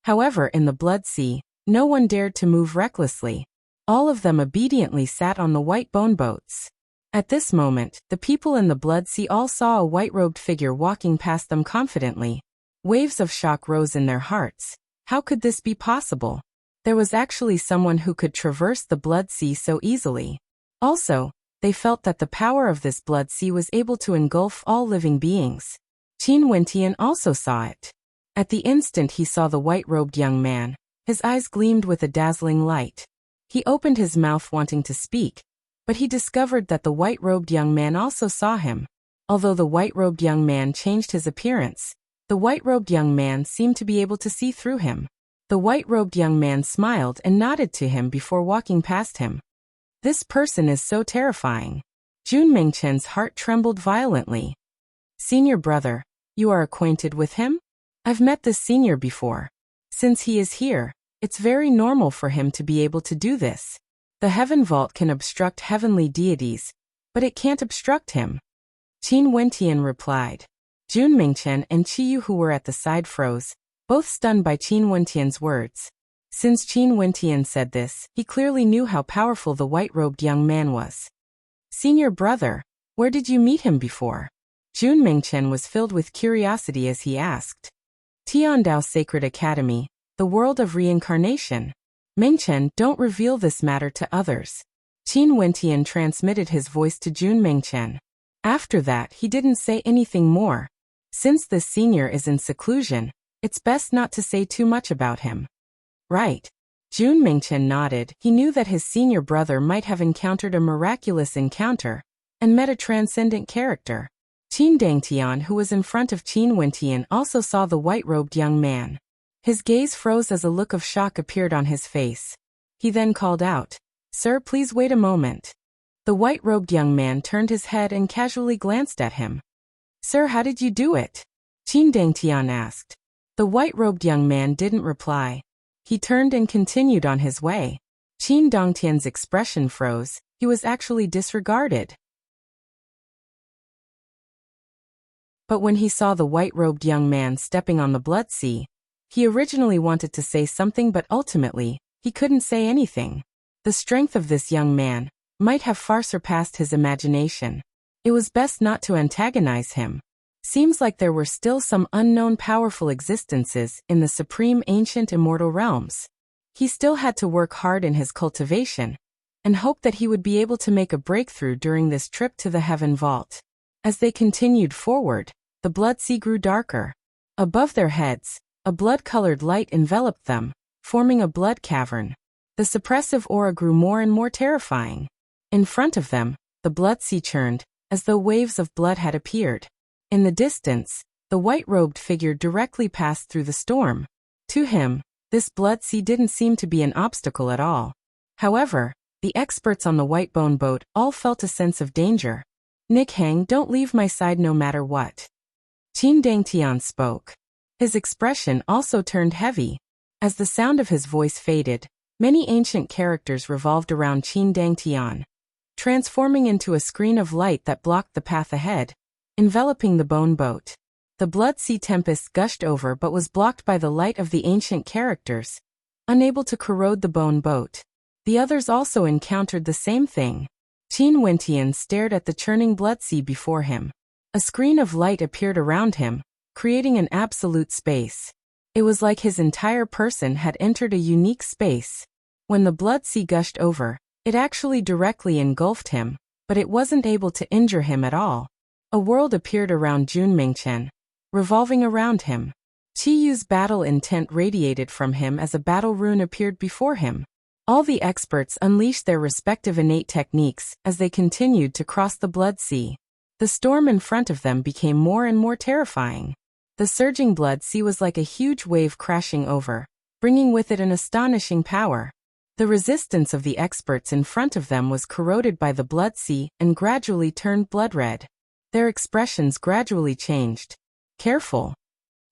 Speaker 1: However, in the blood sea, no one dared to move recklessly. All of them obediently sat on the white bone boats. At this moment, the people in the blood sea all saw a white-robed figure walking past them confidently. Waves of shock rose in their hearts. How could this be possible? There was actually someone who could traverse the blood sea so easily. Also, they felt that the power of this blood sea was able to engulf all living beings. Qin Wentian also saw it. At the instant he saw the white-robed young man, his eyes gleamed with a dazzling light. He opened his mouth wanting to speak, but he discovered that the white-robed young man also saw him. Although the white-robed young man changed his appearance, the white-robed young man seemed to be able to see through him. The white-robed young man smiled and nodded to him before walking past him. This person is so terrifying. Jun Mingchen's heart trembled violently. Senior brother, you are acquainted with him? I've met this senior before. Since he is here, it's very normal for him to be able to do this. The heaven vault can obstruct heavenly deities, but it can't obstruct him. Qin Wentian replied. Jun Mingchen and Qiyu, who were at the side, froze, both stunned by Qin Wentian's words. Since Qin Wentian said this, he clearly knew how powerful the white-robed young man was. Senior brother, where did you meet him before? Jun Mingchen was filled with curiosity as he asked. Tiandao Sacred Academy, the world of reincarnation. Mingchen, don't reveal this matter to others. Qin Wentian transmitted his voice to Jun Mingchen. After that, he didn't say anything more. Since this senior is in seclusion, it's best not to say too much about him. Right. Jun Mingchen nodded. He knew that his senior brother might have encountered a miraculous encounter and met a transcendent character. Qin Dangtian, who was in front of Qin Wentian, also saw the white-robed young man. His gaze froze as a look of shock appeared on his face. He then called out, "Sir, please wait a moment." The white-robed young man turned his head and casually glanced at him. "Sir, how did you do it?" Qin Dangtian asked. The white-robed young man didn't reply. He turned and continued on his way. Qin Dongtian's expression froze. He was actually disregarded. But when he saw the white-robed young man stepping on the blood sea, he originally wanted to say something, but ultimately, he couldn't say anything. The strength of this young man might have far surpassed his imagination. It was best not to antagonize him. Seems like there were still some unknown powerful existences in the supreme ancient immortal realms. He still had to work hard in his cultivation, and hoped that he would be able to make a breakthrough during this trip to the Heaven Vault. As they continued forward, the blood sea grew darker. Above their heads, a blood-colored light enveloped them, forming a blood cavern. The suppressive aura grew more and more terrifying. In front of them, the blood sea churned, as though waves of blood had appeared. In the distance, the white-robed figure directly passed through the storm. To him, this blood sea didn't seem to be an obstacle at all. However, the experts on the white bone boat all felt a sense of danger. "Nick Hang, don't leave my side no matter what." Qin Dangtian spoke. His expression also turned heavy. As the sound of his voice faded, many ancient characters revolved around Qin Dangtian, transforming into a screen of light that blocked the path ahead, enveloping the bone boat. The blood sea tempest gushed over but was blocked by the light of the ancient characters, unable to corrode the bone boat. The others also encountered the same thing. Qin Wentian stared at the churning blood sea before him. A screen of light appeared around him, creating an absolute space. It was like his entire person had entered a unique space. When the blood sea gushed over, it actually directly engulfed him, but it wasn't able to injure him at all. A world appeared around Jun Mingchen, revolving around him. Qi Yu's battle intent radiated from him as a battle rune appeared before him. All the experts unleashed their respective innate techniques as they continued to cross the blood sea. The storm in front of them became more and more terrifying. The surging blood sea was like a huge wave crashing over, bringing with it an astonishing power. The resistance of the experts in front of them was corroded by the blood sea and gradually turned blood red. Their expressions gradually changed. "Careful."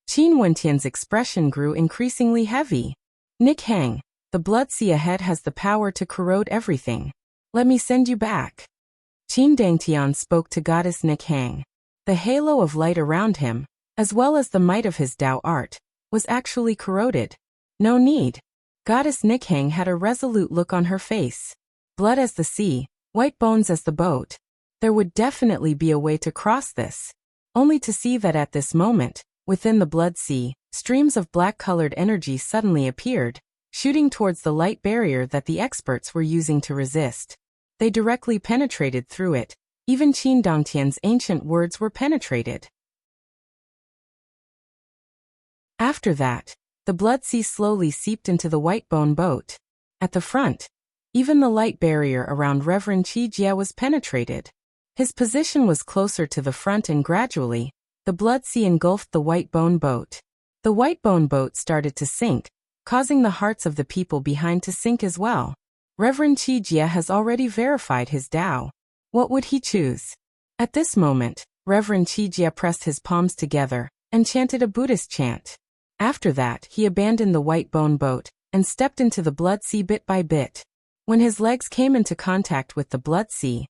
Speaker 1: Qin Wentian's expression grew increasingly heavy. "Nick Hang, the blood sea ahead has the power to corrode everything. Let me send you back." Qin Dangtian spoke to Goddess Nick Hang. The halo of light around him, as well as the might of his Tao art, was actually corroded. "No need." Goddess Nick Hang had a resolute look on her face. Blood as the sea, white bones as the boat. There would definitely be a way to cross this. Only to see that at this moment, within the blood sea, streams of black-colored energy suddenly appeared, shooting towards the light barrier that the experts were using to resist. They directly penetrated through it. Even Qin Dangtian's ancient words were penetrated. After that, the blood sea slowly seeped into the white bone boat. At the front, even the light barrier around Reverend Qi Jia was penetrated. His position was closer to the front and gradually, the blood sea engulfed the white bone boat. The white bone boat started to sink, causing the hearts of the people behind to sink as well. Reverend Qi Jia has already verified his Tao. What would he choose? At this moment, Reverend Qi Jia pressed his palms together and chanted a Buddhist chant. After that, he abandoned the white bone boat and stepped into the blood sea bit by bit. When his legs came into contact with the blood sea,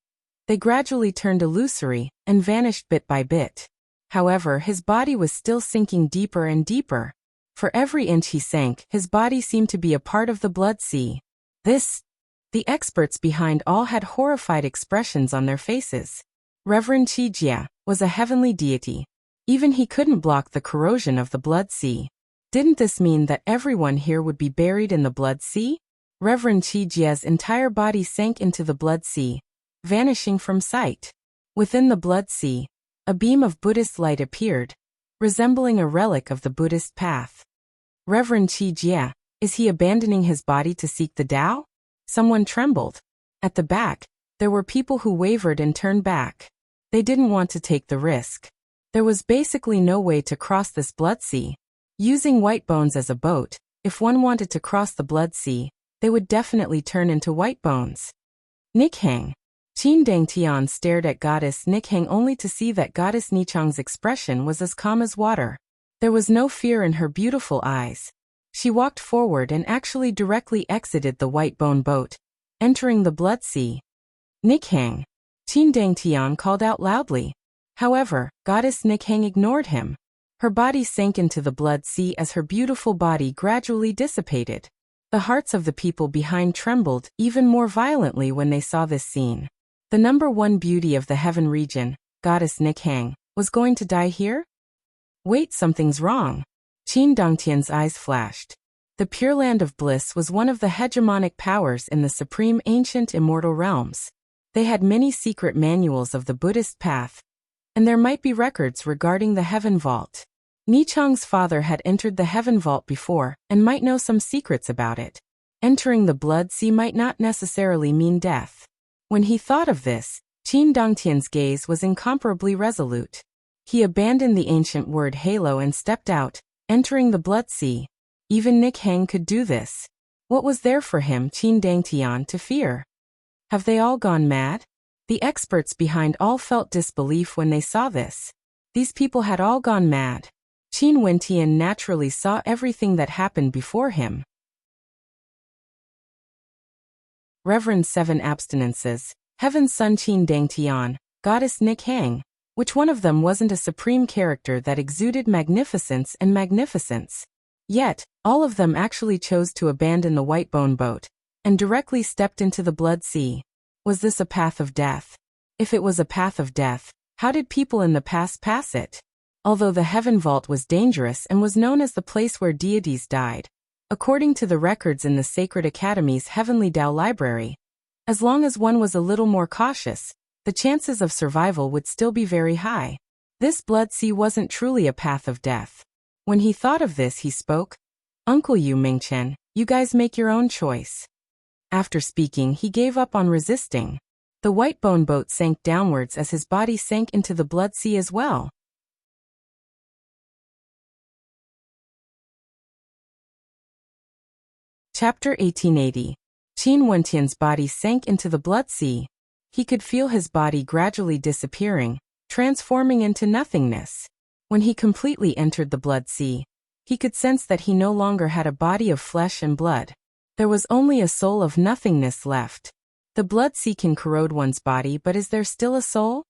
Speaker 1: they gradually turned illusory and vanished bit by bit. However, his body was still sinking deeper and deeper. For every inch he sank, his body seemed to be a part of the blood sea. The experts behind all had horrified expressions on their faces. Reverend Qi Jia was a heavenly deity. Even he couldn't block the corrosion of the blood sea. Didn't this mean that everyone here would be buried in the blood sea? Reverend Qi Jia's entire body sank into the blood sea, vanishing from sight. Within the blood sea, a beam of Buddhist light appeared, resembling a relic of the Buddhist path. Reverend Qi Jia, is he abandoning his body to seek the Tao? Someone trembled. At the back, there were people who wavered and turned back. They didn't want to take the risk. There was basically no way to cross this blood sea. Using white bones as a boat, if one wanted to cross the blood sea, they would definitely turn into white bones. Nick Hang. Qin Dangtian stared at Goddess Nick Hang only to see that Goddess Nichang's expression was as calm as water. There was no fear in her beautiful eyes. She walked forward and actually directly exited the white bone boat, entering the blood sea. "Nick Hang." Qin Dangtian called out loudly. However, Goddess Nick Hang ignored him. Her body sank into the blood sea as her beautiful body gradually dissipated. The hearts of the people behind trembled even more violently when they saw this scene. The number one beauty of the heaven region, Goddess Nick Hang, was going to die here? Wait, something's wrong. Qin Dangtian's eyes flashed. The Pure Land of Bliss was one of the hegemonic powers in the supreme ancient immortal realms. They had many secret manuals of the Buddhist path, and there might be records regarding the Heaven Vault. Nichang's father had entered the Heaven Vault before and might know some secrets about it. Entering the blood sea might not necessarily mean death. When he thought of this, Qin Dongtian's gaze was incomparably resolute. He abandoned the ancient word halo and stepped out, entering the blood sea. Even Nick Hang could do this. What was there for him, Qin Dangtian, to fear? Have they all gone mad? The experts behind all felt disbelief when they saw this. These people had all gone mad. Qin Wentian naturally saw everything that happened before him. Reverend 7 Abstinences, Heaven's Son Qin Dangtian, Goddess Nick Hang. Which one of them wasn't a supreme character that exuded magnificence and magnificence? Yet, all of them actually chose to abandon the white bone boat and directly stepped into the blood sea. Was this a path of death? If it was a path of death, how did people in the past pass it? Although the Heaven Vault was dangerous and was known as the place where deities died, according to the records in the Sacred Academy's Heavenly Tao Library, as long as one was a little more cautious, the chances of survival would still be very high. This blood sea wasn't truly a path of death. When he thought of this, he spoke, "Uncle Yu Mingchen, you guys make your own choice." After speaking, he gave up on resisting. The white bone boat sank downwards as his body sank into the blood sea as well. Chapter 1880. Qin Wentian's body sank into the blood sea. He could feel his body gradually disappearing, transforming into nothingness. When he completely entered the blood sea, he could sense that he no longer had a body of flesh and blood. There was only a soul of nothingness left. The blood sea can corrode one's body, but is there still a soul?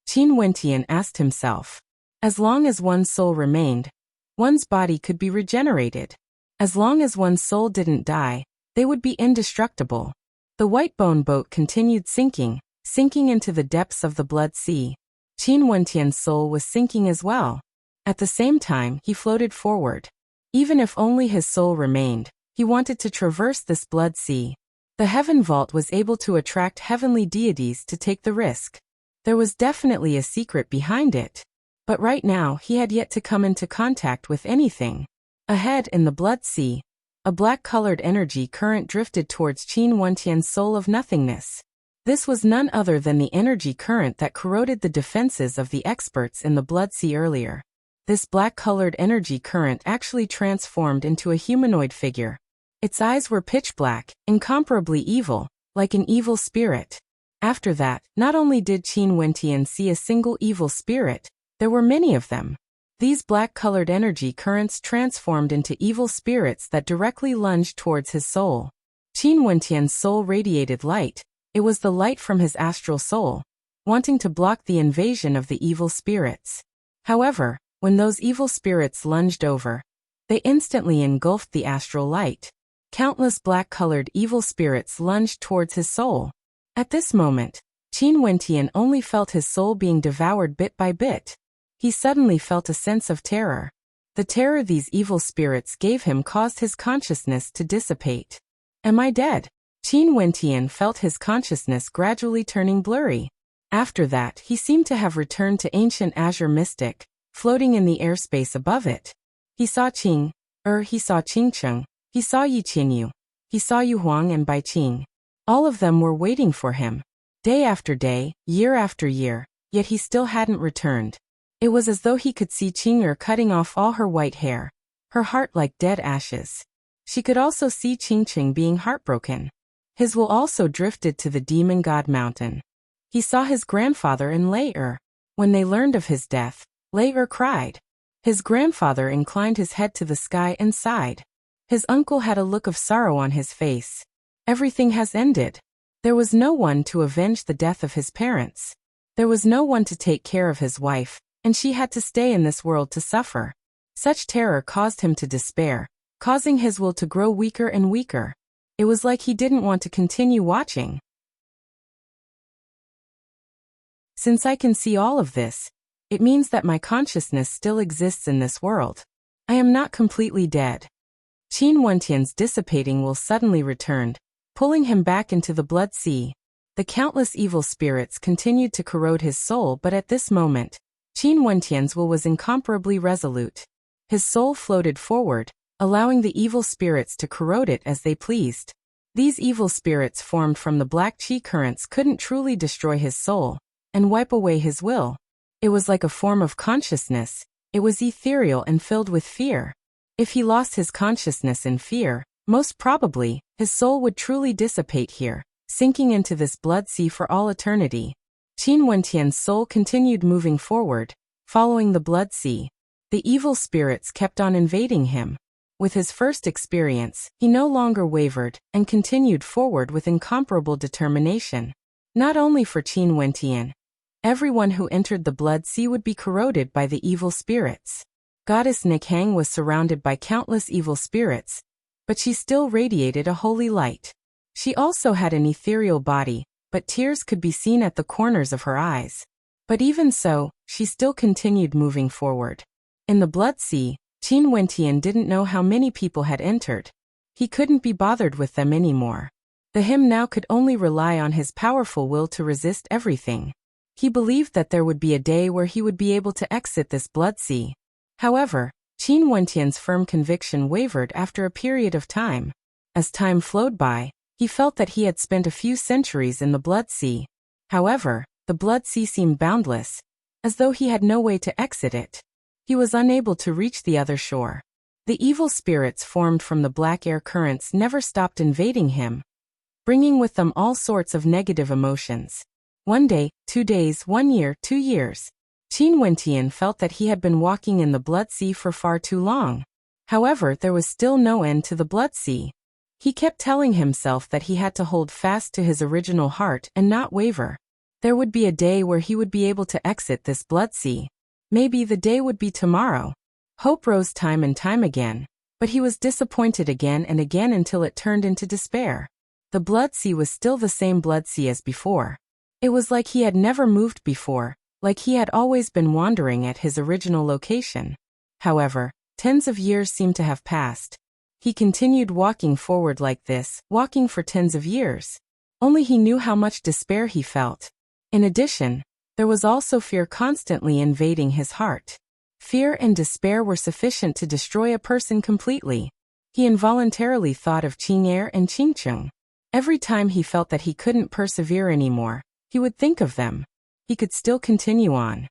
Speaker 1: Qin Wentian asked himself. As long as one's soul remained, one's body could be regenerated. As long as one's soul didn't die, they would be indestructible. The white bone boat continued sinking into the depths of the blood sea. Qin Wentian's soul was sinking as well. At the same time, he floated forward. Even if only his soul remained, he wanted to traverse this blood sea. The Heaven Vault was able to attract heavenly deities to take the risk. There was definitely a secret behind it. But right now, he had yet to come into contact with anything. Ahead in the blood sea, a black-colored energy current drifted towards Qin Wentian's soul of nothingness. This was none other than the energy current that corroded the defenses of the experts in the blood sea earlier. This black-colored energy current actually transformed into a humanoid figure. Its eyes were pitch black, incomparably evil, like an evil spirit. After that, not only did Qin Wentian see a single evil spirit, there were many of them. These black-colored energy currents transformed into evil spirits that directly lunged towards his soul. Qin Wentian's soul radiated light. It was the light from his astral soul, wanting to block the invasion of the evil spirits. However, when those evil spirits lunged over, they instantly engulfed the astral light. Countless black-colored evil spirits lunged towards his soul. At this moment, Qin Wentian only felt his soul being devoured bit by bit. He suddenly felt a sense of terror. The terror these evil spirits gave him caused his consciousness to dissipate. Am I dead? Qin Wentian felt his consciousness gradually turning blurry. After that, he seemed to have returned to ancient azure mystic, floating in the airspace above it. He saw he saw Qingcheng, he saw Yi Qinyu, he saw Yu Huang and Bai Qing. All of them were waiting for him. Day after day, year after year, yet he still hadn't returned. It was as though he could see Qing'er cutting off all her white hair, her heart like dead ashes. She could also see Qingcheng being heartbroken. His will also drifted to the demon god mountain. He saw his grandfather and Lei-er. When they learned of his death, Lei-er cried. His grandfather inclined his head to the sky and sighed. His uncle had a look of sorrow on his face. Everything has ended. There was no one to avenge the death of his parents. There was no one to take care of his wife, and she had to stay in this world to suffer. Such terror caused him to despair, causing his will to grow weaker and weaker. It was like he didn't want to continue watching. Since I can see all of this, it means that my consciousness still exists in this world. I am not completely dead. Qin Wentian's dissipating will suddenly returned, pulling him back into the blood sea. The countless evil spirits continued to corrode his soul, but at this moment, Qin Wentian's will was incomparably resolute. His soul floated forward, allowing the evil spirits to corrode it as they pleased. These evil spirits formed from the black chi currents couldn't truly destroy his soul and wipe away his will. It was like a form of consciousness. It was ethereal and filled with fear. If he lost his consciousness in fear, most probably, his soul would truly dissipate here, sinking into this blood sea for all eternity. Qin Wentian's soul continued moving forward, following the blood sea. The evil spirits kept on invading him. With his first experience, he no longer wavered and continued forward with incomparable determination. Not only for Qin Wentian, everyone who entered the blood sea would be corroded by the evil spirits. Goddess Nikhang was surrounded by countless evil spirits, but she still radiated a holy light. She also had an ethereal body, but tears could be seen at the corners of her eyes. But even so, she still continued moving forward. In the blood sea, Qin Wentian didn't know how many people had entered. He couldn't be bothered with them anymore. The him now could only rely on his powerful will to resist everything. He believed that there would be a day where he would be able to exit this blood sea. However, Qin Wentian's firm conviction wavered after a period of time. As time flowed by, he felt that he had spent a few centuries in the blood sea. However, the blood sea seemed boundless, as though he had no way to exit it. He was unable to reach the other shore. The evil spirits formed from the black air currents never stopped invading him, bringing with them all sorts of negative emotions. 1 day, 2 days, 1 year, 2 years. Qin Wentian felt that he had been walking in the blood sea for far too long. However, there was still no end to the blood sea. He kept telling himself that he had to hold fast to his original heart and not waver. There would be a day where he would be able to exit this blood sea. Maybe the day would be tomorrow. Hope rose time and time again, but he was disappointed again and again until it turned into despair. The blood sea was still the same blood sea as before. It was like he had never moved before, like he had always been wandering at his original location. However, tens of years seemed to have passed. He continued walking forward like this, walking for tens of years. Only he knew how much despair he felt. In addition, there was also fear constantly invading his heart. Fear and despair were sufficient to destroy a person completely. He involuntarily thought of Qing'er and Qingcheng. Every time he felt that he couldn't persevere anymore, he would think of them. He could still continue on.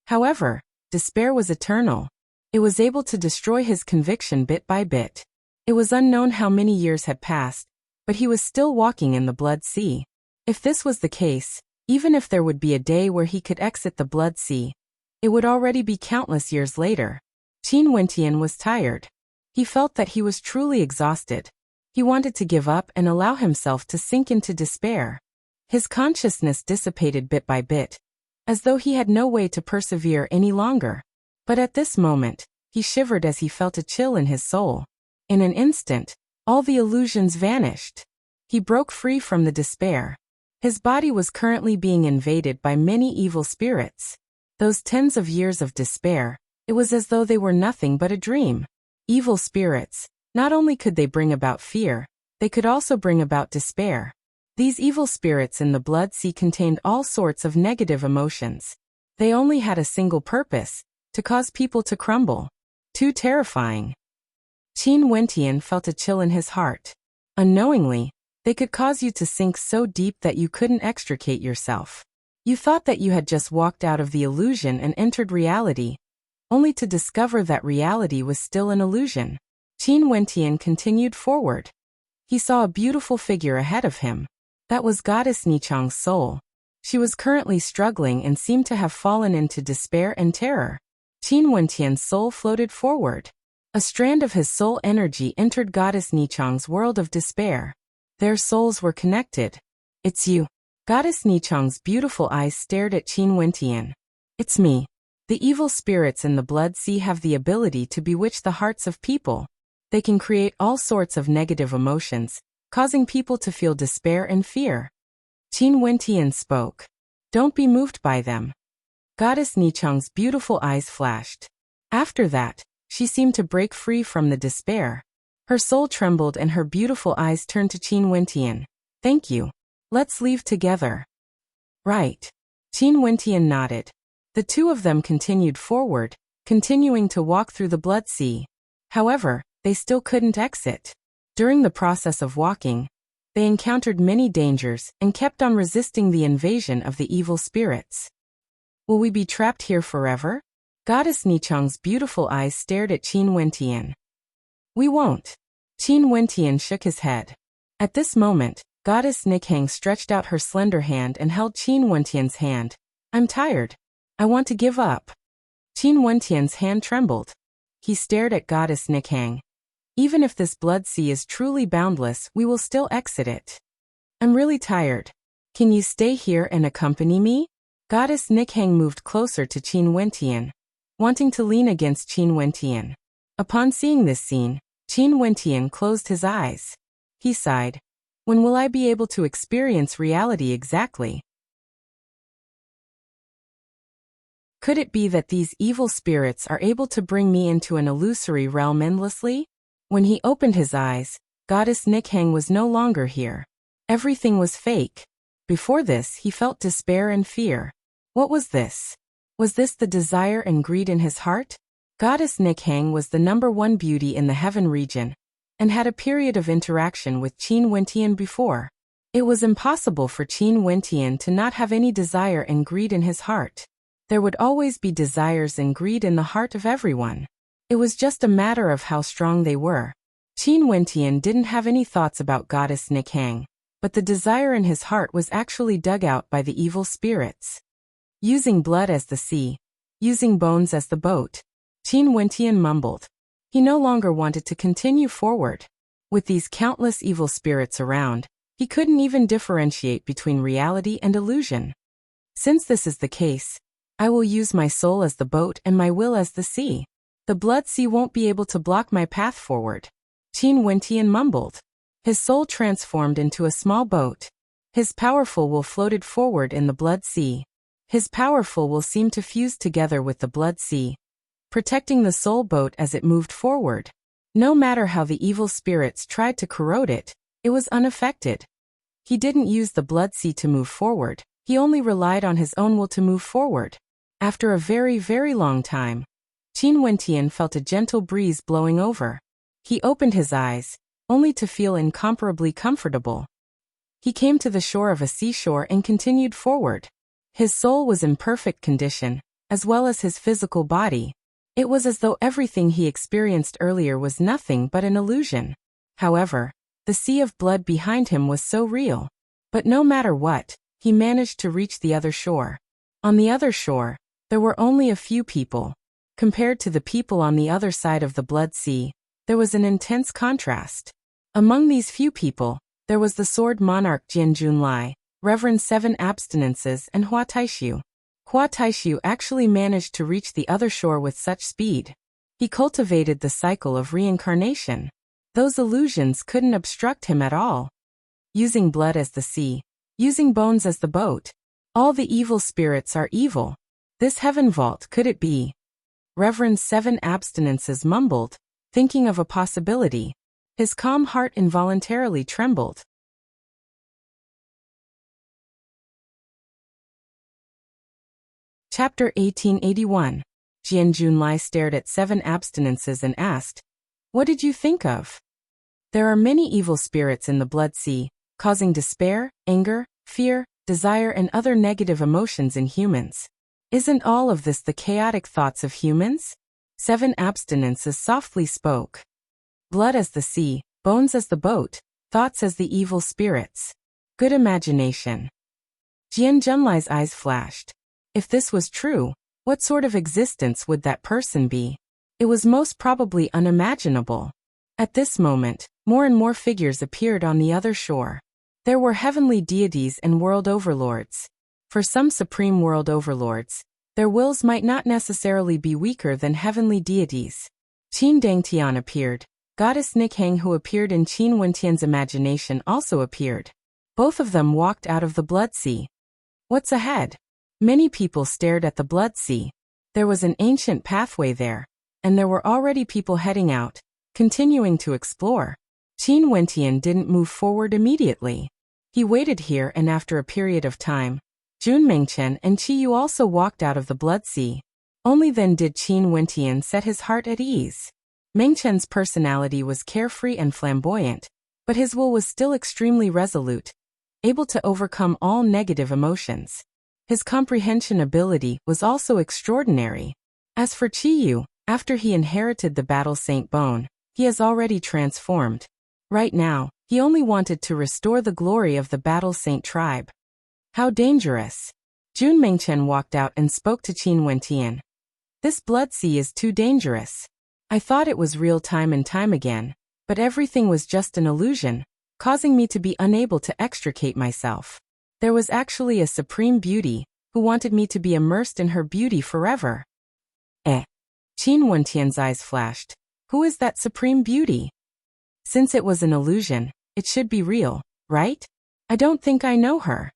Speaker 1: However, despair was eternal. It was able to destroy his conviction bit by bit. It was unknown how many years had passed, but he was still walking in the blood sea. If this was the case, even if there would be a day where he could exit the blood sea, it would already be countless years later. Qin Wentian was tired. He felt that he was truly exhausted. He wanted to give up and allow himself to sink into despair. His consciousness dissipated bit by bit, as though he had no way to persevere any longer. But at this moment, he shivered as he felt a chill in his soul. In an instant, all the illusions vanished. He broke free from the despair. His body was currently being invaded by many evil spirits. Those tens of years of despair, it was as though they were nothing but a dream. Evil spirits, not only could they bring about fear, they could also bring about despair. These evil spirits in the blood sea contained all sorts of negative emotions. They only had a single purpose, to cause people to crumble. Too terrifying. Qin Wentian felt a chill in his heart. Unknowingly, they could cause you to sink so deep that you couldn't extricate yourself. You thought that you had just walked out of the illusion and entered reality, only to discover that reality was still an illusion. Qin Wentian continued forward. He saw a beautiful figure ahead of him. That was Goddess Nichang's soul. She was currently struggling and seemed to have fallen into despair and terror. Qin Wentian's soul floated forward. A strand of his soul energy entered Goddess Nichang's world of despair. Their souls were connected. It's you. Goddess Nichang's beautiful eyes stared at Qin Wentian. It's me. The evil spirits in the blood sea have the ability to bewitch the hearts of people. They can create all sorts of negative emotions, causing people to feel despair and fear. Qin Wentian spoke. Don't be moved by them. Goddess Nichang's beautiful eyes flashed. After that, she seemed to break free from the despair. Her soul trembled and her beautiful eyes turned to Qin Wentian. Thank you. Let's leave together. Right. Qin Wentian nodded. The two of them continued forward, continuing to walk through the blood sea. However, they still couldn't exit. During the process of walking, they encountered many dangers and kept on resisting the invasion of the evil spirits. Will we be trapped here forever? Goddess Nichang's beautiful eyes stared at Qin Wentian. We won't. Qin Wentian shook his head. At this moment, Goddess Nichang stretched out her slender hand and held Qin Wentian's hand. I'm tired. I want to give up. Qin Wentian's hand trembled. He stared at Goddess Nichang. Even if this blood sea is truly boundless, we will still exit it. I'm really tired. Can you stay here and accompany me? Goddess Nichang moved closer to Qin Wentian, wanting to lean against Qin Wentian. Upon seeing this scene, Qin Wentian closed his eyes. He sighed. When will I be able to experience reality exactly? Could it be that these evil spirits are able to bring me into an illusory realm endlessly? When he opened his eyes, Goddess Nichang was no longer here. Everything was fake. Before this, he felt despair and fear. What was this? Was this the desire and greed in his heart? Goddess Nichang was the #1 beauty in the heaven region, and had a period of interaction with Qin Wentian before. It was impossible for Qin Wentian to not have any desire and greed in his heart. There would always be desires and greed in the heart of everyone. It was just a matter of how strong they were. Qin Wentian didn't have any thoughts about Goddess Nichang, but the desire in his heart was actually dug out by the evil spirits. Using blood as the sea, using bones as the boat, Qin Wentian mumbled. He no longer wanted to continue forward. With these countless evil spirits around, he couldn't even differentiate between reality and illusion. Since this is the case, I will use my soul as the boat and my will as the sea. The blood sea won't be able to block my path forward. Qin Wentian mumbled. His soul transformed into a small boat. His powerful will floated forward in the blood sea. His powerful will seemed to fuse together with the blood sea, protecting the soul boat as it moved forward. No matter how the evil spirits tried to corrode it, it was unaffected. He didn't use the blood sea to move forward, he only relied on his own will to move forward. After a very, very long time, Qin Wentian felt a gentle breeze blowing over. He opened his eyes, only to feel incomparably comfortable. He came to the shore of a seashore and continued forward. His soul was in perfect condition, as well as his physical body. It was as though everything he experienced earlier was nothing but an illusion. However, the sea of blood behind him was so real. But no matter what, he managed to reach the other shore. On the other shore, there were only a few people. Compared to the people on the other side of the blood sea, there was an intense contrast. Among these few people, there was the sword monarch Jian Junlai, Reverend 7 Abstinences and Hua Taishu. Hua Taishu actually managed to reach the other shore with such speed. He cultivated the cycle of reincarnation. Those illusions couldn't obstruct him at all. Using blood as the sea, using bones as the boat, all the evil spirits are evil. This heaven vault, could it be? Reverend 7 Abstinences mumbled, thinking of a possibility. His calm heart involuntarily trembled. Chapter 1881. Jian Junlai stared at 7 Abstinences and asked, "What did you think of?" There are many evil spirits in the blood sea, causing despair, anger, fear, desire and other negative emotions in humans. Isn't all of this the chaotic thoughts of humans? 7 Abstinences softly spoke. Blood as the sea, bones as the boat, thoughts as the evil spirits. Good imagination. Jian Junlai's eyes flashed. If this was true, what sort of existence would that person be? It was most probably unimaginable. At this moment, more and more figures appeared on the other shore. There were heavenly deities and world overlords. For some supreme world overlords, their wills might not necessarily be weaker than heavenly deities. Qin Dangtian appeared. Goddess Nichang, who appeared in Qin Wentian's imagination, also appeared. Both of them walked out of the blood sea. What's ahead? Many people stared at the blood sea. There was an ancient pathway there, and there were already people heading out, continuing to explore. Qin Wentian didn't move forward immediately. He waited here, and after a period of time, Jun Mengchen and Qi Yu also walked out of the blood sea. Only then did Qin Wentian set his heart at ease. Mengchen's personality was carefree and flamboyant, but his will was still extremely resolute, able to overcome all negative emotions. His comprehension ability was also extraordinary. As for Qiyu, after he inherited the Battle Saint Bone, he has already transformed. Right now, he only wanted to restore the glory of the Battle Saint tribe. How dangerous! Jun Mengchen walked out and spoke to Qin Wentian. This blood sea is too dangerous. I thought it was real time and time again, but everything was just an illusion, causing me to be unable to extricate myself. There was actually a supreme beauty, who wanted me to be immersed in her beauty forever. Qin Wentian's eyes flashed. Who is that supreme beauty? Since it was an illusion, it should be real, right? I don't think I know her.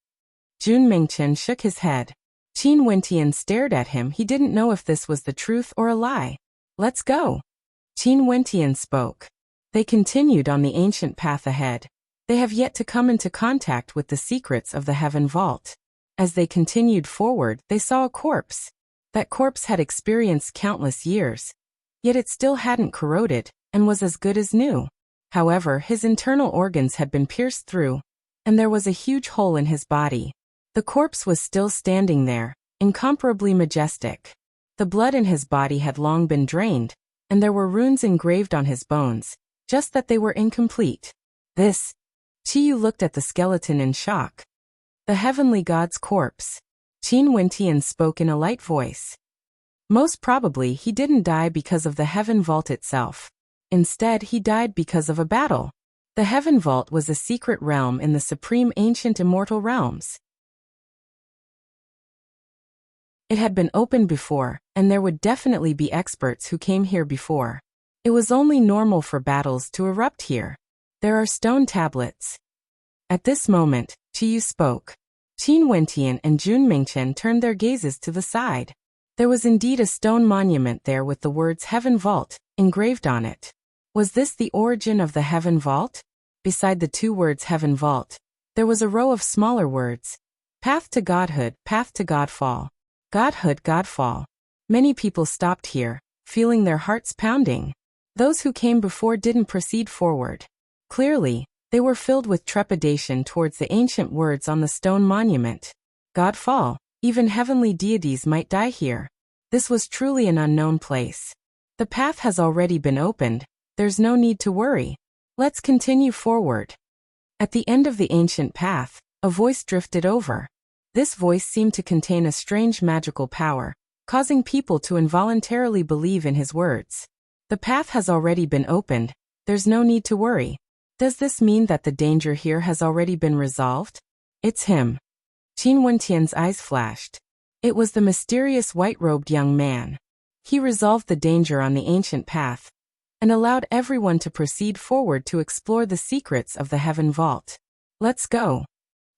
Speaker 1: Jun Mengchen shook his head. Qin Wentian stared at him. He didn't know if this was the truth or a lie. Let's go. Qin Wentian spoke. They continued on the ancient path ahead. They have yet to come into contact with the secrets of the Heaven Vault. As they continued forward, they saw a corpse. That corpse had experienced countless years, yet it still hadn't corroded, and was as good as new. However, his internal organs had been pierced through, and there was a huge hole in his body. The corpse was still standing there, incomparably majestic. The blood in his body had long been drained, and there were runes engraved on his bones, just that they were incomplete. This. Qiyu looked at the skeleton in shock. The heavenly god's corpse. Qin Wentian spoke in a light voice. Most probably he didn't die because of the Heaven Vault itself. Instead, he died because of a battle. The Heaven Vault was a secret realm in the supreme ancient immortal realms. It had been opened before, and there would definitely be experts who came here before. It was only normal for battles to erupt here. There are stone tablets. At this moment, Qiyu spoke. Qin Wentian and Jun Mengchen turned their gazes to the side. There was indeed a stone monument there with the words Heaven Vault engraved on it. Was this the origin of the Heaven Vault? Beside the two words Heaven Vault, there was a row of smaller words. Path to Godhood, Path to Godfall. Godhood, Godfall. Many people stopped here, feeling their hearts pounding. Those who came before didn't proceed forward. Clearly, they were filled with trepidation towards the ancient words on the stone monument. Godfall, even heavenly deities might die here. This was truly an unknown place. The path has already been opened, there's no need to worry. Let's continue forward. At the end of the ancient path, a voice drifted over. This voice seemed to contain a strange magical power, causing people to involuntarily believe in his words. The path has already been opened, there's no need to worry. Does this mean that the danger here has already been resolved? It's him. Qin Wentian's eyes flashed. It was the mysterious white-robed young man. He resolved the danger on the ancient path, and allowed everyone to proceed forward to explore the secrets of the Heaven Vault. Let's go.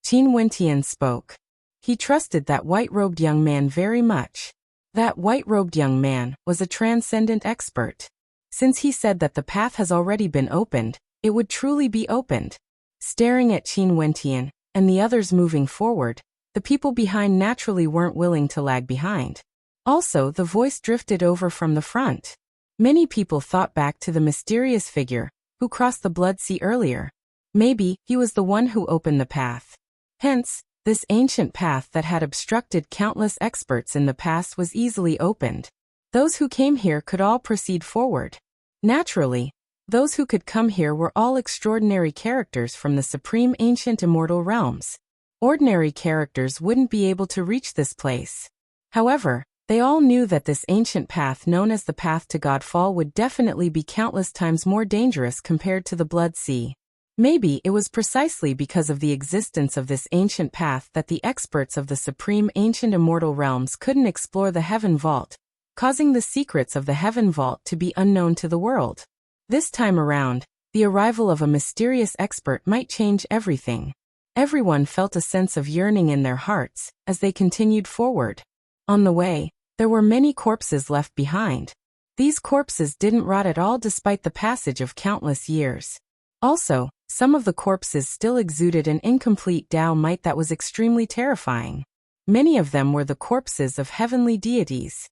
Speaker 1: Qin Wentian spoke. He trusted that white-robed young man very much. That white-robed young man was a transcendent expert. Since he said that the path has already been opened, it would truly be opened. Staring at Qin Wentian, and the others moving forward, the people behind naturally weren't willing to lag behind. Also, the voice drifted over from the front. Many people thought back to the mysterious figure, who crossed the blood sea earlier. Maybe, he was the one who opened the path. Hence, this ancient path that had obstructed countless experts in the past was easily opened. Those who came here could all proceed forward. Naturally, those who could come here were all extraordinary characters from the supreme ancient immortal realms. Ordinary characters wouldn't be able to reach this place. However, they all knew that this ancient path known as the Path to Godfall would definitely be countless times more dangerous compared to the Blood Sea. Maybe it was precisely because of the existence of this ancient path that the experts of the supreme ancient immortal realms couldn't explore the Heaven Vault, causing the secrets of the Heaven Vault to be unknown to the world. This time around, the arrival of a mysterious expert might change everything. Everyone felt a sense of yearning in their hearts as they continued forward. On the way, there were many corpses left behind. These corpses didn't rot at all despite the passage of countless years. Also, some of the corpses still exuded an incomplete Dao might that was extremely terrifying. Many of them were the corpses of heavenly deities.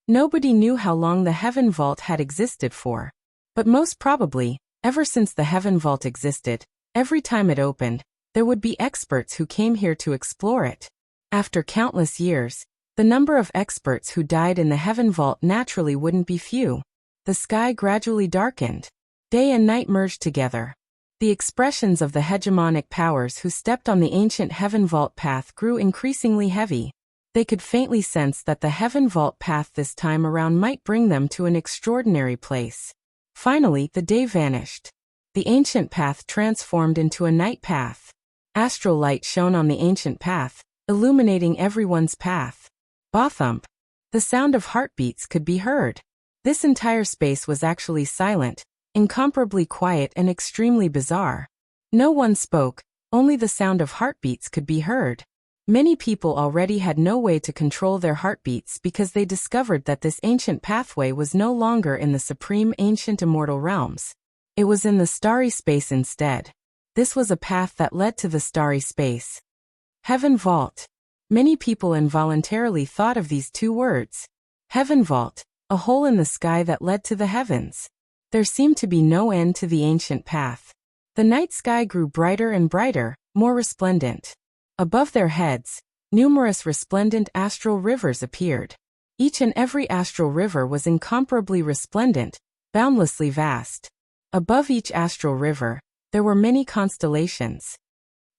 Speaker 1: Nobody knew how long the Heaven Vault had existed for. But most probably, ever since the Heaven Vault existed, every time it opened, there would be experts who came here to explore it. After countless years, the number of experts who died in the Heaven Vault naturally wouldn't be few. The sky gradually darkened. Day and night merged together. The expressions of the hegemonic powers who stepped on the ancient Heaven Vault path grew increasingly heavy. They could faintly sense that the Heaven Vault path this time around might bring them to an extraordinary place. Finally, the day vanished. The ancient path transformed into a night path. Astral light shone on the ancient path, illuminating everyone's path. Ba-thump. The sound of heartbeats could be heard. This entire space was actually silent, incomparably quiet and extremely bizarre. No one spoke, only the sound of heartbeats could be heard. Many people already had no way to control their heartbeats because they discovered that this ancient pathway was no longer in the supreme ancient immortal realms. It was in the starry space instead. This was a path that led to the starry space. Heaven Vault. Many people involuntarily thought of these two words. Heaven Vault, a hole in the sky that led to the heavens. There seemed to be no end to the ancient path. The night sky grew brighter and brighter, more resplendent. Above their heads, numerous resplendent astral rivers appeared. Each and every astral river was incomparably resplendent, boundlessly vast. Above each astral river, there were many constellations.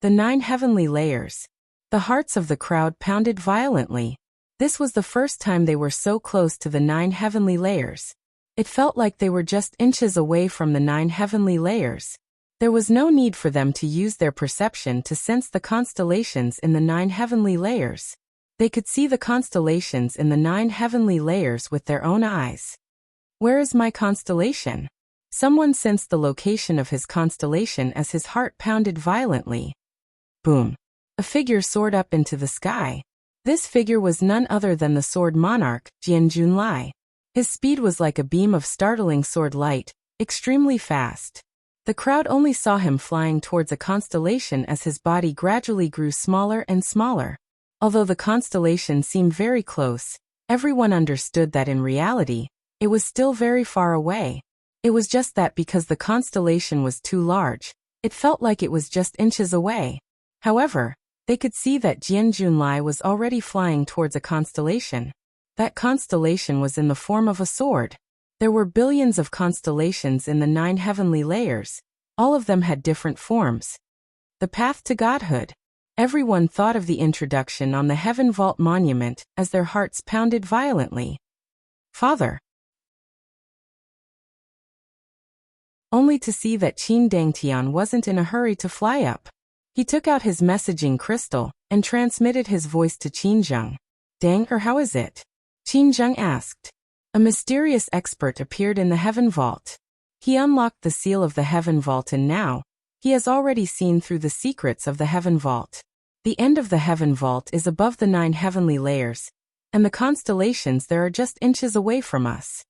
Speaker 1: The 9 heavenly layers. The hearts of the crowd pounded violently. This was the first time they were so close to the 9 heavenly layers. It felt like they were just inches away from the 9 heavenly layers. There was no need for them to use their perception to sense the constellations in the 9 heavenly layers. They could see the constellations in the 9 heavenly layers with their own eyes. Where is my constellation? Someone sensed the location of his constellation as his heart pounded violently. Boom. A figure soared up into the sky. This figure was none other than the sword monarch, Jian Junlai. His speed was like a beam of startling sword light, extremely fast. The crowd only saw him flying towards a constellation as his body gradually grew smaller and smaller. Although the constellation seemed very close, everyone understood that in reality, it was still very far away. It was just that because the constellation was too large, it felt like it was just inches away. However, they could see that Jian Junlai was already flying towards a constellation. That constellation was in the form of a sword. There were billions of constellations in the 9 heavenly layers. All of them had different forms. The path to godhood. Everyone thought of the introduction on the Heaven Vault monument as their hearts pounded violently. Father. Only to see that Qin Dangtian wasn't in a hurry to fly up. He took out his messaging crystal and transmitted his voice to Qinzheng. Dang, or how is it? Qinzheng asked. A mysterious expert appeared in the Heaven Vault. He unlocked the seal of the Heaven Vault and now, he has already seen through the secrets of the Heaven Vault. The end of the Heaven Vault is above the 9 heavenly layers, and the constellations there are just inches away from us.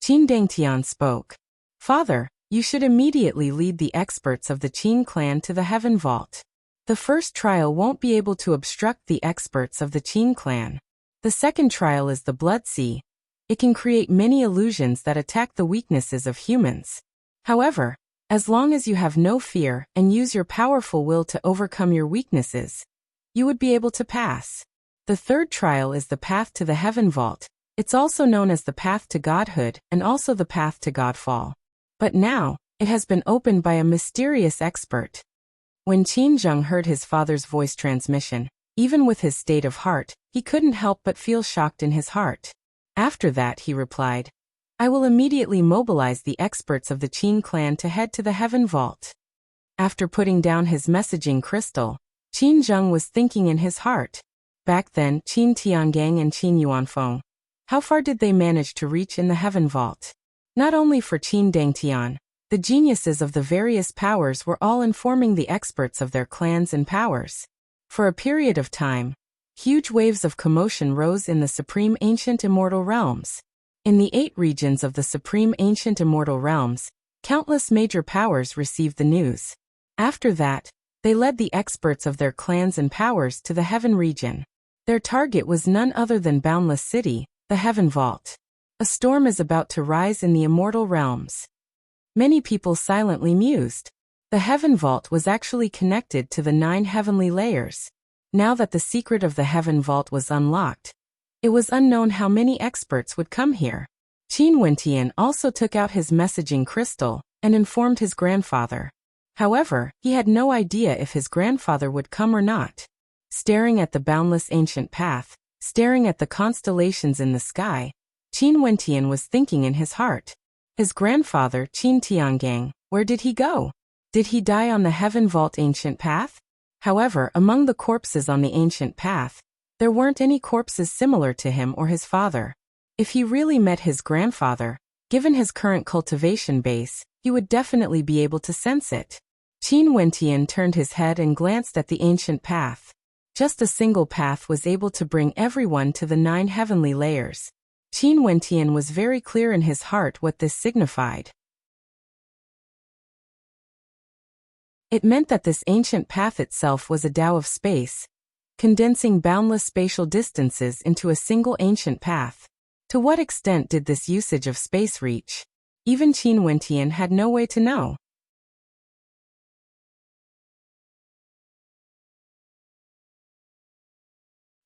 Speaker 1: Qin Dangtian spoke. Father, you should immediately lead the experts of the Qin clan to the Heaven Vault. The first trial won't be able to obstruct the experts of the Qin clan. The second trial is the Blood Sea. It can create many illusions that attack the weaknesses of humans. However, as long as you have no fear and use your powerful will to overcome your weaknesses, you would be able to pass. The third trial is the path to the Heaven Vault. It's also known as the path to godhood and also the path to godfall. But now, it has been opened by a mysterious expert. When Qinzheng heard his father's voice transmission, even with his state of heart, he couldn't help but feel shocked in his heart. After that, he replied, I will immediately mobilize the experts of the Qin clan to head to the Heaven Vault. After putting down his messaging crystal, Qinzheng was thinking in his heart. Back then, Qin Tiangang and Qin Yuanfeng. How far did they manage to reach in the Heaven Vault? Not only for Qin Dangtian, the geniuses of the various powers were all informing the experts of their clans and powers. For a period of time, huge waves of commotion rose in the supreme ancient immortal realms. In the 8 regions of the supreme ancient immortal realms, countless major powers received the news. After that, they led the experts of their clans and powers to the Heaven region. Their target was none other than Boundless City, The Heaven Vault. A storm is about to rise in the immortal realms. Many people silently mused. The Heaven Vault was actually connected to the 9 heavenly layers. Now that the secret of the Heaven Vault was unlocked, it was unknown how many experts would come here. Qin Wentian also took out his messaging crystal and informed his grandfather. However, he had no idea if his grandfather would come or not. Staring at the boundless ancient path, staring at the constellations in the sky, Qin Wentian was thinking in his heart. His grandfather, Qin Tiangang, where did he go? Did he die on the Heaven Vault ancient path? However, among the corpses on the ancient path, there weren't any corpses similar to him or his father. If he really met his grandfather, given his current cultivation base, he would definitely be able to sense it. Qin Wentian turned his head and glanced at the ancient path. Just a single path was able to bring everyone to the 9 heavenly layers. Qin Wentian was very clear in his heart what this signified. It meant that this ancient path itself was a Tao of space, condensing boundless spatial distances into a single ancient path. To what extent did this usage of space reach? Even Qin Wentian had no way to know.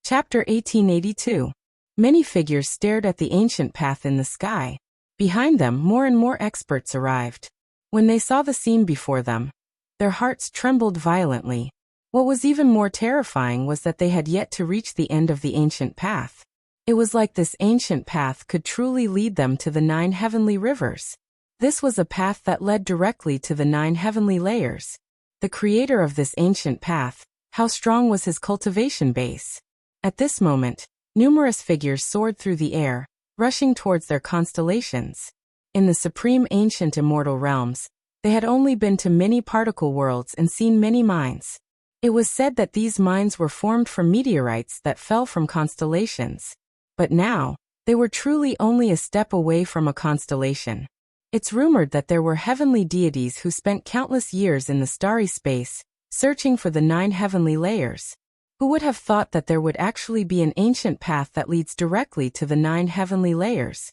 Speaker 1: Chapter 1882. Many figures stared at the ancient path in the sky. Behind them, more and more experts arrived. When they saw the scene before them, their hearts trembled violently. What was even more terrifying was that they had yet to reach the end of the ancient path. It was like this ancient path could truly lead them to the 9 heavenly rivers. This was a path that led directly to the 9 heavenly layers. The creator of this ancient path, how strong was his cultivation base? At this moment, numerous figures soared through the air, rushing towards their constellations. In the supreme ancient immortal realms, they had only been to many particle worlds and seen many mines. It was said that these mines were formed from meteorites that fell from constellations. But now, they were truly only a step away from a constellation. It's rumored that there were heavenly deities who spent countless years in the starry space, searching for the 9 heavenly layers. Who would have thought that there would actually be an ancient path that leads directly to the 9 heavenly layers?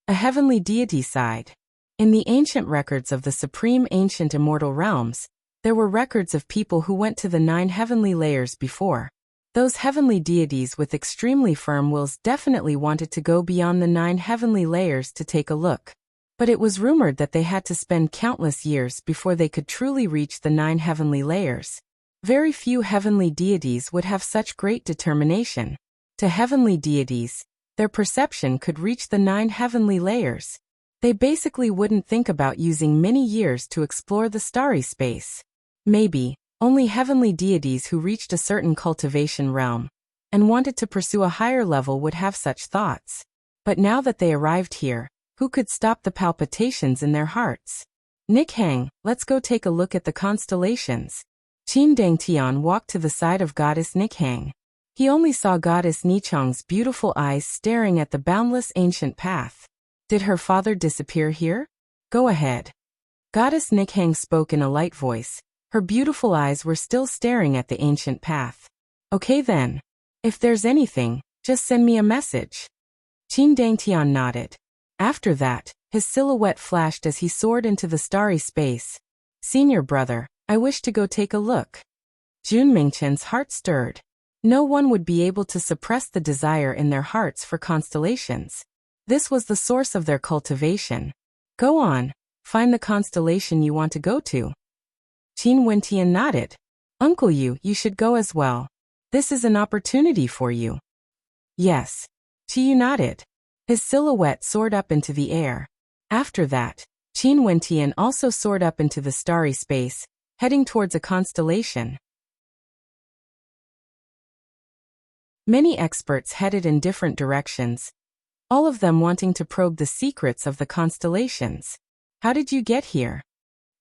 Speaker 1: A heavenly deity sighed. In the ancient records of the supreme ancient immortal realms, there were records of people who went to the 9 heavenly layers before. Those heavenly deities with extremely firm wills definitely wanted to go beyond the 9 heavenly layers to take a look. But it was rumored that they had to spend countless years before they could truly reach the 9 heavenly layers. Very few heavenly deities would have such great determination. To heavenly deities, their perception could reach the 9 heavenly layers. They basically wouldn't think about using many years to explore the starry space. Maybe, only heavenly deities who reached a certain cultivation realm and wanted to pursue a higher level would have such thoughts. But now that they arrived here, who could stop the palpitations in their hearts? Nick Hang, let's go take a look at the constellations. Qin Dangtian walked to the side of Goddess Nikhang. He only saw Goddess Nichang's beautiful eyes staring at the boundless ancient path. Did her father disappear here? Go ahead. Goddess Nikhang spoke in a light voice. Her beautiful eyes were still staring at the ancient path. Okay then. If there's anything, just send me a message. Qin Dangtian nodded. After that, his silhouette flashed as he soared into the starry space. Senior brother, I wish to go take a look. Jun Mingchen's heart stirred. No one would be able to suppress the desire in their hearts for constellations. This was the source of their cultivation. Go on, find the constellation you want to go to. Qin Wentian nodded. Uncle you should go as well. This is an opportunity for you. Yes. Qi nodded. His silhouette soared up into the air. After that, Qin Wentian also soared up into the starry space, heading towards a constellation. Many experts headed in different directions, all of them wanting to probe the secrets of the constellations. How did you get here?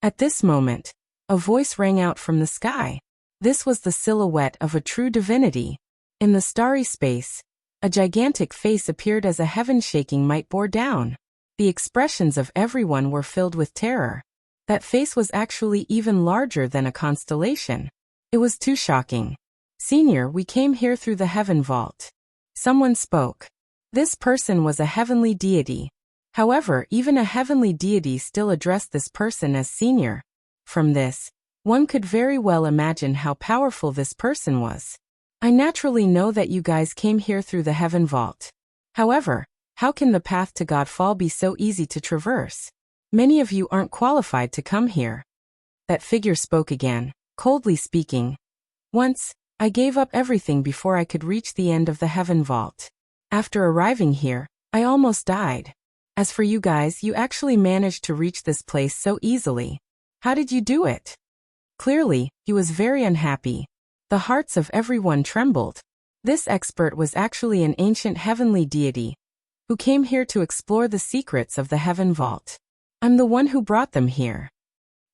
Speaker 1: At this moment, a voice rang out from the sky. This was the silhouette of a true divinity. In the starry space, a gigantic face appeared as a heaven-shaking might bore down. The expressions of everyone were filled with terror. That face was actually even larger than a constellation. It was too shocking. Senior, we came here through the Heaven Vault. Someone spoke. This person was a heavenly deity. However, even a heavenly deity still addressed this person as senior. From this, one could very well imagine how powerful this person was. I naturally know that you guys came here through the heaven vault. However, how can the path to Godfall be so easy to traverse? Many of you aren't qualified to come here. That figure spoke again, coldly speaking. Once, I gave up everything before I could reach the end of the heaven vault. After arriving here, I almost died. As for you guys, you actually managed to reach this place so easily. How did you do it? Clearly, he was very unhappy. The hearts of everyone trembled. This expert was actually an ancient heavenly deity who came here to explore the secrets of the heaven vault. I'm the one who brought them here.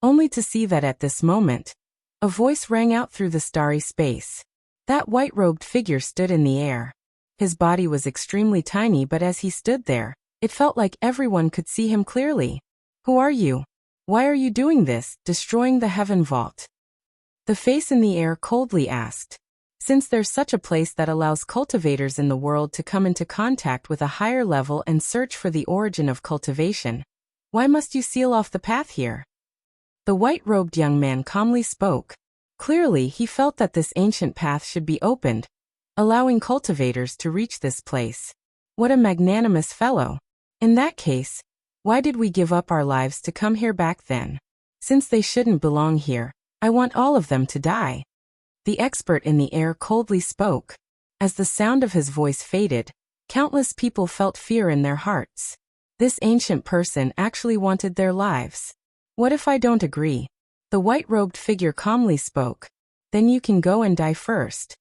Speaker 1: Only to see that at this moment, a voice rang out through the starry space. That white-robed figure stood in the air. His body was extremely tiny, but as he stood there, it felt like everyone could see him clearly. Who are you? Why are you doing this, destroying the heaven vault? The face in the air coldly asked. Since there's such a place that allows cultivators in the world to come into contact with a higher level and search for the origin of cultivation, why must you seal off the path here? The white-robed young man calmly spoke. Clearly, he felt that this ancient path should be opened, allowing cultivators to reach this place. What a magnanimous fellow. In that case, why did we give up our lives to come here back then? Since they shouldn't belong here, I want all of them to die. The expert in the air coldly spoke. As the sound of his voice faded, countless people felt fear in their hearts. This ancient person actually wanted their lives. What if I don't agree? The white-robed figure calmly spoke. Then you can go and die first.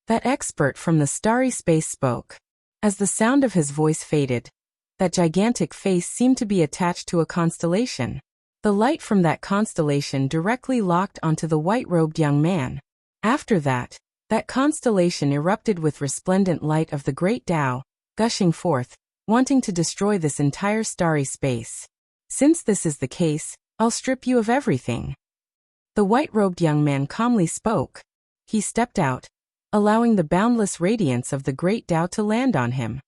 Speaker 1: That expert from the starry space spoke. As the sound of his voice faded, that gigantic face seemed to be attached to a constellation. The light from that constellation directly locked onto the white-robed young man. After that, that constellation erupted with resplendent light of the great Tao, gushing forth, wanting to destroy this entire starry space. Since this is the case, I'll strip you of everything. The white-robed young man calmly spoke. He stepped out, allowing the boundless radiance of the great Tao to land on him.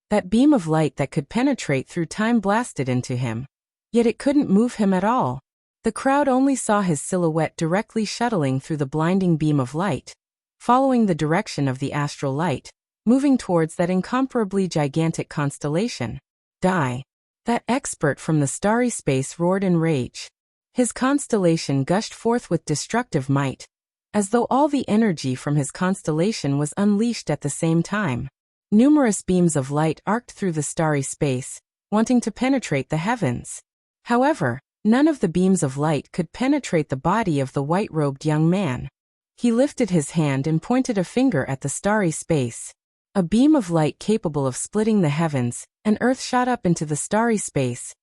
Speaker 1: That beam of light that could penetrate through time blasted into him. Yet it couldn't move him at all. The crowd only saw his silhouette directly shuttling through the blinding beam of light, following the direction of the astral light, moving towards that incomparably gigantic constellation. Die. That expert from the starry space roared in rage. His constellation gushed forth with destructive might, as though all the energy from his constellation was unleashed at the same time. Numerous beams of light arced through the starry space, wanting to penetrate the heavens. However, none of the beams of light could penetrate the body of the white-robed young man. He lifted his hand and pointed a finger at the starry space. A beam of light capable of splitting the heavens and earth shot up into the starry space,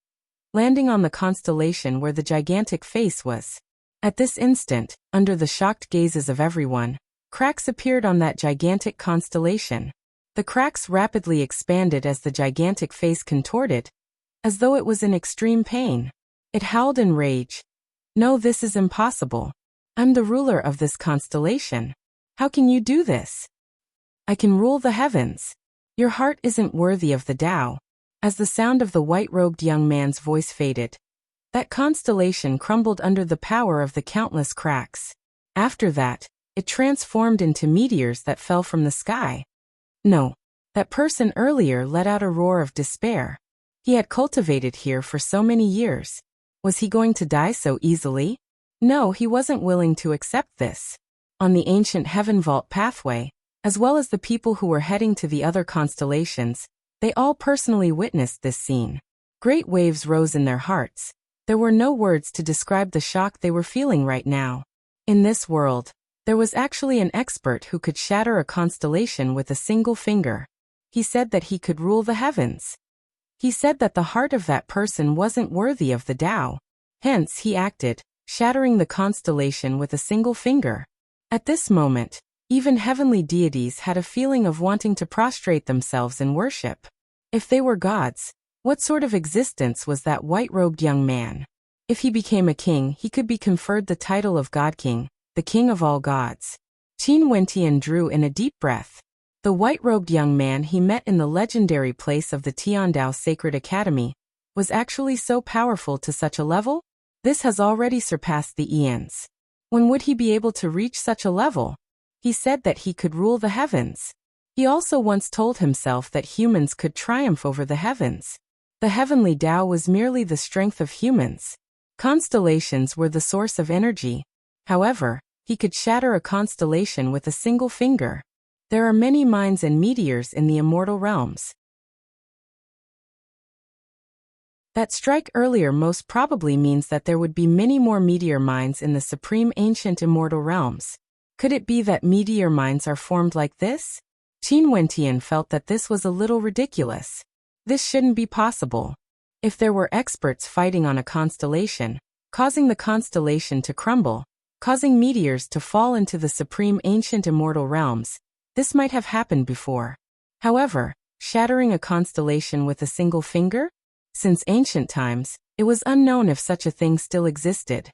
Speaker 1: landing on the constellation where the gigantic face was. At this instant, under the shocked gazes of everyone, cracks appeared on that gigantic constellation. The cracks rapidly expanded as the gigantic face contorted, as though it was in extreme pain. It howled in rage. No, this is impossible. I'm the ruler of this constellation. How can you do this? I can rule the heavens. Your heart isn't worthy of the Tao. As the sound of the white-robed young man's voice faded, that constellation crumbled under the power of the countless cracks. After that, it transformed into meteors that fell from the sky. No, that person earlier let out a roar of despair. He had cultivated here for so many years. Was he going to die so easily? No, he wasn't willing to accept this. On the ancient heaven vault pathway, as well as the people who were heading to the other constellations, they all personally witnessed this scene. Great waves rose in their hearts. There were no words to describe the shock they were feeling right now. In this world, there was actually an expert who could shatter a constellation with a single finger. He said that he could rule the heavens. He said that the heart of that person wasn't worthy of the Tao. Hence he acted, shattering the constellation with a single finger. At this moment, even heavenly deities had a feeling of wanting to prostrate themselves in worship. If they were gods, what sort of existence was that white-robed young man? If he became a king, he could be conferred the title of God King, the king of all gods. Qin Wentian drew in a deep breath. The white-robed young man he met in the legendary place of the Tiandao Sacred Academy was actually so powerful to such a level? This has already surpassed the eons. When would he be able to reach such a level? He said that he could rule the heavens. He also once told himself that humans could triumph over the heavens. The heavenly Tao was merely the strength of humans. Constellations were the source of energy. However, he could shatter a constellation with a single finger. There are many mines and meteors in the immortal realms. That strike earlier most probably means that there would be many more meteor mines in the supreme ancient immortal realms. Could it be that meteor mines are formed like this? Qin Wentian felt that this was a little ridiculous. This shouldn't be possible. If there were experts fighting on a constellation, causing the constellation to crumble, causing meteors to fall into the supreme ancient immortal realms, this might have happened before. However, shattering a constellation with a single finger? Since ancient times, it was unknown if such a thing still existed.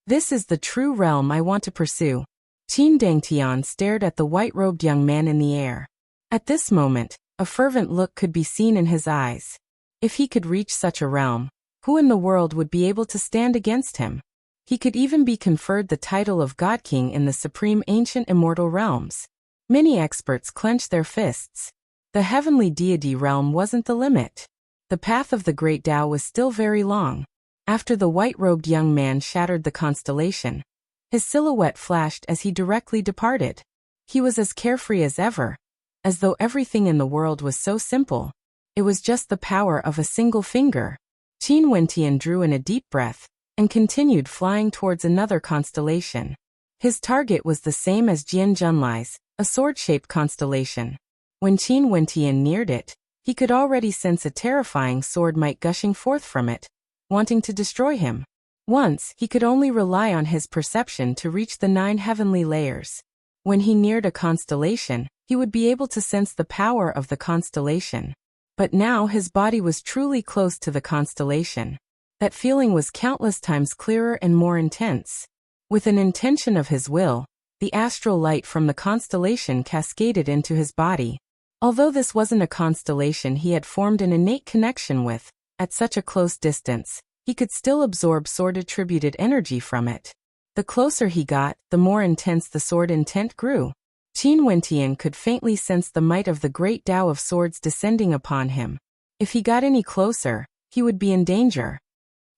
Speaker 1: This is the true realm I want to pursue. Qin Dangtian stared at the white-robed young man in the air. At this moment, a fervent look could be seen in his eyes. If he could reach such a realm, who in the world would be able to stand against him? He could even be conferred the title of God King in the supreme ancient immortal realms. Many experts clenched their fists. The heavenly deity realm wasn't the limit. The path of the great Tao was still very long. After the white-robed young man shattered the constellation, his silhouette flashed as he directly departed. He was as carefree as ever, as though everything in the world was so simple. It was just the power of a single finger. Qin Wentian drew in a deep breath and continued flying towards another constellation. His target was the same as Jian Junlai's, a sword-shaped constellation. When Qin Wentian neared it, he could already sense a terrifying sword might gushing forth from it, wanting to destroy him. Once, he could only rely on his perception to reach the 9 heavenly layers. When he neared a constellation, he would be able to sense the power of the constellation. But now his body was truly close to the constellation. That feeling was countless times clearer and more intense. With an intention of his will, the astral light from the constellation cascaded into his body. Although this wasn't a constellation he had formed an innate connection with, at such a close distance, he could still absorb sword-attributed energy from it. The closer he got, the more intense the sword intent grew. Qin Wentian could faintly sense the might of the great Tao of swords descending upon him. If he got any closer, he would be in danger.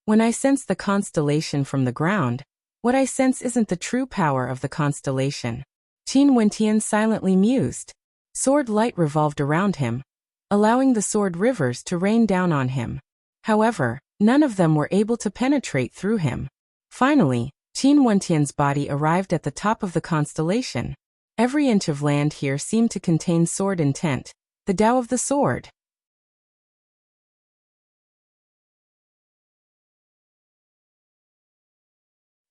Speaker 1: When I sense the constellation from the ground, what I sense isn't the true power of the constellation. Qin Wentian silently mused. Sword light revolved around him, allowing the sword rivers to rain down on him. However, none of them were able to penetrate through him. Finally, Qin Wentian's body arrived at the top of the constellation. Every inch of land here seemed to contain sword intent, the Tao of the sword.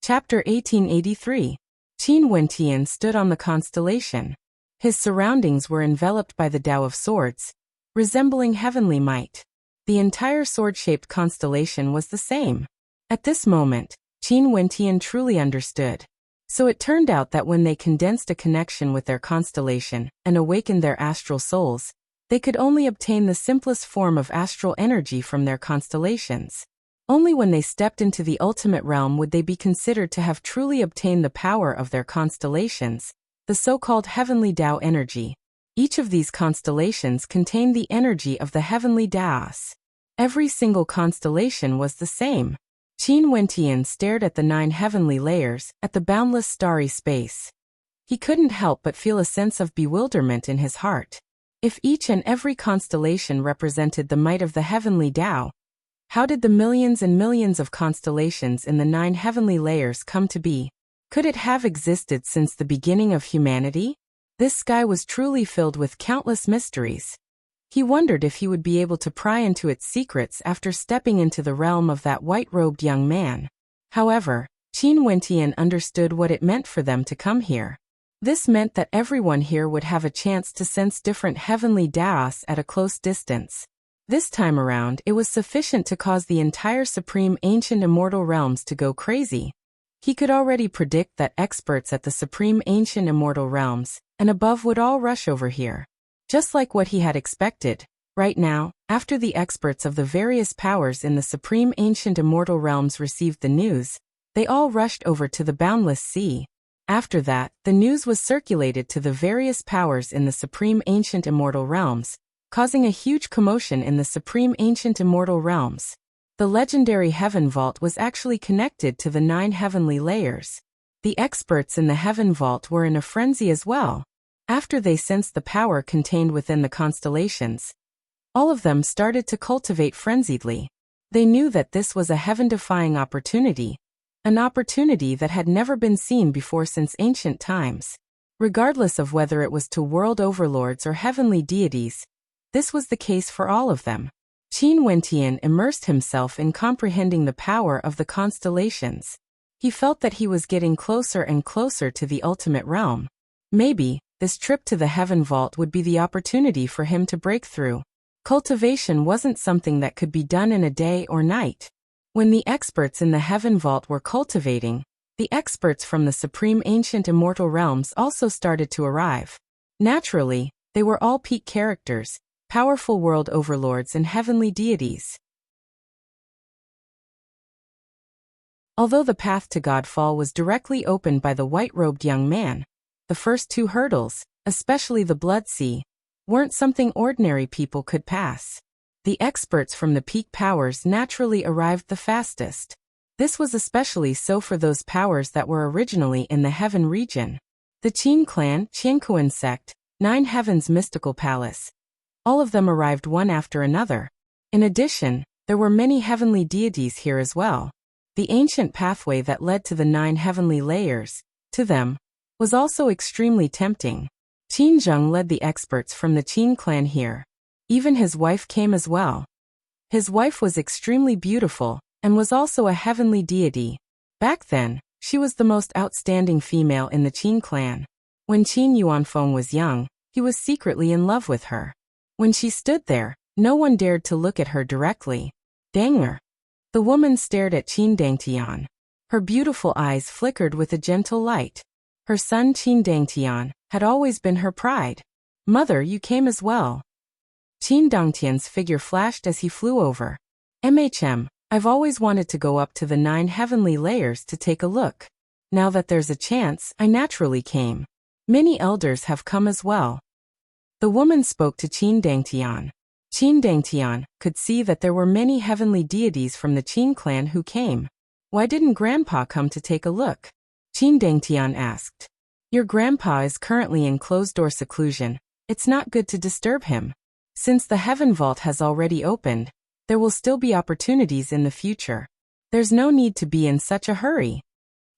Speaker 1: Chapter 1883. Qin Wentian stood on the constellation. His surroundings were enveloped by the Tao of swords, resembling heavenly might. The entire sword-shaped constellation was the same. At this moment, Qin Wentian truly understood. So it turned out that when they condensed a connection with their constellation and awakened their astral souls, they could only obtain the simplest form of astral energy from their constellations. Only when they stepped into the ultimate realm would they be considered to have truly obtained the power of their constellations, the so-called heavenly Tao energy. Each of these constellations contained the energy of the heavenly Taos. Every single constellation was the same. Qin Wentian stared at the 9 heavenly layers, at the boundless starry space. He couldn't help but feel a sense of bewilderment in his heart. If each and every constellation represented the might of the heavenly Tao, how did the millions and millions of constellations in the 9 heavenly layers come to be? Could it have existed since the beginning of humanity? This sky was truly filled with countless mysteries. He wondered if he would be able to pry into its secrets after stepping into the realm of that white-robed young man. However, Qin Wentian understood what it meant for them to come here. This meant that everyone here would have a chance to sense different heavenly Taos at a close distance. This time around, it was sufficient to cause the entire supreme ancient immortal realms to go crazy. He could already predict that experts at the supreme ancient immortal realms and above would all rush over here. Just like what he had expected. Right now, after the experts of the various powers in the supreme ancient immortal realms received the news, they all rushed over to the boundless sea. After that, the news was circulated to the various powers in the supreme ancient immortal realms, causing a huge commotion in the supreme ancient immortal realms. The legendary Heaven Vault was actually connected to the 9 heavenly layers. The experts in the Heaven Vault were in a frenzy as well. After they sensed the power contained within the constellations, all of them started to cultivate frenziedly. They knew that this was a heaven-defying opportunity, an opportunity that had never been seen before since ancient times. Regardless of whether it was to world overlords or heavenly deities, this was the case for all of them. Qin Wentian immersed himself in comprehending the power of the constellations. He felt that he was getting closer and closer to the ultimate realm. Maybe, this trip to the Heaven Vault would be the opportunity for him to break through. Cultivation wasn't something that could be done in a day or night. When the experts in the Heaven Vault were cultivating, the experts from the supreme ancient immortal realms also started to arrive. Naturally, they were all peak characters, powerful world overlords and heavenly deities. Although the path to Godfall was directly opened by the white-robed young man, the first 2 hurdles, especially the Blood Sea, weren't something ordinary people could pass. The experts from the peak powers naturally arrived the fastest. This was especially so for those powers that were originally in the Heaven region. The Qin clan, Qiankuan sect, 9 Heavens mystical palace. All of them arrived one after another. In addition, there were many heavenly deities here as well. The ancient pathway that led to the 9 heavenly layers, to them, was also extremely tempting. Qin Zheng led the experts from the Qin clan here. Even his wife came as well. His wife was extremely beautiful, and was also a heavenly deity. Back then, she was the most outstanding female in the Qin clan. When Qin Yuanfeng was young, he was secretly in love with her. When she stood there, no one dared to look at her directly. Danger! The woman stared at Qin Dangtian. Her beautiful eyes flickered with a gentle light. Her son Qin Dangtian had always been her pride. Mother, you came as well. Qin Dangtian's figure flashed as he flew over. I've always wanted to go up to the 9 heavenly layers to take a look. Now that there's a chance, I naturally came. Many elders have come as well. The woman spoke to Qin Dangtian. Qin Dangtian could see that there were many heavenly deities from the Qin clan who came. Why didn't Grandpa come to take a look? Qin Dangtian asked. Your grandpa is currently in closed-door seclusion. It's not good to disturb him. Since the Heaven Vault has already opened, there will still be opportunities in the future. There's no need to be in such a hurry.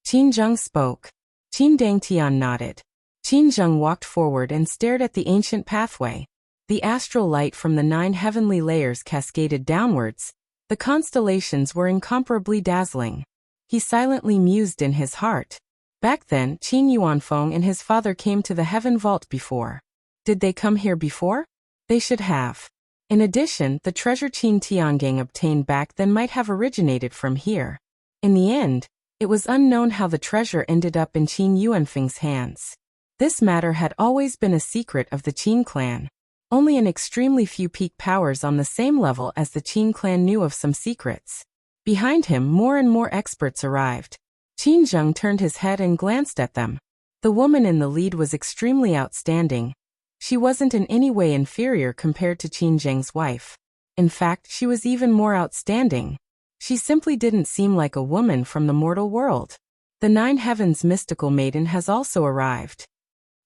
Speaker 1: Qin Zheng spoke. Qin Dangtian nodded. Qin Zheng walked forward and stared at the ancient pathway. The astral light from the 9 heavenly layers cascaded downwards. The constellations were incomparably dazzling. He silently mused in his heart. Back then, Qin Yuanfeng and his father came to the Heaven Vault before. Did they come here before? They should have. In addition, the treasure Qin Tiangang obtained back then might have originated from here. In the end, it was unknown how the treasure ended up in Qin Yuanfeng's hands. This matter had always been a secret of the Qin clan. Only an extremely few peak powers on the same level as the Qin clan knew of some secrets. Behind him, more and more experts arrived. Qin Zheng turned his head and glanced at them. The woman in the lead was extremely outstanding. She wasn't in any way inferior compared to Qin Zheng's wife. In fact, she was even more outstanding. She simply didn't seem like a woman from the mortal world. The 9 Heavens mystical maiden has also arrived.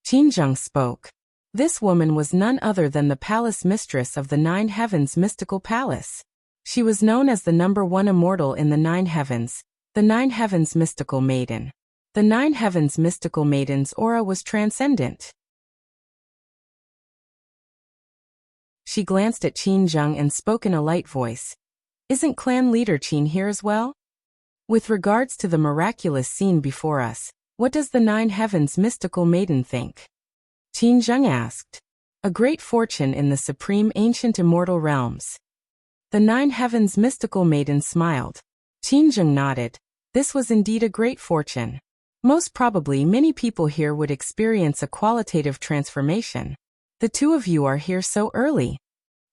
Speaker 1: Qin Zheng spoke. This woman was none other than the palace mistress of the 9 Heavens mystical palace. She was known as the #1 immortal in the 9 Heavens, the 9 Heavens mystical maiden. The 9 Heavens mystical maiden's aura was transcendent. She glanced at Qin Zheng and spoke in a light voice. Isn't clan leader Qin here as well? With regards to the miraculous scene before us, what does the 9 Heavens mystical maiden think? Qin Zheng asked. A great fortune in the supreme ancient immortal realms. The 9 Heavens mystical maiden smiled. Qin Zheng nodded. This was indeed a great fortune. Most probably many people here would experience a qualitative transformation. The two of you are here so early.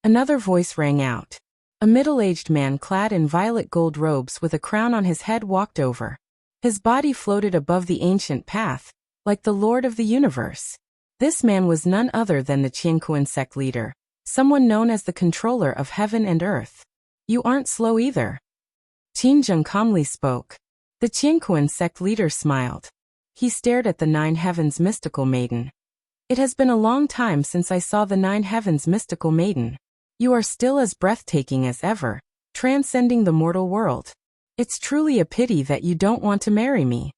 Speaker 1: Another voice rang out. A middle-aged man clad in violet gold robes with a crown on his head walked over. His body floated above the ancient path, like the Lord of the universe. This man was none other than the Qianquan sect leader, someone known as the controller of heaven and earth. You aren't slow either. Qin Zheng calmly spoke. The Qianquan sect leader smiled. He stared at the Nine Heavens mystical maiden. It has been a long time since I saw the Nine Heavens mystical maiden. You are still as breathtaking as ever, transcending the mortal world. It's truly a pity that you don't want to marry me.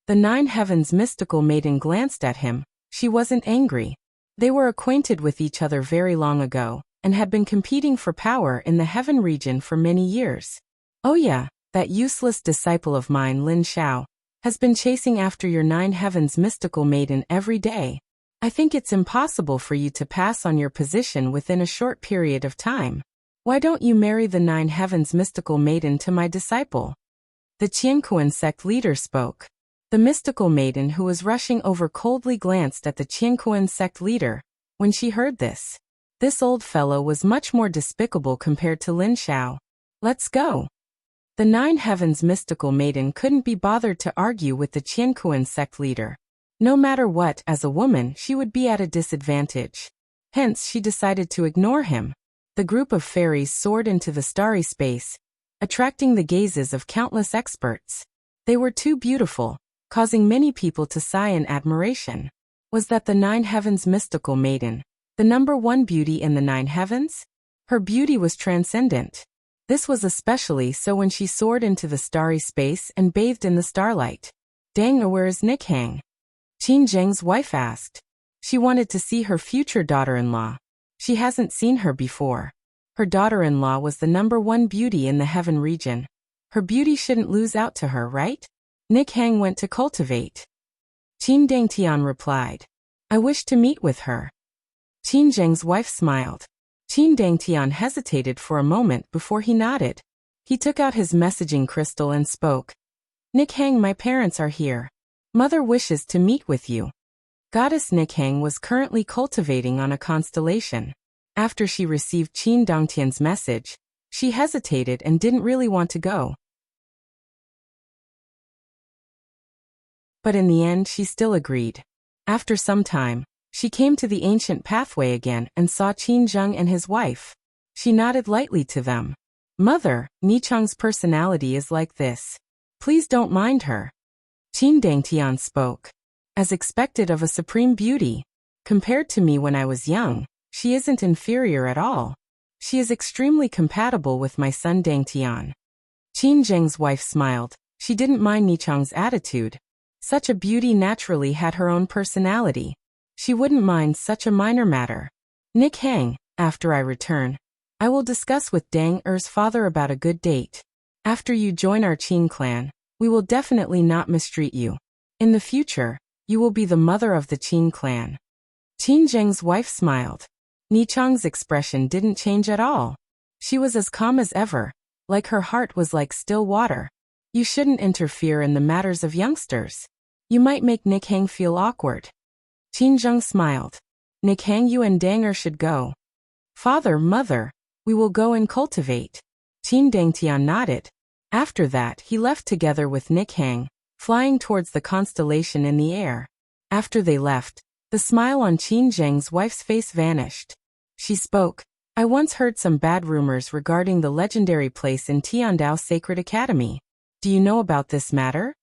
Speaker 1: The Nine Heavens mystical maiden glanced at him. She wasn't angry. They were acquainted with each other very long ago, and had been competing for power in the heaven region for many years. Oh yeah, that useless disciple of mine, Lin Xiao, has been chasing after your Nine Heavens mystical maiden every day. I think it's impossible for you to pass on your position within a short period of time. Why don't you marry the Nine Heavens mystical maiden to my disciple? The Qianquan sect leader spoke. The mystical maiden who was rushing over coldly glanced at the Qianquan sect leader. When she heard this, this old fellow was much more despicable compared to Lin Xiao. Let's go. The Nine Heavens mystical maiden couldn't be bothered to argue with the Qianquan sect leader. No matter what, as a woman, she would be at a disadvantage. Hence, she decided to ignore him. The group of fairies soared into the starry space, attracting the gazes of countless experts. They were too beautiful, causing many people to sigh in admiration. Was that the Nine Heavens mystical maiden, the #1 beauty in the Nine Heavens? Her beauty was transcendent. This was especially so when she soared into the starry space and bathed in the starlight. Dang, where is Nikhang? Qin Zheng's wife asked. She wanted to see her future daughter-in-law. She hasn't seen her before. Her daughter-in-law was the #1 beauty in the heaven region. Her beauty shouldn't lose out to her, right? Nikhang went to cultivate. Qin Dangtian replied. I wish to meet with her. Qin Zheng's wife smiled. Qin Dangtian hesitated for a moment before he nodded. He took out his messaging crystal and spoke. Nikhang, my parents are here. Mother wishes to meet with you. Goddess Nikhang was currently cultivating on a constellation. After she received Qin Dangtian's message, she hesitated and didn't really want to go. But in the end she still agreed. After some time, she came to the ancient pathway again and saw Qin Zheng and his wife. She nodded lightly to them. Mother, Nichang's personality is like this. Please don't mind her. Qin Dangtian spoke. As expected of a supreme beauty. Compared to me when I was young, she isn't inferior at all. She is extremely compatible with my son Dangtian. Qin Zheng's wife smiled. She didn't mind Nichang's attitude. Such a beauty naturally had her own personality. She wouldn't mind such a minor matter. Nikhang, after I return, I will discuss with Dang Er's father about a good date. After you join our Qin clan, we will definitely not mistreat you. In the future, you will be the mother of the Qin clan. Qin Zheng's wife smiled. Nichang's expression didn't change at all. She was as calm as ever, like her heart was like still water. You shouldn't interfere in the matters of youngsters. You might make Nikhang feel awkward. Qin Zheng smiled. Nikhang, you and Danger should go. Father, mother, we will go and cultivate. Qin Dangtian nodded. After that, he left together with Nikhang, flying towards the constellation in the air. After they left, the smile on Qin Zheng's wife's face vanished. She spoke. I once heard some bad rumors regarding the legendary place in Tiandao Sacred Academy. Do you know about this matter?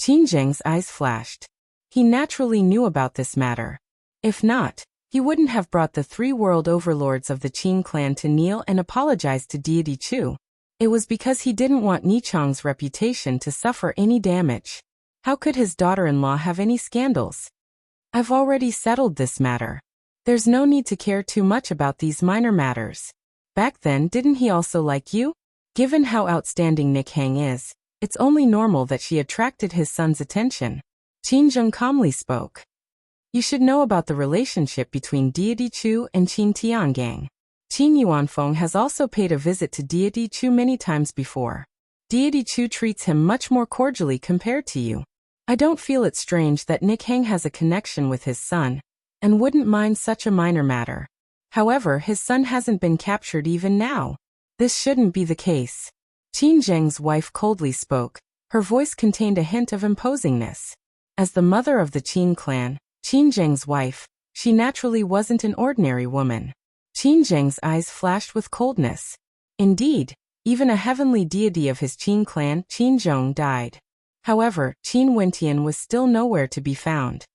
Speaker 1: Qin Zheng's eyes flashed. He naturally knew about this matter. If not, he wouldn't have brought the 3 world overlords of the Qin clan to kneel and apologize to Deity Chu. It was because he didn't want Nichang's reputation to suffer any damage. How could his daughter-in-law have any scandals? I've already settled this matter. There's no need to care too much about these minor matters. Back then, didn't he also like you? Given how outstanding Nikhang is, it's only normal that she attracted his son's attention. Qin Zheng calmly spoke. You should know about the relationship between Deity Chu and Qin Tiangang. Qin Yuanfeng has also paid a visit to Deity Chu many times before. Deity Chu treats him much more cordially compared to you. I don't feel it strange that Nick Hang has a connection with his son, and wouldn't mind such a minor matter. However, his son hasn't been captured even now. This shouldn't be the case. Qin Zheng's wife coldly spoke. Her voice contained a hint of imposingness. As the mother of the Qin clan, Qin Zheng's wife, she naturally wasn't an ordinary woman. Qin Zheng's eyes flashed with coldness. Indeed, even a heavenly deity of his Qin clan, Qin Zhong, died. However, Qin Wentian was still nowhere to be found.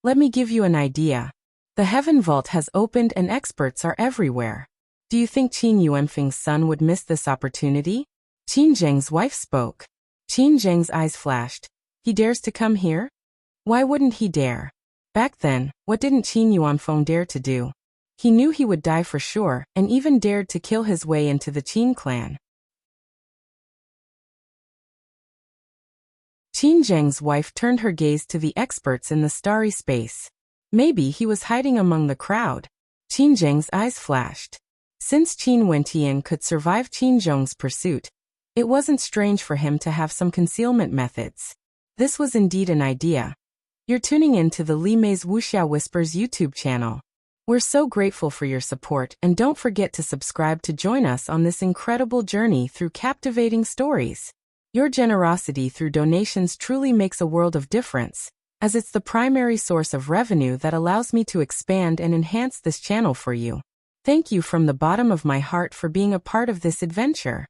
Speaker 1: Let me give you an idea. The Heaven Vault has opened and experts are everywhere. Do you think Qin Yuanfeng's son would miss this opportunity? Qin Zheng's wife spoke. Qin Zheng's eyes flashed. He dares to come here? Why wouldn't he dare? Back then, what didn't Qin Yuanfeng dare to do? He knew he would die for sure, and even dared to kill his way into the Qin clan. Qin Zheng's wife turned her gaze to the experts in the starry space. Maybe he was hiding among the crowd. Qin Zheng's eyes flashed. Since Qin Wentian could survive Qin Zhong's pursuit, it wasn't strange for him to have some concealment methods. This was indeed an idea. You're tuning in to the Li Mei's Wuxia Whispers YouTube channel. We're so grateful for your support, and don't forget to subscribe to join us on this incredible journey through captivating stories. Your generosity through donations truly makes a world of difference, as it's the primary source of revenue that allows me to expand and enhance this channel for you. Thank you from the bottom of my heart for being a part of this adventure.